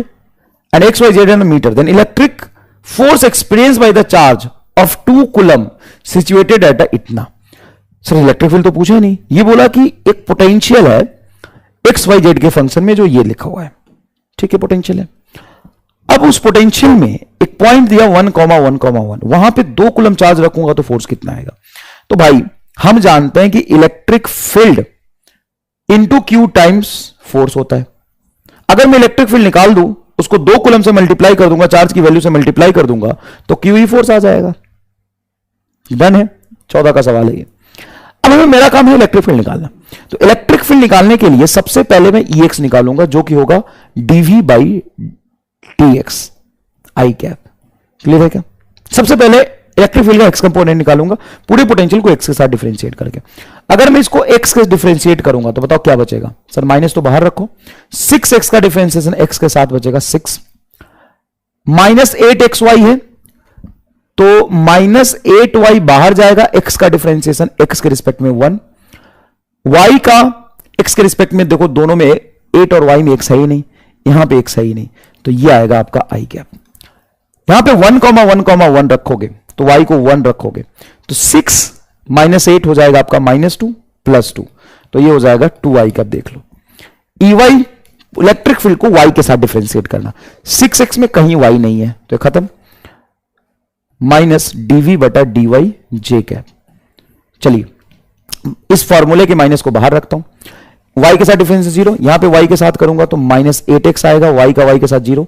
and x, y, z in a meter. Then electric force experienced by the charge of 2 coulomb situated at इतना। Sir electric field तो पूछा ही नहीं, ये बोला कि एक पोटेंशियल है x, y, z के फंक्शन में जो ये लिखा हुआ है, ठीक है, पोटेंशियल है। अब उस पोटेंशियल में एक पॉइंट दिया 1,1,1, वहां पे 2 कूलम चार्ज रखूंगा तो फोर्स कितना आएगा। तो भाई हम जानते हैं कि electric field into Q times force होता है। अगर मैं इलेक्ट्रिक फील्ड निकाल दूं, उसको 2 कूलम से मल्टीप्लाई कर दूंगा, चार्ज की वैल्यू से मल्टीप्लाई कर दूंगा, तो क्यू ही फोर्स आ जाएगा। डन है, 14 का सवाल है ये। अब हमें मेरा काम है इलेक्ट्रिक फील्ड निकालना। तो इलेक्ट्रिक फील्ड निकालने के लिए सबसे पहले मैं EX निकालूंगा, जो कि होगा dV by dx I cap. Clear है क्या। सबसे पहले इलेक्ट्रिक फील्ड का एक्स कंपोनेंट निकालूंगा, पूरे पोटेंशियल को एक्स के साथ डिफरेंशिएट करके। अगर मैं इसको एक्स के डिफरेंशिएट करूंगा तो बताओ क्या बचेगा। सर माइनस तो बाहर रखो, 6x का डिफरेंशिएशन एक्स के साथ बचेगा 6, माइनस 8xy है तो माइनस 8y बाहर जाएगा, एक्स का डिफरेंशिएशन एक्स के रिस्पेक्ट में 1, y का एक्स के रिस्पेक्ट में देखो दोनों में 8 और y में एक्स है ही नहीं, यहां पे एक्स है ही नहीं, तो ये आएगा आपका आई कैप। यहां पे 1,1,1 रखोगे तो y को 1 रखोगे तो 6 माइनस 8 हो जाएगा आपका -2 प्लस 2, तो ये हो जाएगा 2i कैप। देख लो EY इलेक्ट्रिक फील्ड को y के साथ डिफरेंशिएट करना, 6x में कहीं y नहीं है तो खत्म, माइनस dv बटा dy j कैप। चलिए इस फॉर्मूले के माइनस को बाहर रखता हूं, y के साथ डिफरेंस 0, यहां पे y के साथ करूंगा तो माइनस 8x आएगा, y का y के साथ 0,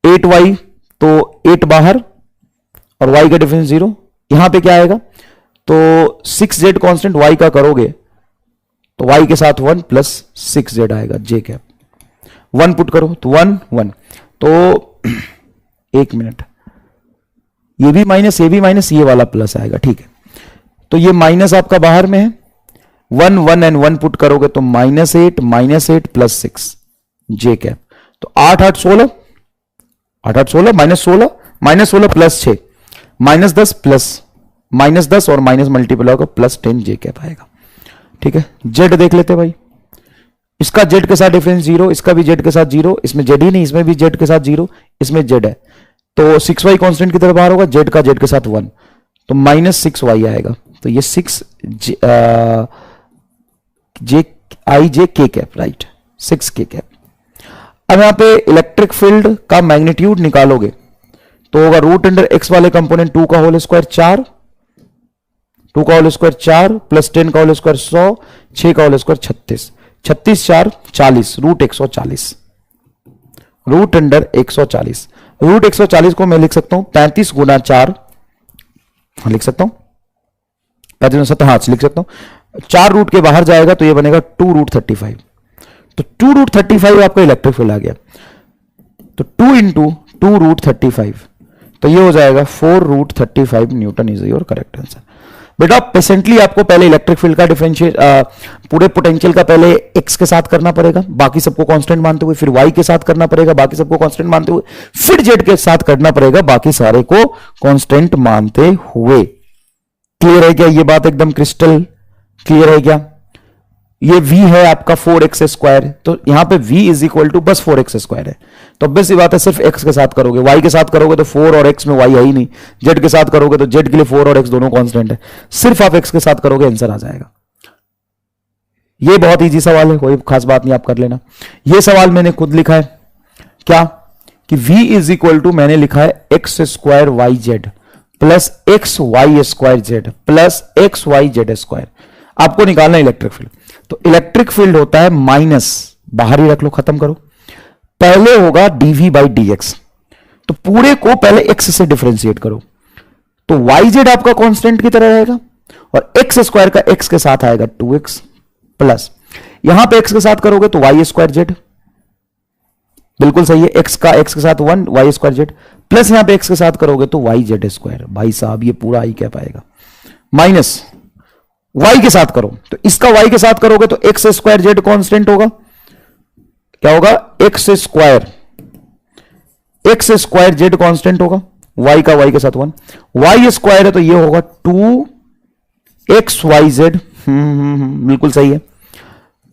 8y तो 8 बाहर और y का डिफरेंस 0, यहां पे क्या आएगा तो 6z कांस्टेंट y का करोगे तो y के साथ 1 प्लस 6z आएगा j कैप। 1 पुट करो तो 1 1, तो 1 मिनट, ये भी माइनस ये भी माइनस, ये वाला प्लस आएगा, ठीक है। तो ये माइनस आपका बाहर में है, 1 1 एंड 1 पुट करोगे तो -8 प्लस 6 j कैप। तो 8 8 16, 8 8 16 -16 प्लस 6 -10 प्लस -10 और माइनस मल्टीपल होगा +10 जे कैप आएगा। ठीक है, जेड देख लेते भाई, इसका जेड के साथ डिफरेंस 0, इसका भी जेड के साथ 0, इसमें जेड ही नहीं, इसमें भी जेड के साथ 0, इसमें जेड है, तो 6y कांस्टेंट की तरफ बाहर होगा, जेड का जेड के साथ 1, तो -6y आएगा। तो ये 6 जे के कैप, राइट, 6 के कैप। अब यहां पे इलेक्ट्रिक फील्ड का मैग्नीट्यूड निकालोगे तो होगा √x वाले कंपोनेंट 2 का होल स्क्वायर 4, 2 का होल स्क्वायर 4 प्लस 10 का होल स्क्वायर 100, 6 का होल स्क्वायर 36, 36 4 40, √140, √140। √140 को मैं लिख सकता हूं 35 गुना 4, लिख सकता हूं 35 हाँ लिख सकता हूं, 4 रूट के बाहर जाएगा तो ये बनेगा 2√35, तो 2√35 आपका इलेक्ट्रिक फील्ड आ गया। तो 2 इंटू 2√35, तो ये हो जाएगा 4√35 Newton is your correct answer. बेटा पेशेंटली आपको पहले इलेक्ट्रिक फील्ड का डिफरेंशिएट पूरे पोटेंशियल का पहले x के साथ करना पड़ेगा, बाकी सबको कांस्टेंट मानते हुए, फिर y के साथ करना पड़ेगा, बाकी सबको कांस्टेंट मानते हुए, फिर z के साथ करना पड़ेगा, बाकी सारे को कांस्टेंट मानते हुए। क्लियर है क्या ये बात? एकदम क्रिस्टल क्लियर है क्या? ये v है आपका 4x स्क्वायर, तो यहां पे v इज इक्वल टू बस 4x स्क्वायर है, तो ऑब्वियस सी बात है सिर्फ x के साथ करोगे, y के साथ करोगे तो 4 और x में y है ही नहीं, z के साथ करोगे तो z के लिए 4 और x दोनों कांस्टेंट है, सिर्फ आप x के साथ करोगे आंसर आ जाएगा। ये बहुत इजी सवाल है, कोई खास बात नहीं, आप कर लेना। ये सवाल मैंने खुद लिखा है क्या कि v इज इक्वल टू मैंने लिखा है x square y z plus x y square z plus x y z square. आपको निकालना इलेक्ट्रिक फील्ड, तो इलेक्ट्रिक फील्ड होता है माइनस, बाहर ही रख लो, खत्म करो, पहले होगा dv बाई dx, तो पूरे को पहले x से डिफरेंशिएट करो, तो yz आपका कांस्टेंट की तरह रहेगा और एक्स स्क्वायर का x के साथ आएगा 2x प्लस यहां पे x के साथ करोगे तो y स्क्वायर जेड, बिल्कुल सही है, x का x के साथ 1 y स्क्वायर जेड प्लस यहां पे x के साथ करोगे तो y जेड स्क्वायर। भाई साहब ये पूरा आई क्या पाएगा, माइनस y के साथ करो तो इसका y के साथ करोगे तो x स्क्वायर जेड कांस्टेंट होगा, क्या होगा x स्क्वायर जेड कांस्टेंट होगा, y का y के साथ 1, y स्क्वायर है तो ये होगा 2xyz, बिल्कुल सही है,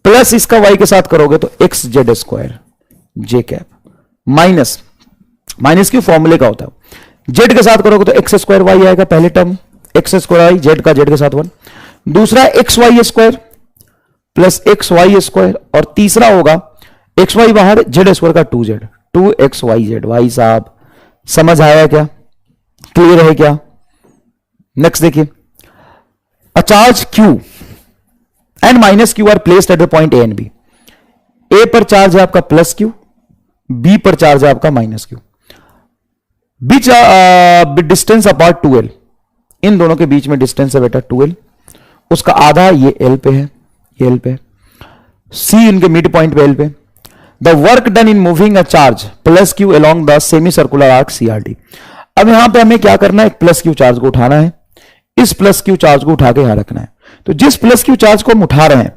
प्लस इसका y के साथ करोगे तो x जेड स्क्वायर जे कैप, माइनस क्यों, फॉर्मूले का होता है, z के साथ करोगे तो x स्क्वायर y आएगा, पहले term x square y, z का z के साथ 1, दूसरा x y square plus x y square, और तीसरा होगा एक्स वाई बाहर, जेड स्क्वायर का 2z, 2xyz। भाई साहब समझ आया क्या, क्लियर है क्या? नेक्स्ट देखिए, a charge q and minus q are placed at the point A and B. A पर चार्ज है आपका प्लस q, बी पर चार्ज है आपका माइनस q, बीच डिस्टेंस अपार्ट 2l, इन दोनों के बीच में डिस्टेंस है बेटा 2l, उसका आधा ये L पे है, ये L पे है, C इनके मिड पॉइंट पे L पे। The work done in moving a charge plus Q along the semi circular arc CRT। अब यहां पे हमें क्या करना है, एक प्लस क्यू चार्ज को उठाना है, इस प्लस क्यू चार्ज को उठा के यहां रखना है। तो जिस प्लस क्यू चार्ज को हम उठा रहे हैं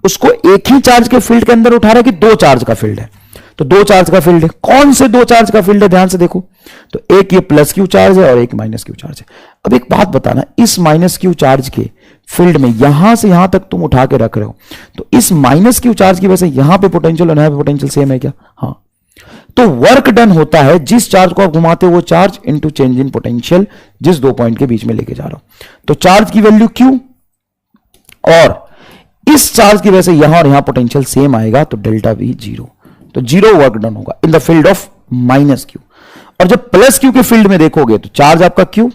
उसको एक ही चार्ज के फील्ड के अंदर उठा रहे हैं कि दो चार्ज का फील्ड है, तो दो चार्ज का फील्ड है। कौन से दो चार्ज का फील्ड है, ध्यान से देखो, तो एक ये प्लस क्यू चार्ज है और एक माइनस क्यू चार्ज है। अब एक बात बताना, इस माइनस क्यू चार्ज के फील्ड में यहां से यहां तक तुम उठा के रख रहे हो, तो इस माइनस क्यू चार्ज की वजह से यहां पे पोटेंशियल और यहां पे पोटेंशियल सेम है क्या? हाँ, तो वर्क डन होता है जिस चार्ज को आप घुमाते हो वो charge into change in potential, जिस दो पॉइंट के बीच में लेके जा रहा हूं। तो चार्ज की वैल्यू क्यू और इस चार्ज की वजह से यहां और यहां पोटेंशियल सेम आएगा, तो डेल्टा वी 0, तो 0 वर्क डन होगा इन the field of minus Q. और जब प्लस क्यू के फील्ड में देखोगे तो चार्ज आपका क्यू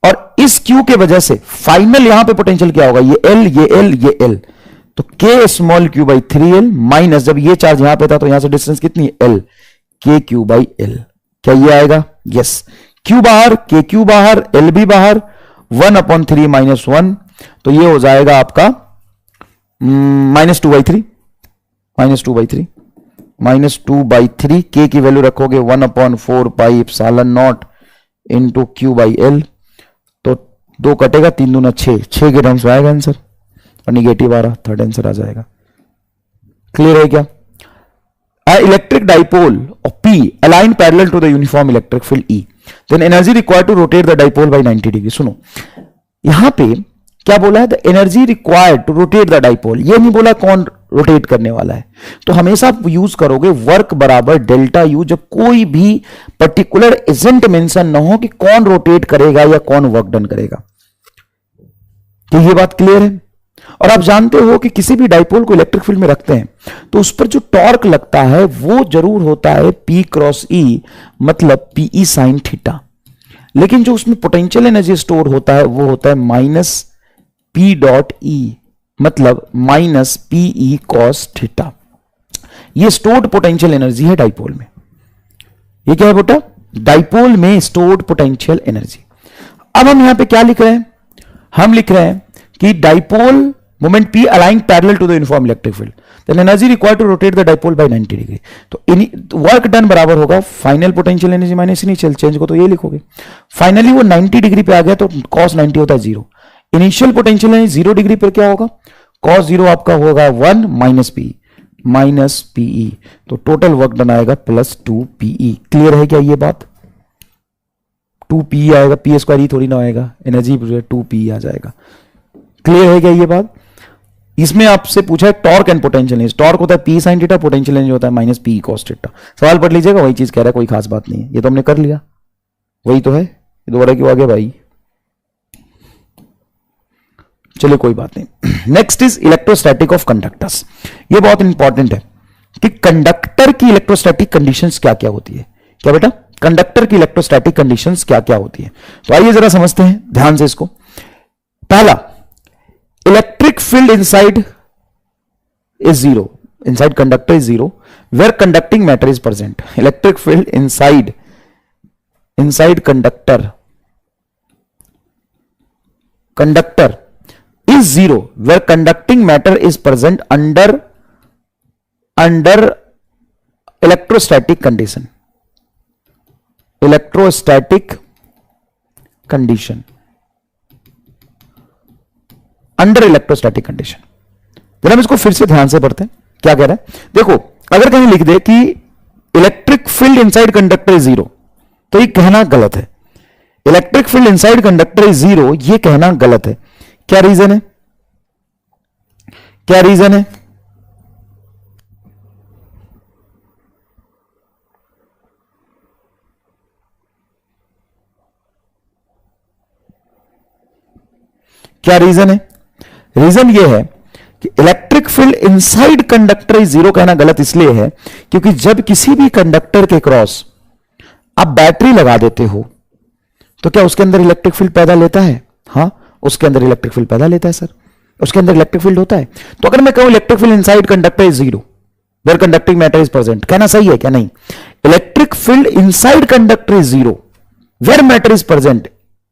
और इस क्यू के वजह से फाइनल यहां पे पोटेंशियल क्या होगा, ये एल ये एल ये एल, तो के small Q by 3l minus, जब ये चार्ज यहां पे था तो यहां से डिस्टेंस कितनी है एल, के क्यू बाई एल। क्या ये आएगा? यस, क्यू बाहर, के क्यू बाहर, एल भी बाहर, 1/3 माइनस 1, तो ये हो जाएगा आपका -2/3, -2/3, के की वैल्यू रखोगे 1/4 pi epsilon not into Q by L, तो 2 कटेगा, 3 दूना 6, 6 के टर्म्स में आएगा आंसर और निगेटिव आ रहा, थर्ड आंसर आ जाएगा। क्लियर है क्या? Electric dipole of P align parallel to the uniform electric field E then energy required to rotate the dipole by 90 degree. सुनो यहां पे क्या बोला है, the energy required to rotate the dipole, ये नहीं बोला कौन रोटेट करने वाला है। तो हमेशा आप यूज करोगे वर्क बराबर डेल्टा यू जब कोई भी पर्टिकुलर एजेंट मेंशन ना हो कि कौन रोटेट करेगा या कौन वर्क डन करेगा। तो ये बात क्लियर है। और आप जानते हो कि किसी भी डाइपोल को इलेक्ट्रिक फील्ड में रखते हैं तो उस पर जो टॉर्क लगता है वो जरूर होता है P क्रॉस E, मतलब PE साइन थीटा, लेकिन जो उसमें पोटेंशियल एनर्जी स्टोर होता है वो होता है माइनस P डॉट E, मतलब माइनस PE कॉस थीटा। ये स्टोर्ड पोटेंशियल एनर्जी है डाइपोल में। ये क्या है बेटा, डाइपोल में स्टोर्ड पोटेंशियल एनर्जी। अब हम यहां पे क्या लिख रहे हैं, हम लिख रहे हैं कि dipole moment P aligning parallel to the uniform electric field, then energy required to rotate the dipole by 90 degree. तो वर्क डन बराबर होगा final potential energy minus initial change को, तो ये लिखोगे। फाइनली वो 90 डिग्री पे आ गया तो cos 90 होता है 0। इनिशियल पोटेंशियल एनर्जी 0 डिग्री पर क्या होगा, cos 0 आपका होगा 1 माइनस PE, तो टोटल वर्क डन आएगा प्लस 2PE। क्लियर है क्या ये बात, 2PE आएगा, P स्क्वायर ही थोड़ी ना आएगा, एनर्जी 2PE आ जाएगा। क्लियर है क्या ये बात। इसमें आपसे पूछा है torque and potential energy, torque होता है P sine theta, potential energy होता है माइनस PE कॉस थीटा। सवाल पढ़ लीजिएगा, वही चीज कह रहा है, कोई खास बात नहीं है, ये तो हमने कर लिया, वही तो है, ये दोबारा क्यों आ गया भाई। चलिए कोई बात नहीं। Next is electrostatic of conductors. ये बहुत इंपॉर्टेंट है कि कंडक्टर की इलेक्ट्रोस्टैटिक कंडीशंस क्या क्या होती है। क्या बेटा, कंडक्टर की इलेक्ट्रोस्टैटिक कंडीशंस क्या क्या होती है। तो आइए जरा समझते हैं ध्यान से इसको। पहला, electric field inside is zero, inside conductor is zero where conducting matter is present. Electric field inside conductor is zero where conducting matter is present under electrostatic condition under electrostatic condition। जरा हम इसको फिर से ध्यान से पढ़ते हैं क्या कह रहा है। देखो अगर कहीं लिख दे कि electric field inside conductor is zero, तो ये कहना गलत है। Electric field inside conductor is zero, ये कहना गलत है। क्या रीजन है, क्या रीजन है, क्या रीजन है। रीजन ये है कि electric field inside conductor is zero कहना गलत इसलिए है क्योंकि जब किसी भी कंडक्टर के क्रॉस आप बैटरी लगा देते हो तो क्या उसके अंदर इलेक्ट्रिक फील्ड पैदा लेता है। हाँ, उसके अंदर इलेक्ट्रिक फील्ड पैदा लेता है सर, उसके अंदर इलेक्ट्रिक फील्ड होता है। तो अगर मैं कहूं electric field inside conductor is zero where conducting matter is present, कहना सही है क्या, नहीं। Electric field inside conductor is zero where matter is present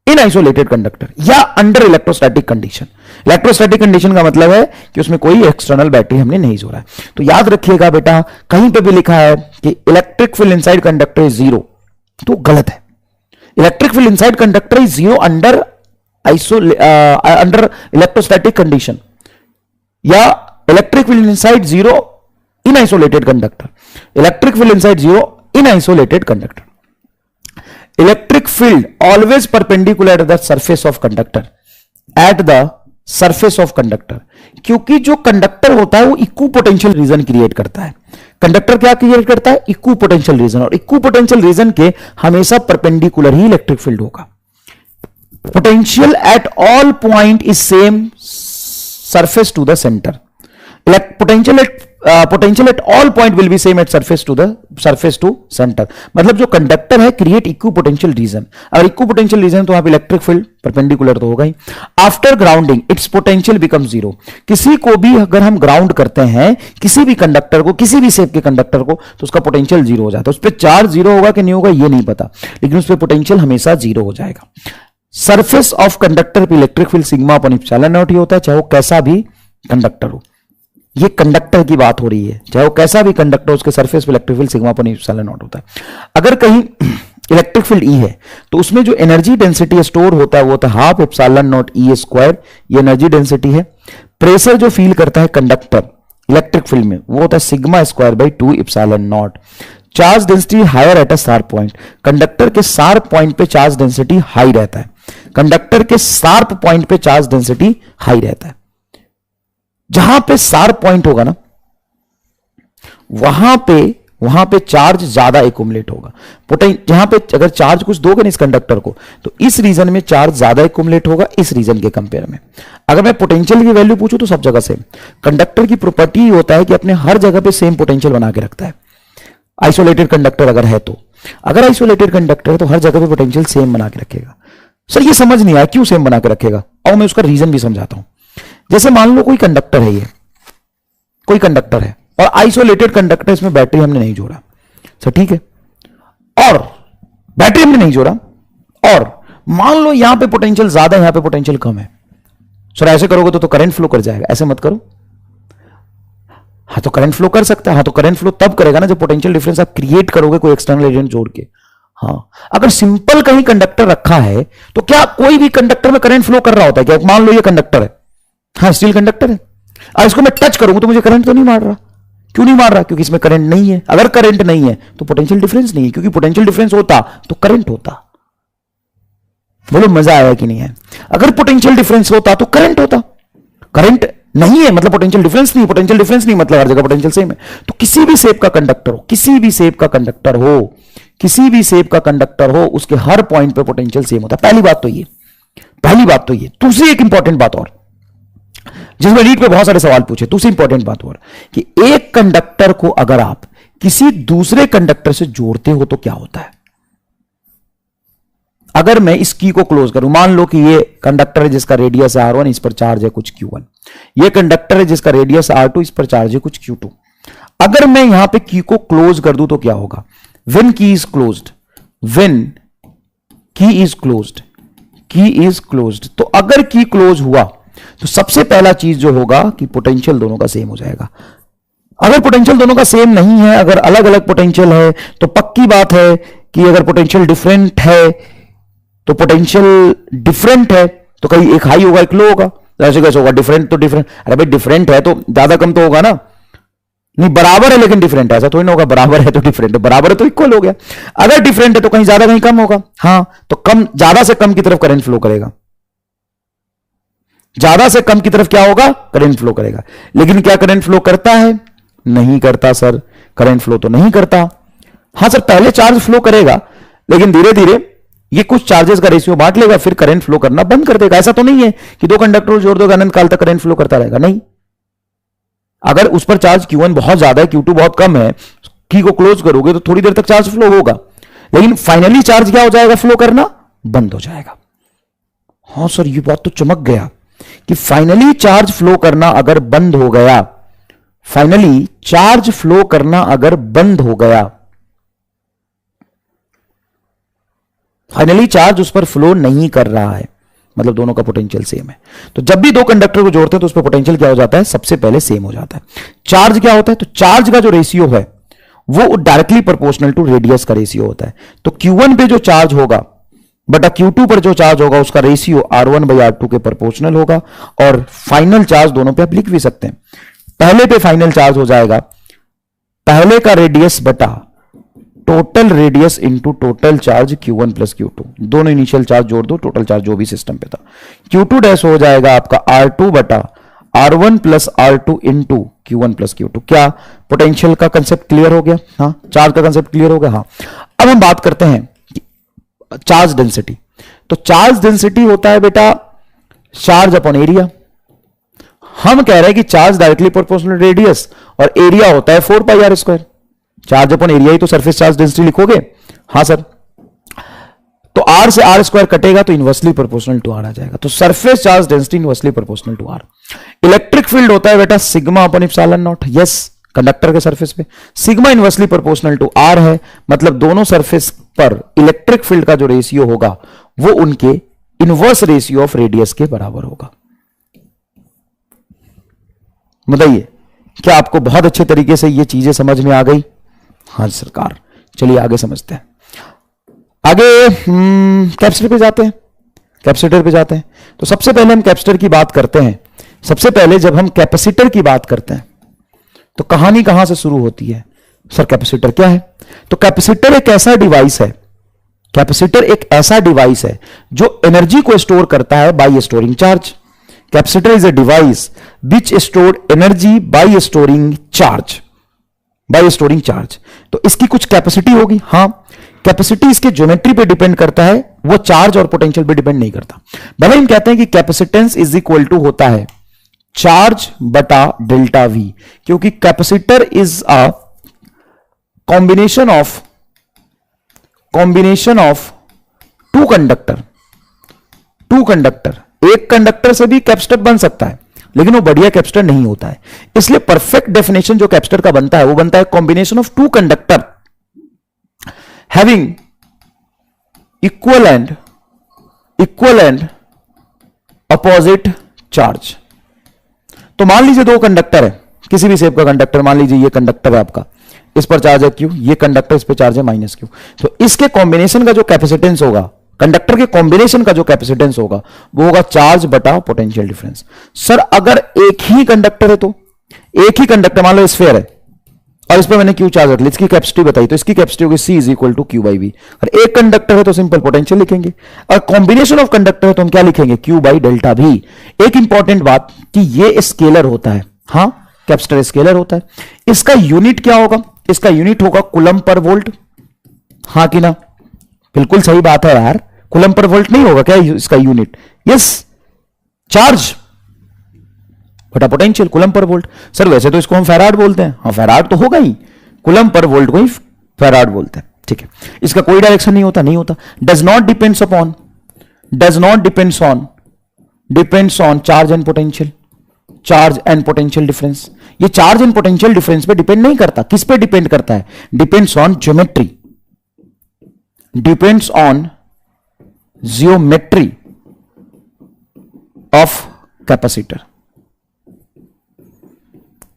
in isolated conductor या under electrostatic condition. Electrostatic condition का मतलब है कि उसमें कोई एक्सटर्नल बैटरी हमने नहीं जोड़ा है। तो याद रखिएगा बेटा, कहीं पे भी लिखा है कि electric field inside conductor is zero तो गलत है। Electric field inside conductor is zero under electrostatic condition या electric field inside zero in isolated conductor. Electric field inside zero in isolated conductor. Electric field always perpendicular at the surface of conductor, at the surface of conductor, क्योंकि जो conductor होता है वो equi potential region create करता है। Conductor क्या create करता है, इक्वी पोटेंशियल रीजन, और इक्वी पोटेंशियल रीजन के हमेशा परपेंडिकुलर ही इलेक्ट्रिक फील्ड होगा। Potential at all point is same surface to the center. Potential at all point will be same at surface to center। मतलब जो conductor है create equipotential region, और equipotential region तो वहां पे electric field perpendicular तो होगा ही। After grounding its potential become zero. किसी को भी अगर हम ग्राउंड करते हैं, किसी भी कंडक्टर को, किसी भी शेप के कंडक्टर को, तो उसका पोटेंशियल जीरो हो जाता है। उस पर चार्ज जीरो होगा कि नहीं होगा ये नहीं पता, लेकिन उस पर पोटेंशियल हमेशा जीरो हो जाएगा। सरफेस ऑफ कंडक्टर पे electric field sigma upon epsilon not ही होता है, चाहे वो कैसा भी कंडक्टर हो। ये कंडक्टर की बात हो रही है, चाहे वो कैसा भी कंडक्टर हो, उसके सरफेस पे electric field sigma upon epsilon not होता है। अगर कहीं इलेक्ट्रिक फील्ड ई है तो उसमें जो एनर्जी डेंसिटी स्टोर होता है वो होता है half epsilon naught E square, ये एनर्जी डेंसिटी है। प्रेशर जो फील करता है कंडक्टर इलेक्ट्रिक फील्ड में वो होता है sigma square by 2 epsilon naught. Charge density higher at a sharp point, conductor के शार्प पॉइंट पे चार्ज डेंसिटी हाई रहता है, कंडक्टर के शार्प पॉइंट पे चार्ज डेंसिटी हाई रहता है। जहां पे शार्प पॉइंट होगा ना, वहां पे चार्ज ज्यादा एकुमुलेट होगा। जहां पे अगर चार्ज कुछ दोगे ना इस कंडक्टर को, तो इस रीजन में चार्ज ज्यादा एकुमुलेट होगा इस रीजन के कंपेयर में। अगर मैं पोटेंशियल की वैल्यू पूछूं तो सब जगह सेम। कंडक्टर की प्रॉपर्टी होता है कि अपने हर जगह पे सेम पोटेंशियल बना के रखता है। आइसोलेटेड कंडक्टर अगर है तो, अगर आइसोलेटेड कंडक्टर है तो हर जगह पे पोटेंशियल सेम बना के रखेगा। सर ये समझ नहीं आया क्यों सेम बना के रखेगा, और मैं उसका रीजन भी समझाता हूं। जैसे मान लो कोई कंडक्टर है, ये कोई कंडक्टर है और आइसोलेटेड कंडक्टर, इसमें बैटरी हमने नहीं जोड़ा, सर ठीक है, और बैटरी हमने नहीं जोड़ा, और मान लो यहां पे पोटेंशियल ज्यादा है, यहां पे पोटेंशियल कम है। सर ऐसे करोगे तो करंट फ्लो कर जाएगा, ऐसे मत करो। हाँ तो करंट फ्लो कर सकता है, हाँ तो करंट फ्लो तब करेगा ना जब पोटेंशियल डिफरेंस आप क्रिएट करोगे कोई एक्सटर्नल एजेंट जोड़ के। हाँ अगर सिंपल कहीं कंडक्टर रखा है तो क्या कोई भी कंडक्टर में करंट फ्लो कर रहा होता है क्या? मान लो ये कंडक्टर है, हाँ स्टील कंडक्टर है, और इसको मैं टच करूंगा तो मुझे करंट तो नहीं मार रहा। क्यों नहीं मार रहा? क्योंकि इसमें करंट नहीं है। अगर करंट नहीं है तो पोटेंशियल डिफरेंस नहीं है, क्योंकि पोटेंशियल डिफरेंस होता तो करंट होता। बोलो मजा आया कि नहीं है? अगर पोटेंशियल डिफरेंस होता तो करंट होता, करंट नहीं है मतलब पोटेंशियल डिफरेंस नहीं, पोटेंशियल डिफरेंस नहीं मतलब हर जगह पोटेंशियल सेम है। तो किसी भी शेप का कंडक्टर हो, किसी भी शेप का कंडक्टर हो, किसी भी शेप का कंडक्टर हो, उसके हर पॉइंट पे पोटेंशियल सेम होता है। पहली बात तो ये, पहली बात तो ये। दूसरी एक इंपॉर्टेंट बात और, जिसमें रीड पे बहुत सारे सवाल पूछे, दूसरी इंपॉर्टेंट बात और कि एक कंडक्टर को अगर आप किसी दूसरे कंडक्टर से जोड़ते हो तो क्या होता है? अगर मैं इस की को क्लोज करूं, मान लो कि ये कंडक्टर है जिसका रेडियस है R1, इस पर चार्ज है कुछ Q1, ये कंडक्टर है जिसका रेडियस R2, इस पर चार्ज है कुछ Q2। अगर मैं यहां पे की को क्लोज कर दूं तो क्या होगा? व्हेन की इज क्लोज्ड, व्हेन की इज क्लोज्ड, की इज क्लोज्ड, तो अगर की क्लोज हुआ तो सबसे पहला चीज जो होगा कि पोटेंशियल दोनों का सेम हो जाएगा। अगर पोटेंशियल दोनों का सेम नहीं है, अगर अलग अलग पोटेंशियल है, तो पक्की बात है कि अगर पोटेंशियल डिफरेंट है तो पोटेंशियल डिफरेंट है तो कहीं एक हाई होगा एक लो होगा। ऐसे कैसे होगा? डिफरेंट तो डिफरेंट, अरे भाई डिफरेंट है तो ज्यादा कम तो होगा ना, नहीं बराबर है लेकिन डिफरेंट है, ऐसा थोड़ी ना होगा बराबर है तो डिफरेंट है, बराबर है तो इक्वल हो गया। अगर डिफरेंट है तो कहीं ज्यादा कहीं कम होगा, हाँ तो कम, ज्यादा से कम की तरफ करंट फ्लो करेगा, ज्यादा से कम की तरफ क्या होगा? करंट फ्लो करेगा। लेकिन क्या करंट फ्लो करता है? नहीं करता सर, करंट फ्लो तो नहीं करता। हां सर पहले चार्ज फ्लो करेगा लेकिन धीरे धीरे ये कुछ चार्जेस का रेशियो बांट लेगा, फिर करंट फ्लो करना बंद कर देगा। ऐसा तो नहीं है कि दो कंडक्टर जोड़ दोगे अनंत काल तक करंट फ्लो करता रहेगा, नहीं। अगर उस पर चार्ज Q1 बहुत ज्यादा है, Q2 बहुत कम है, की को क्लोज करोगे तो थोड़ी देर तक चार्ज फ्लो होगा, लेकिन फाइनली चार्ज क्या हो जाएगा? फ्लो करना बंद हो जाएगा। हां सर ये बात तो चमक गया कि फाइनली चार्ज फ्लो करना अगर बंद हो गया, फाइनली चार्ज फ्लो करना अगर बंद हो गया, फाइनली चार्ज उस पर फ्लो नहीं कर रहा है, मतलब दोनों का पोटेंशियल सेम है। तो जब भी दो कंडक्टर को जोड़ते हैं तो उस पर पोटेंशियल क्या हो जाता है? सबसे पहले सेम हो जाता है। चार्ज क्या होता है? तो चार्ज का जो रेशियो है वो डायरेक्टली प्रोपोर्शनल टू रेडियस का रेशियो होता है। तो Q1 पे जो चार्ज होगा बटा Q2 पर जो चार्ज होगा उसका रेशियो R1/R2 के प्रोपोर्शनल होगा। और फाइनल चार्ज दोनों पे आप लिख भी सकते हैं। पहले पे फाइनल चार्ज हो जाएगा पहले का रेडियस बटा total radius into total charge Q1 plus Q2, दोनों इनिशियल चार्ज जोड़ दो, टोटल चार्ज जो भी सिस्टम पे था। Q2 डैश हो जाएगा आपका R2 बटा R1 plus R2 into Q1 plus Q2। क्या पोटेंशियल का कंसेप्ट क्लियर हो गया? हाँ, चार्ज का कंसेप्ट क्लियर हो गया। हाँ, अब हम बात करते हैं चार्ज डेंसिटी। तो चार्ज डेंसिटी होता है बेटा चार्ज अपॉन एरिया। हम कह रहे हैं कि चार्ज डायरेक्टली प्रोपोर्शनल रेडियस और एरिया होता है 4πr²। चार्ज अपॉन एरिया ही तो सरफेस चार्ज डेंसिटी लिखोगे। हाँ सर, तो R से R² कटेगा तो इनवर्सली प्रोपोर्शनल टू R आ जाएगा। तो surface charge density inversely proportional to R। Electric field होता है बेटा sigma upon epsilon naught. Yes, conductor के सरफेस पे sigma inversely proportional to R है, मतलब दोनों सरफेस पर इलेक्ट्रिक फील्ड का जो रेशियो होगा वो उनके इनवर्स रेशियो ऑफ रेडियस के बराबर होगा। बताइए, क्या आपको बहुत अच्छे तरीके से ये चीजें समझ में आ गई? हाँ सरकार, चलिए आगे समझते हैं। आगे कैपेसिटर पे जाते हैं। कैपेसिटर पे जाते हैं तो सबसे पहले हम कैपेसिटर की बात करते हैं। सबसे पहले जब हम कैपेसिटर की बात करते हैं तो कहानी कहां से शुरू होती है? सर कैपेसिटर क्या है? तो कैपेसिटर एक ऐसा डिवाइस है, कैपेसिटर एक ऐसा डिवाइस है जो एनर्जी को स्टोर करता है bye storing charge. Capacitor is a device which store energy by storing charge, bye storing charge. तो इसकी कुछ कैपेसिटी होगी, हां कैपेसिटी इसके ज्योमेट्री पे डिपेंड करता है, वो चार्ज और पोटेंशियल पे डिपेंड नहीं करता। भले हम कहते हैं कि कैपेसिटेंस इज इक्वल टू होता है चार्ज बटा डेल्टा वी, क्योंकि capacitor is a combination of two conductor. एक कंडक्टर से भी कैपेसिटर बन सकता है, लेकिन वो बढ़िया कैपेसिटर नहीं होता है। इसलिए परफेक्ट डेफिनेशन जो कैपेसिटर का बनता है वो बनता है combination of two conductor having equal and opposite charge. तो मान लीजिए दो कंडक्टर है, किसी भी शेप का कंडक्टर, मान लीजिए ये कंडक्टर है आपका, इस पर चार्ज है क्यू, ये कंडक्टर इस पर चार्ज है माइनस क्यू। तो इसके कॉम्बिनेशन का जो कैपेसिटेंस होगा, कंडक्टर के कॉम्बिनेशन का जो कैपेसिटेंस होगा वो होगा चार्ज बटा पोटेंशियल डिफरेंस। सर अगर एक ही कंडक्टर है, तो एक ही कंडक्टर मान लो स्फीयर है और इस पर मैंने क्यू चार्ज रख लिया, इसकी कैपेसिटी बताई, तो इसकी कैपेसिटी होगी C is equal to Q by V. और एक कंडक्टर है तो सिंपल पोटेंशियल लिखेंगे, और कॉम्बिनेशन ऑफ कंडक्टर है तो हम क्या लिखेंगे, क्यू बाई डेल्टा भी। एक इंपॉर्टेंट बात कि ये स्केलर होता है, हाँ कैपेसिटर स्केलर होता है। इसका यूनिट क्या होगा, इसका यूनिट होगा कूलम पर वोल्ट, हाँ कि ना? बिल्कुल सही बात है यार, कूलम पर वोल्ट नहीं होगा क्या इसका यूनिट? यस, चार्ज बटा potential coulomb per volt. Sir वैसे तो इसको हम फैराड बोलते हैं, हाँ फैराड तो होगा ही, कूलम पर वोल्ट को ही फैराड बोलते हैं, ठीक है। इसका कोई डायरेक्शन नहीं होता। Does not depends on charge and potential difference. ये चार्ज एंड पोटेंशियल डिफरेंस पे डिपेंड नहीं करता, किस पे डिपेंड करता है? Depends on geometry of capacitor.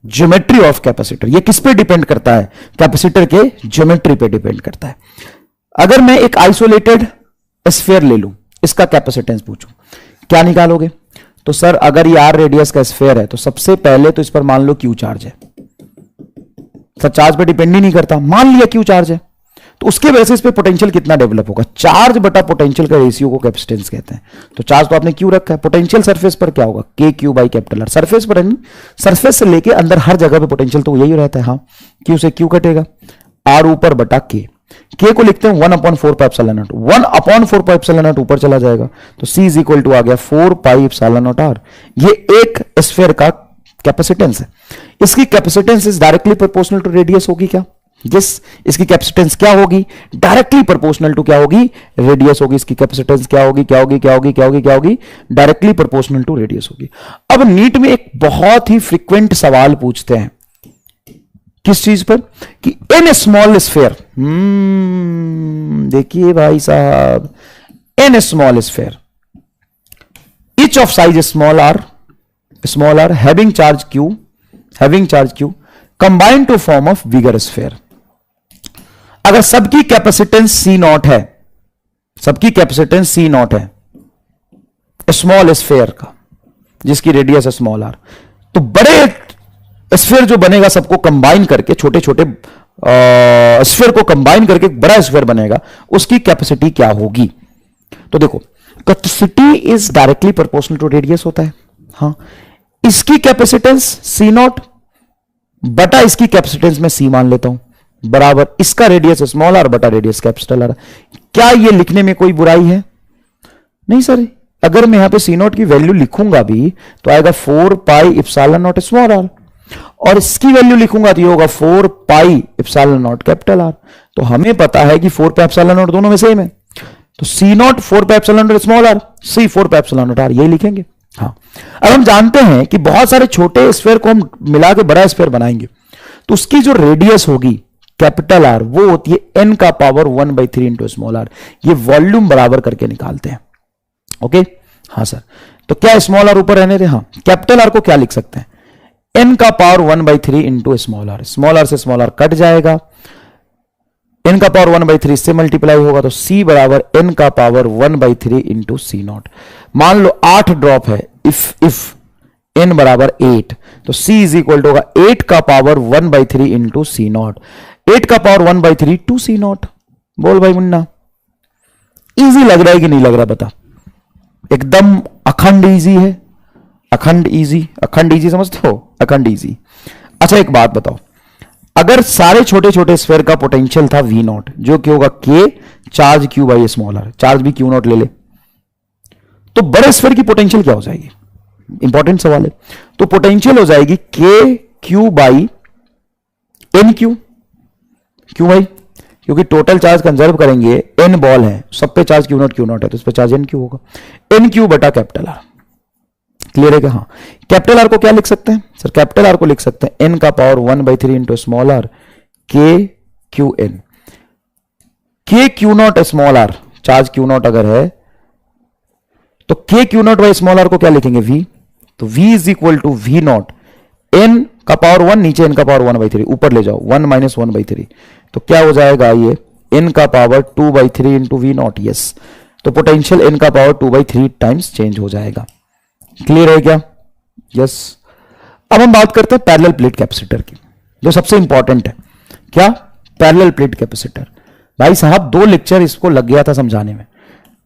Geometry of capacitor, ये किस पे डिपेंड करता है? कैपेसिटर के ज्योमेट्री पे डिपेंड करता है। अगर मैं एक आइसोलेटेड स्फीयर ले लूं, इसका कैपेसिटेंस पूछूं, क्या निकालोगे? तो सर अगर ये आर रेडियस का स्फीयर है तो सबसे पहले तो इस पर मान लो क्यू चार्ज है। सर चार्ज पे डिपेंड ही नहीं करता, मान लिया क्यू चार्ज है, तो उसके वजह से इस पे पोटेंशियल कितना डेवलप होगा? चार्ज बटा पोटेंशियल का रेशियो को कैपेसिटेंस कहते हैं। तो चार्ज तो आपने क्यू रखा है, पोटेंशियल सरफेस पर क्या होगा? के Q by capital R. Surface पर नहीं, सरफेस से लेके अंदर हर जगह पे पोटेंशियल तो यही रहता है, हाँ क्यू से क्यू कटेगा, आर ऊपर बटा के को लिखते हैं 1/4 pi epsilon not, 1/4 pi epsilon not ऊपर चला जाएगा, तो C इज इक्वल टू आ गया 4 पाई एप्सिलॉन नॉट आर। ये एक स्फीयर का कैपेसिटेंस है। इसकी capacitance is directly proportional to radius होगी क्या? यस, इसकी कैपेसिटेंस क्या होगी? डायरेक्टली प्रोपोर्शनल टू क्या होगी? रेडियस होगी। इसकी कैपेसिटेंस क्या होगी? डायरेक्टली प्रोपोर्शनल टू रेडियस होगी। अब नीट में एक बहुत ही फ्रीक्वेंट सवाल पूछते हैं, किस चीज पर? कि इन स्मॉल स्फीयर, देखिए भाई साहब, in small sphere each of size small r having charge q combined to form of bigger sphere। अगर सबकी कैपेसिटेंस C नॉट है, स्मॉल स्फीयर का जिसकी रेडियस है स्मॉल r, तो बड़े स्फीयर जो बनेगा सबको कंबाइन करके, छोटे छोटे स्फीयर को कंबाइन करके बड़ा स्फीयर बनेगा, उसकी कैपेसिटी क्या होगी? तो देखो, capacity is directly proportional to radius होता है, हाँ। इसकी कैपेसिटेंस C नॉट बटा इसकी कैपेसिटेंस में C मान लेता हूं, बराबर इसका रेडियस स्मॉल r बटा रेडियस कैपिटल r। क्या ये लिखने में कोई बुराई है? नहीं सर, अगर मैं यहां पे C नॉट की वैल्यू लिखूंगा भी तो आएगा 4 pi epsilon not small r, और इसकी वैल्यू लिखूंगा तो ये होगा 4 pi epsilon not capital R। तो हमें पता है कि 4 पाई एप्सिलॉन नॉट दोनों में सेम है, तो C not 4 pi epsilon not small r, C 4 pi epsilon not R, यही लिखेंगे, हाँ। अब हम जानते हैं कि बहुत सारे छोटे स्फीयर को हम मिला के बड़ा स्फीयर बनाएंगे, तो उसकी जो रेडियस होगी कैपिटल R वो होती है n का पावर 1/3 इंटू स्मॉल r। ये वॉल्यूम बराबर करके निकालते हैं, ओके, हाँ सर। तो क्या स्मॉल r ऊपर रहने दे, हाँ। कैपिटल R को क्या लिख सकते हैं? n का power 1/3 into small r। Small r से स्मॉल r कट जाएगा, n का पावर 1/3 से मल्टीप्लाई होगा, तो C बराबर n का पावर 1/3 इंटू C नॉट। मान लो 8 ड्रॉप है, इफ n बराबर 8, तो C इज इक्वल टू होगा 8 का पावर 1/3 इंटू C नॉट। 8 का पावर 1/3 2c0। बोल भाई मुन्ना, इजी लग रहा है कि नहीं लग रहा बता? एकदम अखंड इजी है, अखंड इजी, अखंड इजी समझते हो? अखंड इजी। अच्छा एक बात बताओ, अगर सारे छोटे छोटे स्फीयर का पोटेंशियल था V0 जो कि होगा K charge Q by small r, charge भी Q0 ले ले, तो बड़े स्फीयर की पोटेंशियल क्या हो जाएगी? इंपॉर्टेंट सवाल है। तो पोटेंशियल हो जाएगी K Q by N Q। क्यों भाई? क्योंकि टोटल चार्ज कंजर्व करेंगे, N बॉल है, सब पे चार्ज Q0 है, तो इस पे चार्ज N Q होगा, N Q बटा कैपिटल R। क्लियर है क्या? हाँ। कैपिटल आर को क्या लिख सकते हैं सर? कैपिटल आर को लिख सकते हैं n का power 1/3 into small R K Q N। K Q0 small R, charge Q0 अगर है तो K Q0 by small are को क्या लिखेंगे? V। तो V is equal to V0 n का पावर 1, नीचे n का पावर 1/3, ऊपर ले जाओ 1 माइनस 1/3, तो क्या हो जाएगा ये n का पावर 2/3 इंटू V0। यस, तो पोटेंशियल n का पावर 2/3 टाइम्स चेंज हो जाएगा। क्लियर है क्या? यस। अब हम बात करते हैं पैरेलल प्लेट कैपेसिटर की, जो सबसे इंपॉर्टेंट है। क्या? Parallel plate capacitor. भाई साहब 2 लेक्चर इसको लग गया था समझाने में,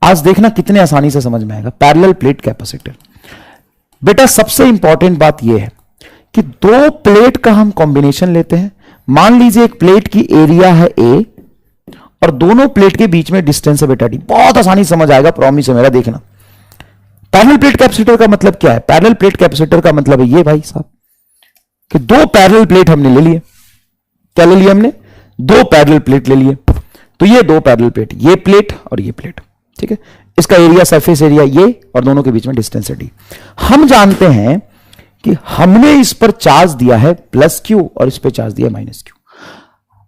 आज देखना कितने आसानी से समझ में आएगा। पैरेलल प्लेट कैपेसिटर बेटा, सबसे इंपॉर्टेंट बात यह है कि 2 प्लेट का हम कॉम्बिनेशन लेते हैं। मान लीजिए एक प्लेट की एरिया है A और दोनों प्लेट के बीच में डिस्टेंस है बेटा D। बहुत आसानी समझ आएगा, प्रॉमिस है मेरा, देखना। पैरेलल प्लेट कैपेसिटर का मतलब क्या है? पैरेलल प्लेट कैपेसिटर का मतलब है ये भाई साहब कि 2 पैरेलल प्लेट हमने ले लिए। क्या ले लिए हमने? 2 पैरेलल प्लेट ले लिए। तो ये 2 पैरेलल प्लेट, ये प्लेट और ये प्लेट, ठीक है। इसका एरिया, सरफेस एरिया ये, और दोनों के बीच में डिस्टेंस है D। हम जानते हैं कि हमने इस पर चार्ज दिया है +Q और इस पर चार्ज दिया है -Q।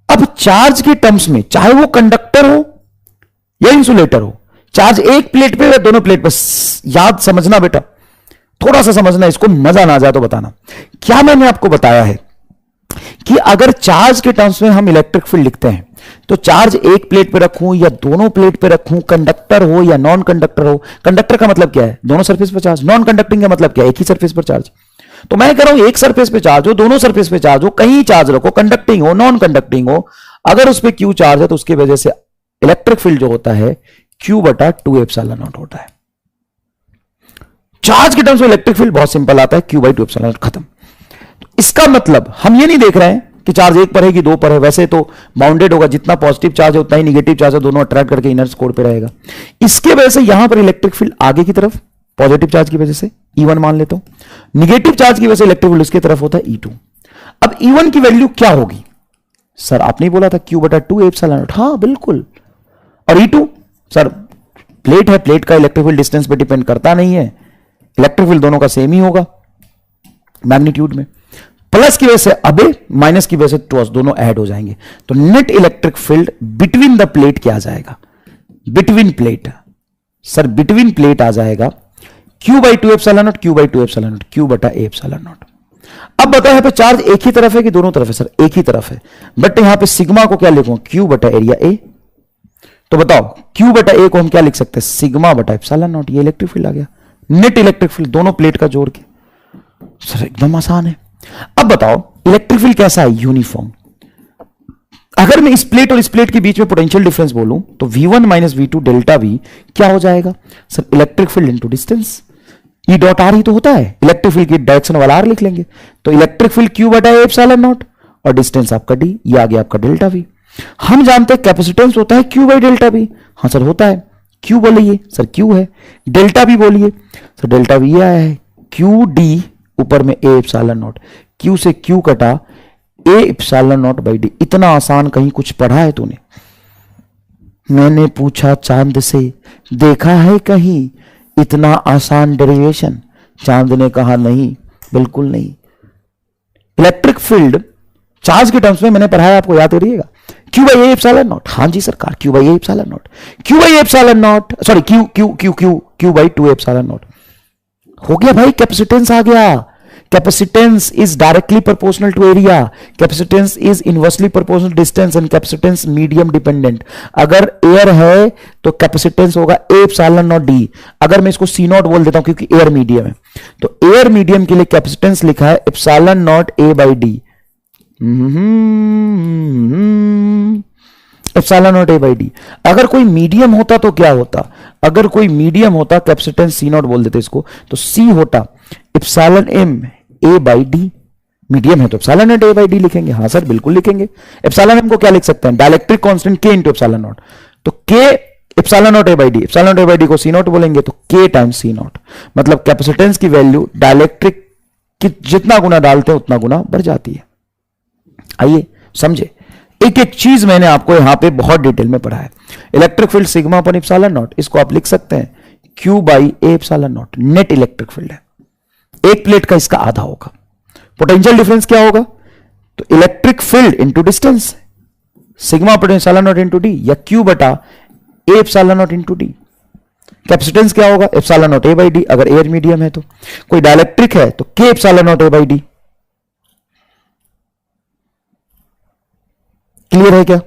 अब चार्ज के टर्म्स में, चाहे वो कंडक्टर हो या इंसुलेटर हो, चार्ज एक प्लेट पे या दोनों प्लेट पे, याद समझना बेटा, थोड़ा सा समझना, इसको मजा ना आ जाए तो बताना। क्या मैंने आपको बताया है कि अगर चार्ज के टर्म्स में हम इलेक्ट्रिक फील्ड लिखते हैं तो चार्ज एक प्लेट पे रखूं या दोनों प्लेट पे रखूं, कंडक्टर हो या नॉन कंडक्टर हो। कंडक्टर का मतलब क्या है? दोनों सरफेस पर चार्ज। नॉन कंडक्टिंग का मतलब क्या है? एक ही सरफेस पर चार्ज। तो मैं कह रहा हूं एक सरफेस पे चार्ज हो, दोनों सरफेस पे चार्ज हो, कहीं चार्ज रखो, कंडक्टिंग हो नॉन कंडक्टिंग हो, अगर उस पर Q चार्ज है तो उसकी वजह से इलेक्ट्रिक फील्ड जो होता है Q बटा 2 एप्सिलॉन नॉट होता है। चार्ज के टर्म्स में इलेक्ट्रिक फील्ड बहुत सिंपल आता है, Q बाई 2 एप्सिलॉन नॉट, खत्म। इसका मतलब हम ये नहीं देख रहे हैं कि चार्ज एक पर है कि 2 पर है, वैसे तो बाउंडेड होगा, जितना पॉजिटिव चार्ज है उतना ही निगेटिव चार्ज है, दोनों अट्रैक्ट करके इनर कोर पे रहेगा। इसके वजह से यहां पर इलेक्ट्रिक फील्ड आगे की तरफ, पॉजिटिव चार्ज की वजह से E1 मान लेता हूं, निगेटिव चार्ज की वजह से इलेक्ट्रिक फील्ड इसकी तरफ होता है E2। अब E1 की वैल्यू क्या होगी सर? आपने बोला था Q बटा 2 एप्सिलॉन नॉट, हाँ बिल्कुल। और E2 सर प्लेट है, प्लेट का इलेक्ट्रिक फील्ड डिस्टेंस पे डिपेंड करता नहीं है, इलेक्ट्रिक फील्ड दोनों का सेम ही होगा मैग्नीट्यूड में। प्लस की वजह से अबे, माइनस की वजह से टॉस, दोनों ऐड हो जाएंगे, तो net electric field between the plate क्या आ जाएगा? Between plate sir, between plate आ जाएगा Q by 2 epsilon naught, Q by 2 epsilon naught, Q बटा A एप्सिलॉन नॉट। अब बताओ यहां पे चार्ज एक ही तरफ है कि दोनों तरफ है? सर एक ही तरफ है, बट यहां पे सिग्मा को क्या लिखूं? Q बटा एरिया A। तो बताओ Q बटा A को हम क्या लिख सकते हैं? सिग्मा बटा एप्सिलॉन नॉट। ये इलेक्ट्रिक फील्ड आ गया, नेट इलेक्ट्रिक फील्ड दोनों प्लेट का जोड़ के। सर एकदम आसान है। अब बताओ इलेक्ट्रिक फील्ड कैसा है? यूनिफॉर्म। अगर मैं इस प्लेट और इस प्लेट के बीच में पोटेंशियल डिफरेंस बोलूं तो V1 minus V2 delta V क्या हो जाएगा? Sir electric field into distance, E dot R ही तो होता है, इलेक्ट्रिक फील्ड की डायरेक्शन वाला R लिख लेंगे, तो इलेक्ट्रिक फील्ड Q बटा A एप्सिलॉन नॉट और डिस्टेंस आपका D, ये आ गया आपका डेल्टा V। हम जानते हैं कैपेसिटेंस होता है Q बाई डेल्टा V। हाँ सर होता है, Q बोलिए सर, Q है, डेल्टा V बोलिए सर, डेल्टा V आया है, Q D ऊपर में A एप्सिलॉन नॉट, Q से Q कटा A epsilon not by D। इतना आसान कहीं कुछ पढ़ा है तूने? मैंने पूछा चांद से, देखा है कहीं इतना आसान डेरिवेशन? चांद ने कहा नहीं, बिल्कुल नहीं। इलेक्ट्रिक फील्ड चार्ज के टर्म्स में मैंने पढ़ाया, आपको याद करिएगा, Q by A epsilon naught. हाँ जी सरकार, Q by A epsilon naught, Q by A epsilon naught, sorry Q by 2 epsilon naught. हो गया भाई, कैपेसिटेंस आ गया। Capacitance is directly proportional to area, capacitance is inversely proportional distance, and capacitance medium dependent. अगर air है तो capacitance होगा A epsilon not D। अगर मैं इसको C नॉट बोल देता हूं क्योंकि एयर मीडियम है, तो एयर मीडियम के लिए कैपेसिटेंस लिखा है epsilon not A by D। Epsilon naught A by D. अगर कोई मीडियम होता तो क्या होता, अगर कोई मीडियम होता, कैपेसिटेंस सी नॉट बोल देते इसको, तो सी होता epsilon M A by D. Medium है तो epsilon naught A by D लिखेंगे। हाँ सर बिल्कुल लिखेंगे। एप्सिलॉन एम को क्या लिख सकते हैं, डाइलेक्ट्रिक कांस्टेंट के इंटू एप्सिलॉन नॉट, तो के epsilon naught A by D, epsilon naught A by D को सी नॉट बोलेंगे तो के टाइम्स सी नॉट, मतलब कैपेसिटेंस की वैल्यू डाइलेक्ट्रिक की जितना गुना डालते हैं उतना गुना बढ़ जाती है। आइए समझे, एक एक चीज मैंने आपको यहां पे बहुत डिटेल में पढ़ा है। Electric field sigma upon epsilon not, इसको आप लिख सकते हैं Q by A epsilon not. Net electric field है, एक प्लेट का इसका आधा होगा। पोटेंशियल डिफरेंस क्या होगा, तो electric field into distance, sigma upon epsilon not into D, या क्यू बटा A epsilon not into D. Capacitance क्या होगा, epsilon naught A by D, अगर एयर मीडियम है तो। कोई डाइलेक्ट्रिक है तो के epsilon naught A by D. Clear है क्या?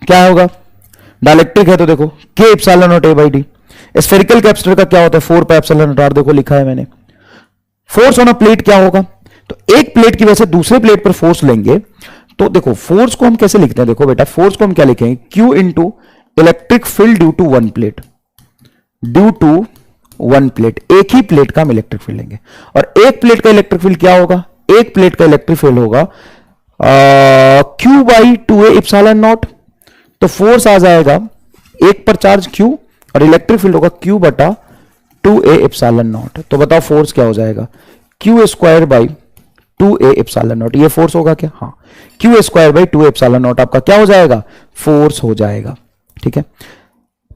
क्या होगा, डाइलेक्ट्रिक है तो देखो के epsilon naught A by D. Spherical capacitor का क्या होता है, 4 पाई एप्सिलॉन नॉट आर, देखो लिखा है मैंने। फोर्स ऑन अ प्लेट क्या होगा, तो एक प्लेट की वजह से दूसरे प्लेट पर फोर्स लेंगे, तो देखो फोर्स को हम कैसे लिखते हैं, देखो बेटा फोर्स को हम क्या लिखेंगे, Q into electric field due to one plate, due to one plate. एक ही प्लेट का हम इलेक्ट्रिक फील्ड लेंगे, और एक प्लेट का इलेक्ट्रिक फील्ड क्या होगा, एक प्लेट का इलेक्ट्रिक फील्ड होगा Q by two A epsilon not. तो फोर्स आ जाएगा एक पर चार्ज क्यू, और इलेक्ट्रिक फील्ड होगा क्यू बटा टू ए एप्सिलॉन नॉट। तो बताओ फोर्स क्या हो जाएगा, Q square by to A epsilon not. ये फोर्स होगा क्या, हाँ, Q square by two epsilon not आपका क्या हो जाएगा, फोर्स हो जाएगा। ठीक है।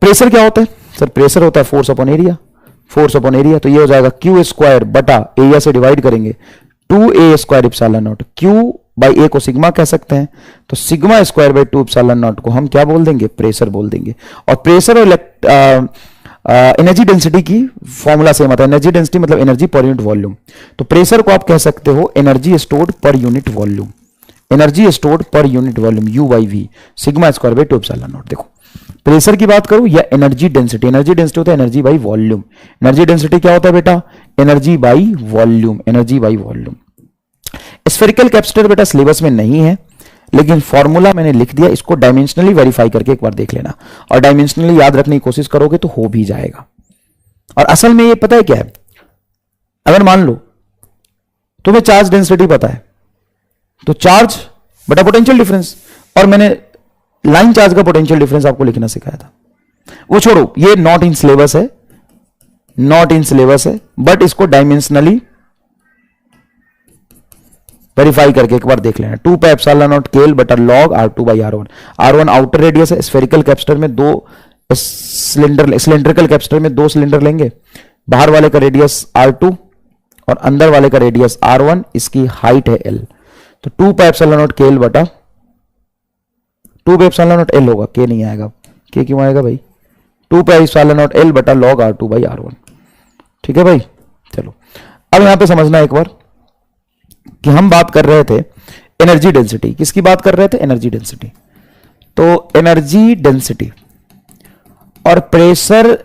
प्रेशर क्या होता है सर, प्रेशर होता है force upon area, force upon area. तो ये हो जाएगा क्यू स्क्वायर बटा एरिया से डिवाइड करेंगे two A square epsilon naught. Q by A को सिग्मा कह सकते हैं, तो sigma square by two epsilon naught को हम क्या बोल देंगे, प्रेशर बोल देंगे। और प्रेशर और एनर्जी डेंसिटी की फॉर्मूला सेम आता है। एनर्जी डेंसिटी मतलब एनर्जी पर यूनिट वॉल्यूम, तो प्रेशर को आप कह सकते हो energy stored per unit volume, energy stored per unit volume U by V, sigma square by two epsilon naught. देखो प्रेशर की बात करूं या एनर्जी डेंसिटी, एनर्जी डेंसिटी होता है energy by volume. Energy density क्या होता है बेटा, energy by volume, energy by volume. Spherical capacitor बेटा सिलेबस में नहीं है, लेकिन फॉर्मूला मैंने लिख दिया, इसको डायमेंशनली वेरीफाई करके एक बार देख लेना, और डायमेंशनली याद रखने की कोशिश करोगे तो हो भी जाएगा। और असल में ये पता है क्या है, अगर मान लो तुम्हें चार्ज डेंसिटी पता है, तो चार्ज बटा पोटेंशियल डिफरेंस, और मैंने लाइन चार्ज का पोटेंशियल डिफरेंस आपको लिखना सिखाया था, वो छोड़ो, ये नॉट इन सिलेबस है, नॉट इन सिलेबस है, बट इसको डायमेंशनली वेरीफाई करके एक बार देख लेना। 2 पाई एप्सिलॉन नॉट केएल बटा log R2 by R1। R1 outer radius है, स्फेरिकल कैपेसिटर में दो सिलेंड्रिकल कैपेसिटर में दो सिलेंडर लेंगे, बाहर वाले का रेडियस R2 और अंदर वाले का रेडियस R1, इसकी हाइट है L। तो 2 पाई एप्सिलॉन नॉट केएल बटा 2 पाई एप्सिलॉन नॉट L होगा, के नहीं आएगा, के क्यों आएगा भाई, 2 पाई एप्सिलॉन नॉट L बटा लॉग R2 बाई R1। ठीक है भाई, चलो अब यहां पे समझना एक बार कि हम बात कर रहे थे एनर्जी डेंसिटी, किसकी बात कर रहे थे, एनर्जी डेंसिटी। तो एनर्जी डेंसिटी और प्रेशर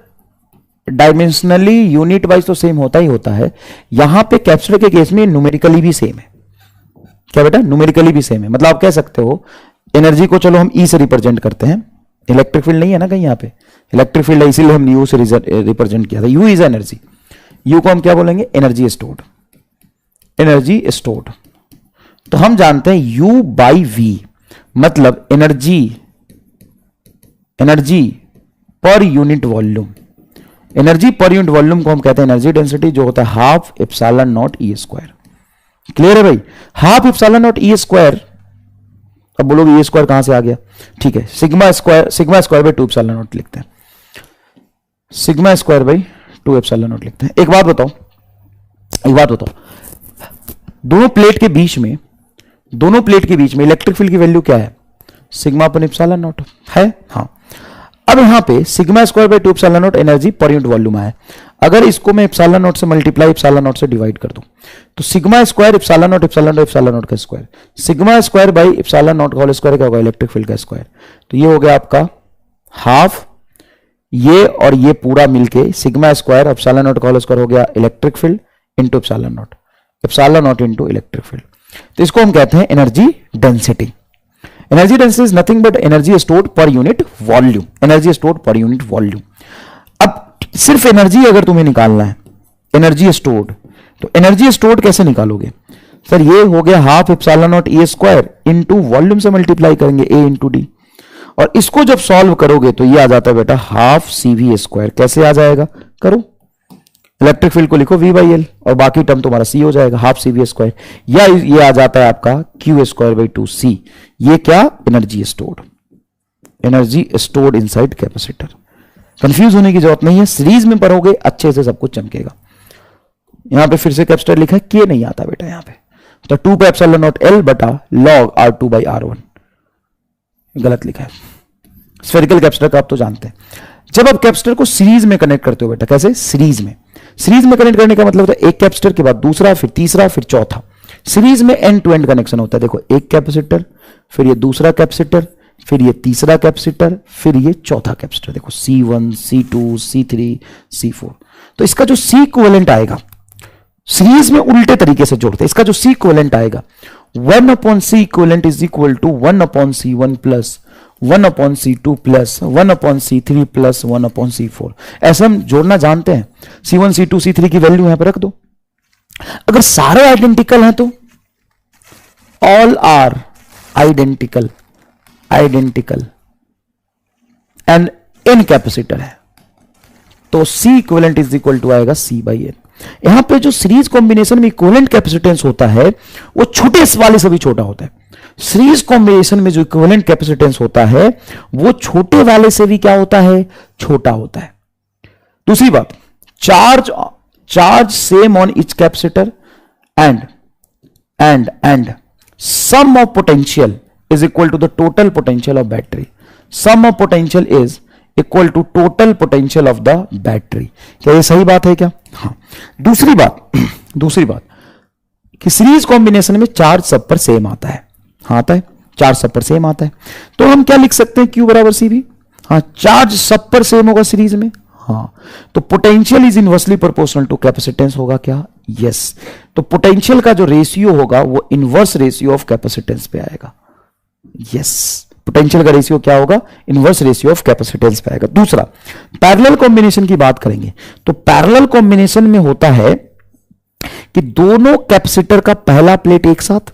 डायमेंशनली यूनिट वाइज तो सेम होता ही होता है, यहां पे कैपेसिटर के केस में न्यूमेरिकली भी सेम है। क्या बेटा, न्यूमेरिकली भी सेम है, मतलब आप कह सकते हो एनर्जी को चलो हम ई से रिप्रेजेंट करते हैं, इलेक्ट्रिक फील्ड नहीं है ना कहीं यहां पे, इलेक्ट्रिक फील्ड है इसीलिए हम यू से रिप्रेजेंट किया था, यू इज एनर्जी, यू को हम क्या बोलेंगे, एनर्जी स्टोर्ड, एनर्जी स्टोर्ड। तो हम जानते हैं U बाई वी मतलब energy, energy per unit volume, energy per unit volume को हम कहते हैं एनर्जी डेंसिटी, जो होता है half epsilon naught E square. Clear है भाई, half epsilon naught E square. अब बोलोगे ई स्क्वायर कहां से आ गया, ठीक है, sigma square by two epsilon not लिखते हैं। Sigma square by 2 epsilon not लिखते हैं। एक बात बताओ, दोनों प्लेट के बीच में इलेक्ट्रिक फील्ड की वैल्यू क्या है? सिग्मा अपन एप्सिलॉन नॉट है। हाँ, अब यहां पे sigma square by 2 epsilon not energy per unit volume है। अगर इसको मैं एप्सिलॉन नॉट से मल्टीप्लाई एप्सिलॉन नॉट से डिवाइड कर दूं तो सिग्मा स्क्वायर एप्सिलॉन नॉट का square, sigma square by epsilon not का होल स्क्वायर क्या होगा? इलेक्ट्रिक फील्ड का स्क्वायर। तो ये हो गया आपका हाफ, ये और ये पूरा मिलके सिग्मा स्क्वायर एप्सिलॉन नॉट का होल स्क्वायर हो गया electric field into epsilon not into electric field. तो इसको हम कहते हैं energy density. Energy density is nothing but energy stored per unit volume, अब सिर्फ एनर्जी अगर तुम्हें निकालना है, एनर्जी स्टोर्ड, तो एनर्जी स्टोर्ड कैसे निकालोगे? सर ये हो गया हाफ एप्सिलॉन नॉट ए स्क्वायर इंटू वॉल्यूम से मल्टीप्लाई करेंगे ए इंटू डी, और इसको जब सॉल्व करोगे तो ये आ जाता है बेटा हाफ सी वी स्क्वायर। कैसे आ जाएगा? करो, इलेक्ट्रिक फील्ड को लिखो V बाई एल और बाकी टर्म तुम्हारा C हो जाएगा हाफ सी वी स्क्वायर, या ये आ जाता है आपका Q स्क्वायर बाई 2C। ये क्या? Energy stored inside capacitor. Confuse होने की जरूरत नहीं है, सीरीज में पढ़ोगे अच्छे से सब कुछ चमकेगा। यहां पे फिर से कैपेसिटर लिखा है, K नहीं आता बेटा यहां पे, तो 2 पे एप्सिलॉन नॉट L बटा log R2 बाई R1 गलत लिखा है। स्फेरिकल कैपेसिटर का आप तो जानते हैं। जब आप कैपेसिटर को सीरीज में कनेक्ट करते हो बेटा, कैसे? सीरीज में कनेक्ट करने का मतलब होता है एक कैपेसिटर के बाद दूसरा, फिर तीसरा, फिर चौथा। सीरीज में एंड टू एंड कनेक्शन होता है। देखो, एक कैपेसिटर, फिर ये दूसरा कैपेसिटर, फिर ये तीसरा कैपेसिटर, फिर ये चौथा कैपेसिटर। देखो C1, C2, C3, C4। तो इसका जो C इक्विवेलेंट आएगा, सीरीज में उल्टे तरीके से जोड़ते हैं, इसका जो C इक्विवेलेंट आएगा 1/C equivalent is equal to 1/C1 plus 1/C2 plus 1/C3 plus 1/C4। ऐसा हम जोड़ना जानते हैं। C1, C2, C3 की वैल्यू यहां पर रख दो। अगर सारे आइडेंटिकल हैं तो all are identical and N capacitor है तो C equivalent is equal to आएगा C बाई एन। यहां पे जो सीरीज कॉम्बिनेशन में इक्विवेलेंट कैपेसिटेंस होता है वो छोटे वाले से भी छोटा होता है। सीरीज कॉम्बिनेशन में जो इक्विवेलेंट कैपेसिटेंस होता है वो छोटे वाले से भी क्या होता है? छोटा होता है। दूसरी बात, charge same on each capacitor and sum of potential is equal to the total potential of battery. Sum of potential is equal to total potential of the battery. क्या ये सही बात है क्या? हाँ। दूसरी बात कि सीरीज कॉम्बिनेशन में चार्ज सब पर सेम आता है। हाँ, आता है, चार्ज सब पर सेम आता है। तो हम क्या लिख सकते हैं? Q बराबर CV। हाँ, चार्ज सब पर सेम होगा सीरीज में। हाँ, तो potential is inversely proportional to capacitance होगा क्या? यस। तो पोटेंशियल का जो रेशियो होगा वो इनवर्स रेशियो ऑफ कैपेसिटेंस पे आएगा। यस, पोटेंशियल का रेशियो क्या होगा? इनवर्स रेशियो ऑफ कैपेसिटेंस पे आएगा। दूसरा, पैरेलल कॉम्बिनेशन की बात करेंगे तो पैरेलल कॉम्बिनेशन में होता है कि दोनों कैपेसिटर का पहला प्लेट एक साथ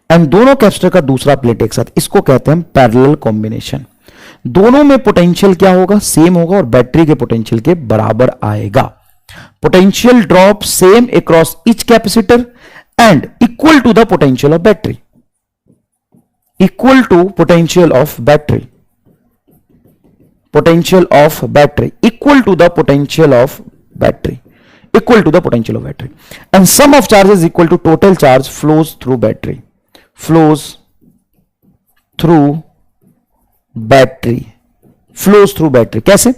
एंड दोनों कैपेसिटर का दूसरा प्लेट एक साथ, इसको कहते हैं पैरेलल कॉम्बिनेशन। दोनों में पोटेंशियल क्या होगा? सेम होगा और बैटरी के पोटेंशियल के बराबर आएगा। Potential drop same across each capacitor and equal to the potential of battery. Equal to potential of battery, equal to the potential of battery, and sum of charges equal to total charge flows through battery. कैसे?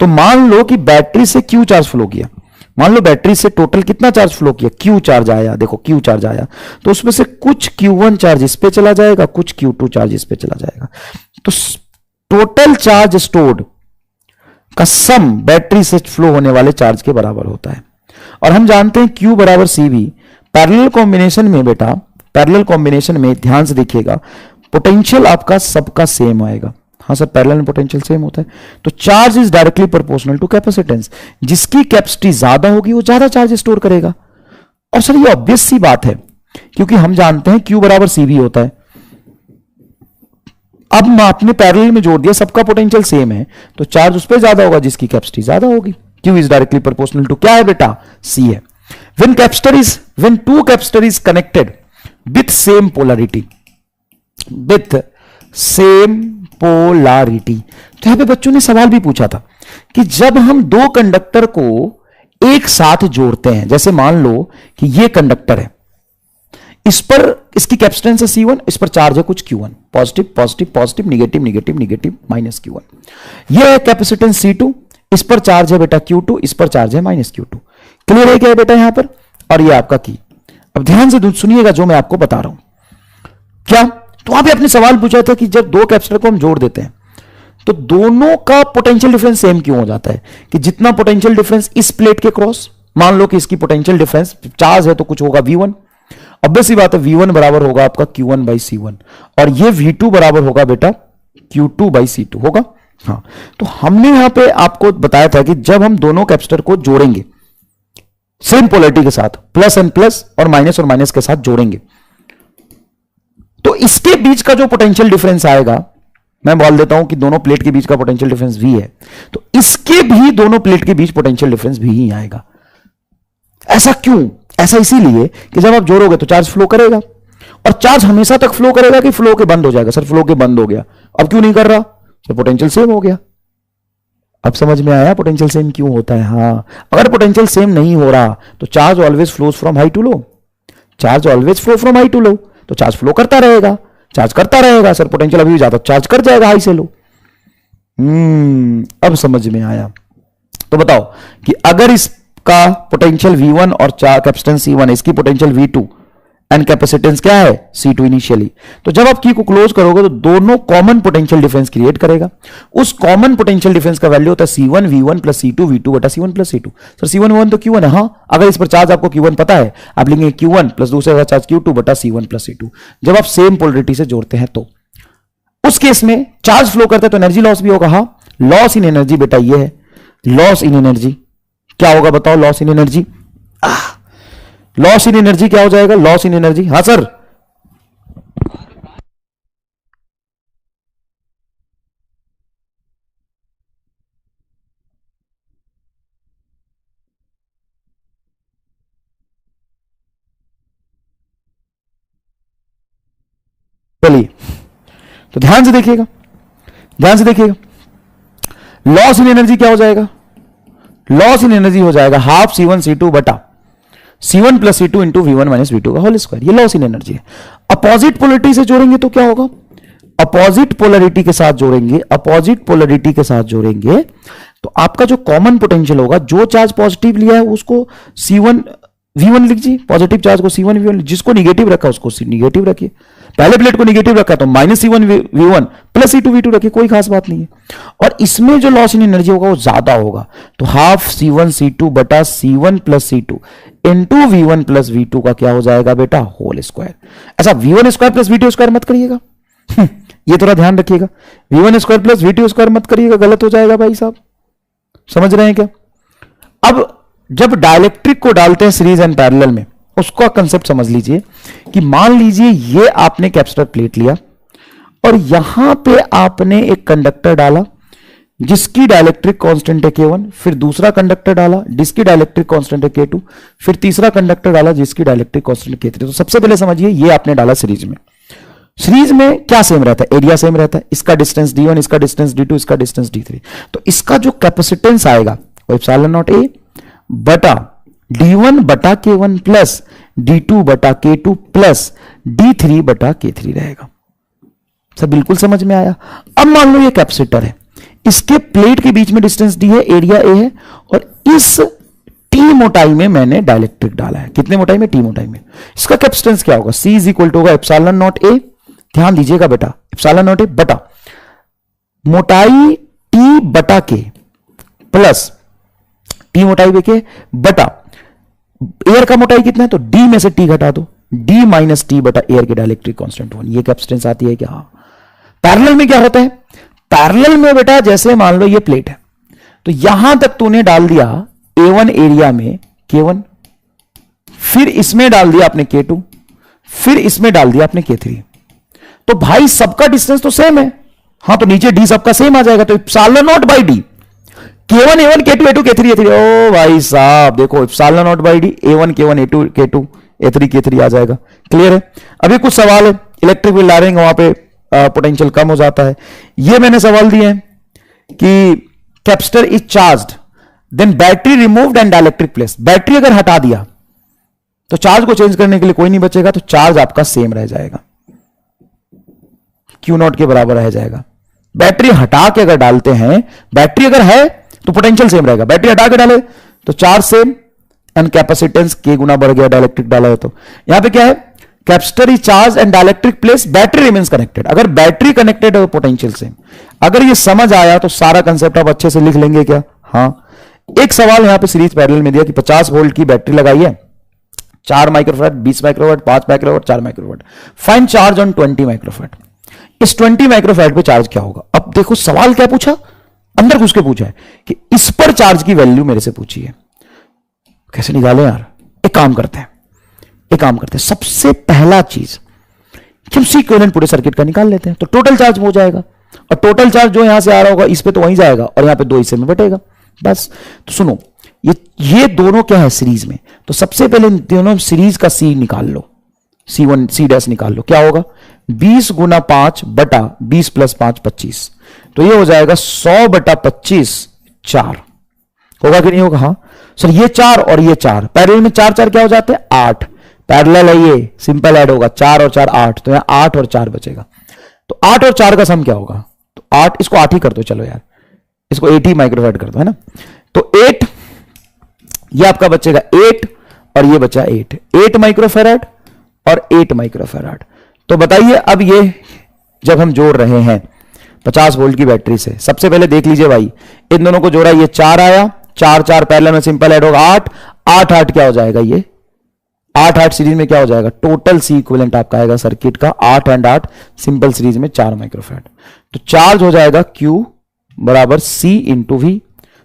तो मान लो कि battery से Q charge flow किया, मान लो battery से total कितना charge flow किया? Q चार्ज आया। देखो Q चार्ज आया तो उसमें से कुछ Q1 चार्ज इस पे चला जाएगा, कुछ Q2 चार्ज इस पे चला जाएगा। तो टोटल चार्ज स्टोर्ड का सम बैटरी से फ्लो होने वाले चार्ज के बराबर होता है। और हम जानते हैं Q बराबर CV। पैरेलल कॉम्बिनेशन में बेटा, पैरेलल कॉम्बिनेशन में ध्यान से देखिएगा, पोटेंशियल आपका सबका सेम आएगा। हाँ सर, पैरेलल में पोटेंशियल सेम होता है। तो charge is directly proportional to capacitance. जिसकी कैपेसिटी ज्यादा होगी वो ज्यादा चार्ज स्टोर करेगा। और सर ये ऑब्वियस सी बात है क्योंकि हम जानते हैं Q बराबर CV होता है। अब आपने पैरेलल में जोड़ दिया, सबका पोटेंशियल सेम है तो चार्ज उस पर ज्यादा होगा जिसकी कैपेसिटी ज्यादा होगी। Q is directly proportional to क्या है बेटा? C है। when two capacitor is connected with same polarity, तो यहां पे बच्चों ने सवाल भी पूछा था कि जब हम दो कंडक्टर को एक साथ जोड़ते हैं, जैसे मान लो कि ये कंडक्टर है, इस पर इसकी कैपेसिटेंस है C1, इस पर चार्ज है कुछ Q1, positive positive positive negative negative negative minus Q1। यह है कैपेसिटेंस C2, इस पर चार्ज है बेटा Q2, इस पर चार्ज है माइनस Q2। क्लियर है क्या बेटा यहां पर? और ये आपका की। अब ध्यान से सुनिएगा जो मैं आपको बता रहा हूं। क्या तो वहां पे आपने सवाल पूछा था कि जब दो कैपेसिटर को हम जोड़ देते हैं तो दोनों का पोटेंशियल डिफरेंस सेम क्यों हो जाता है? कि जितना पोटेंशियल डिफरेंस इस प्लेट के क्रॉस, मान लो कि इसकी पोटेंशियल डिफरेंस चार्ज है तो कुछ होगा V1, ऑब्वियस सी बात है V1 बराबर होगा आपका Q1 बाई C1, और ये V2 बराबर होगा बेटा Q2 बाई C2 होगा। हाँ, तो हमने यहां पे आपको बताया था कि जब हम दोनों कैपेसिटर को जोड़ेंगे सेम पोलैरिटी के साथ, प्लस एंड प्लस और माइनस के साथ जोड़ेंगे, तो इसके बीच का जो पोटेंशियल डिफरेंस आएगा, मैं बोल देता हूं कि दोनों प्लेट के बीच का पोटेंशियल डिफरेंस V है, तो इसके भी दोनों प्लेट के बीच पोटेंशियल डिफरेंस V ही आएगा। ऐसा क्यों? ऐसा इसीलिए कि जब आप जोड़ोगे तो चार्ज फ्लो करेगा, और चार्ज हमेशा तक फ्लो करेगा कि फ्लो के बंद हो जाएगा? सर फ्लो के बंद हो गया, अब क्यों नहीं कर रहा? सर पोटेंशियल सेम हो गया। अब समझ में आया पोटेंशियल सेम क्यों होता है? हाँ, अगर पोटेंशियल सेम नहीं हो रहा तो charge always flows from high to low, charge always flow from high to low, तो चार्ज फ्लो करता रहेगा, चार्ज करता रहेगा। सर पोटेंशियल अभी ज्यादा चार्ज कर जाएगा हाई से लो। अब समझ में आया। तो बताओ कि अगर इसका पोटेंशियल V1 और कैपेसिटेंस C1, इसकी पोटेंशियल V2 एंड कैपेसिटेंस क्या है C2 इनिशियली, तो जब आप की को क्लोज करोगे तो दोनों कॉमन पोटेंशियल डिफरेंस क्रिएट करेगा। उस कॉमन पोटेंशियल डिफरेंस का वैल्यू होता है C1 V1 plus C2 V2 बटा C1 plus C2। Sir C1 V1 तो Q1 है। हाँ, अगर इस पर चार्ज आपको Q1 पता है, आप लिखेंगे Q1 प्लस दूसरे का चार्ज Q2 बटा C1 प्लस C2। जब आप सेम पोलरिटी से जोड़ते हैं तो उस केस में चार्ज फ्लो करता है तो एनर्जी लॉस भी होगा। हाँ, लॉस इन एनर्जी बेटा ये है, लॉस इन एनर्जी क्या होगा बताओ? Loss in energy, loss in energy क्या हो जाएगा? लॉस इन एनर्जी, हाँ सर, चलिए तो ध्यान से देखिएगा, ध्यान से देखिएगा। लॉस इन एनर्जी क्या हो जाएगा? लॉस इन एनर्जी हो जाएगा हाफ C1 C2 बटा C1 plus C2 into V1 minus V2 का होल स्क्वायर। ये लॉस इन एनर्जी है। अपोजिट पोलरिटी से जोड़ेंगे तो क्या होगा? अपोजिट पोलरिटी के साथ जोड़ेंगे, अपोजिट पोलरिटी के साथ जोड़ेंगे तो आपका जो कॉमन पोटेंशियल होगा, जो चार्ज पॉजिटिव लिया है उसको C1 V1 लिखिए, पॉजिटिव चार्ज को C1 V1, जिसको निगेटिव रखा उसको निगेटिव रखिए। पहले प्लेट को निगेटिव रखा तो minus C1 V1 plus C2 V2 रखिए, कोई खास बात नहीं है। और इसमें जो लॉस इन एनर्जी होगा वो ज्यादा होगा, तो हाफ C1 C2 बटा C1 plus C2 into V1 plus V2 का क्या हो जाएगा बेटा? Whole square. ऐसा V1 square plus V2 square मत करिएगा, ये थोड़ा ध्यान रखिएगा। V1 square plus V2 square मत करिएगा, गलत हो जाएगा भाई साहब, समझ रहे हैं क्या? अब जब डाइलेक्ट्रिक को डालते हैं सीरीज एंड पैरेलल में, उसका कंसेप्ट समझ लीजिए कि मान लीजिए ये आपने कैपेसिटर प्लेट लिया और यहां पे आपने एक कंडक्टर डाला जिसकी डाइलेक्ट्रिक कांस्टेंट है K1, फिर दूसरा कंडक्टर डाला जिसकी डाइलेक्ट्रिक कांस्टेंट है K2, फिर तीसरा कंडक्टर डाला जिसकी डाइलेक्ट्रिक कांस्टेंट K3। तो सबसे पहले समझिए ये आपने डाला सीरीज में। सीरीज में क्या सेम रहता है? एरिया सेम रहता है। इसका डिस्टेंस D1, इसका डिस्टेंस D2, इसका डिस्टेंस D3। तो इसका जो कैपेसिटेंस आएगा वो एप्सिलॉन नॉट A बटा D1 बटा K1 प्लस D2 बटा K2 प्लस D3 बटा K3 रहेगा। सब बिल्कुल समझ में आया? अब मान लो ये कैपेसिटर है, इसके प्लेट के बीच में डिस्टेंस D है, एरिया A है, और इस T मोटाई में मैंने डाइलेक्ट्रिक डाला है। कितने मोटाई में? T मोटाई में। इसका कैपेसिटेंस क्या होगा? C इज इक्वल टू होगा एप्सिलॉन नॉट A, ध्यान दीजिएगा बेटा, एप्सिलॉन नॉट A बटा मोटाई T बटा K प्लस T मोटाई के बटा एयर का मोटाई कितना है तो D में से T घटा दो, D माइनस T बटा एयर की डाइलेक्ट्रिक कांस्टेंट 1। ये कैपेसिटेंस आती है क्या? हाँ। पैरेलल में क्या होता है? पैरेलल में बेटा जैसे मान लो ये प्लेट है तो यहां तक तूने डाल दिया A1 एरिया में K1, फिर इसमें डाल दिया आपने K2, फिर इसमें डाल दिया आपने K3। तो भाई सबका डिस्टेंस तो सेम है। हाँ, तो नीचे D सबका सेम आ जाएगा, तो epsilon not by D K1 A1 K2 A2 K3 A3। ओ भाई साहब देखो, epsilon not by D A1 K1 A2 K2 A3 K3 आ जाएगा। क्लियर है? अभी कुछ सवाल है, इलेक्ट्रिक फील्ड लाएंगे वहां पे पोटेंशियल कम हो जाता है। ये मैंने सवाल दिए हैं कि capacitor is charged then battery removed and dielectric place, battery अगर हटा दिया तो चार्ज को चेंज करने के लिए कोई नहीं बचेगा, तो चार्ज आपका सेम रह जाएगा, क्यू नॉट के बराबर रह जाएगा। बैटरी हटा के अगर डालते हैं, बैटरी अगर है तो पोटेंशियल सेम रहेगा, बैटरी हटा के डाले तो चार्ज सेम एंड कैपेसिटेंस के गुना बढ़ गया, डाइलेक्ट्रिक डाला है तो। यहां पे क्या है, capacitor is charge and dielectric place, battery remains connected. अगर बैटरी कनेक्टेड है पोटेंशियल सेम। अगर ये समझ आया तो सारा कंसेप्ट आप अच्छे से लिख लेंगे क्या? हाँ। एक सवाल यहां पे सीरीज पैरेलल में दिया कि 50 वोल्ट की बैटरी लगाई है, 4 microfarad, 20 microwatt, 5 microwatt, 4 microwatt, find charge on 20 microfarad. इस 20 माइक्रोफैराड पे चार्ज क्या होगा? अब देखो सवाल क्या पूछा, अंदर घुस के पूछा है कि इस पर चार्ज की वैल्यू मेरे से पूछी है, कैसे निकालें यार? एक काम करते हैं, सबसे पहला चीज हम इक्विवेलेंट पूरे सर्किट का निकाल लेते हैं, तो टोटल चार्ज हो जाएगा, और टोटल चार्ज जो यहां से आ रहा होगा इस पे तो वहीं जाएगा, और यहां पे 2 हिस्से में बटेगा बस। तो सुनो, ये दोनों क्या है सीरीज में, तो सबसे पहले दोनों सीरीज का सी निकाल लो, C1 C डैश निकाल लो, क्या होगा 20 गुना 5 बटा 20 प्लस 5 25, तो ये हो जाएगा 100 बटा 25 4 होगा कि नहीं होगा? हाँ सर, ये 4 और ये 4 पैरेलल में 4 4 क्या हो जाते हैं 8, पैरेलल है ये, सिंपल ऐड होगा 4 और 4 8, तो यहां 8 और 4 बचेगा। तो 8 और 4 का सम क्या होगा? तो 8, इसको 8 ही कर दो, चलो यार इसको 80 माइक्रोफैराड कर दो, है ना। तो 8 ये आपका बचेगा 8 और ये बचा 8 माइक्रोफैराड और 8 माइक्रोफैराड। तो बताइए अब ये जब हम जोड़ रहे हैं 50 वोल्ट की बैटरी से, सबसे पहले देख लीजिए भाई, इन दोनों को जोड़ा, ये 4 आया, 4 4 पैरेलल में सिंपल ऐड होगा 8 8 8 क्या हो जाएगा, ये 8 8 सीरीज में क्या हो जाएगा, टोटल सी इक्विवेलेंट आपका आएगा सर्किट का 8 एंड 8 सिंपल सीरीज में 4 माइक्रोफैराड। तो चार्ज हो जाएगा Q बराबर C into V,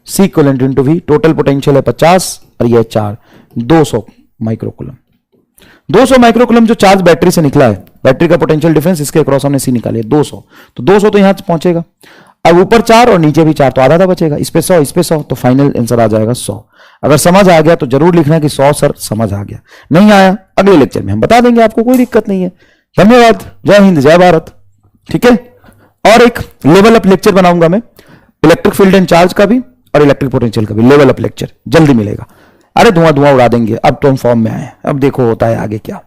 C equivalent into V, total potential है 50 और ये 4 200 माइक्रोकूलम। 200 माइक्रोकूलम जो चार्ज बैटरी से निकला है, बैटरी का पोटेंशियल डिफरेंस इसके अक्रॉस हमने सी निकाले 200, तो 200 तो यहां पहुंचेगा। अब ऊपर 4 और नीचे भी 4, तो आधा बचेगा, इस पे 100 इस पे 100, तो फाइनल आंसर आ जाएगा 100। अगर समझ आ गया तो जरूर लिखना कि 100 सर समझ आ गया, नहीं आया अगले लेक्चर में हम बता देंगे आपको, कोई दिक्कत नहीं है। धन्यवाद, जय हिंद जय भारत। ठीक है, और एक लेवल अप लेक्चर बनाऊंगा मैं, इलेक्ट्रिक फील्ड एंड चार्ज का भी और इलेक्ट्रिक पोटेंशियल का भी लेवल अप लेक्चर जल्दी मिलेगा। अरे धुआं उड़ा देंगे, अब तो हम फॉर्म में आए, अब देखो होता है आगे क्या।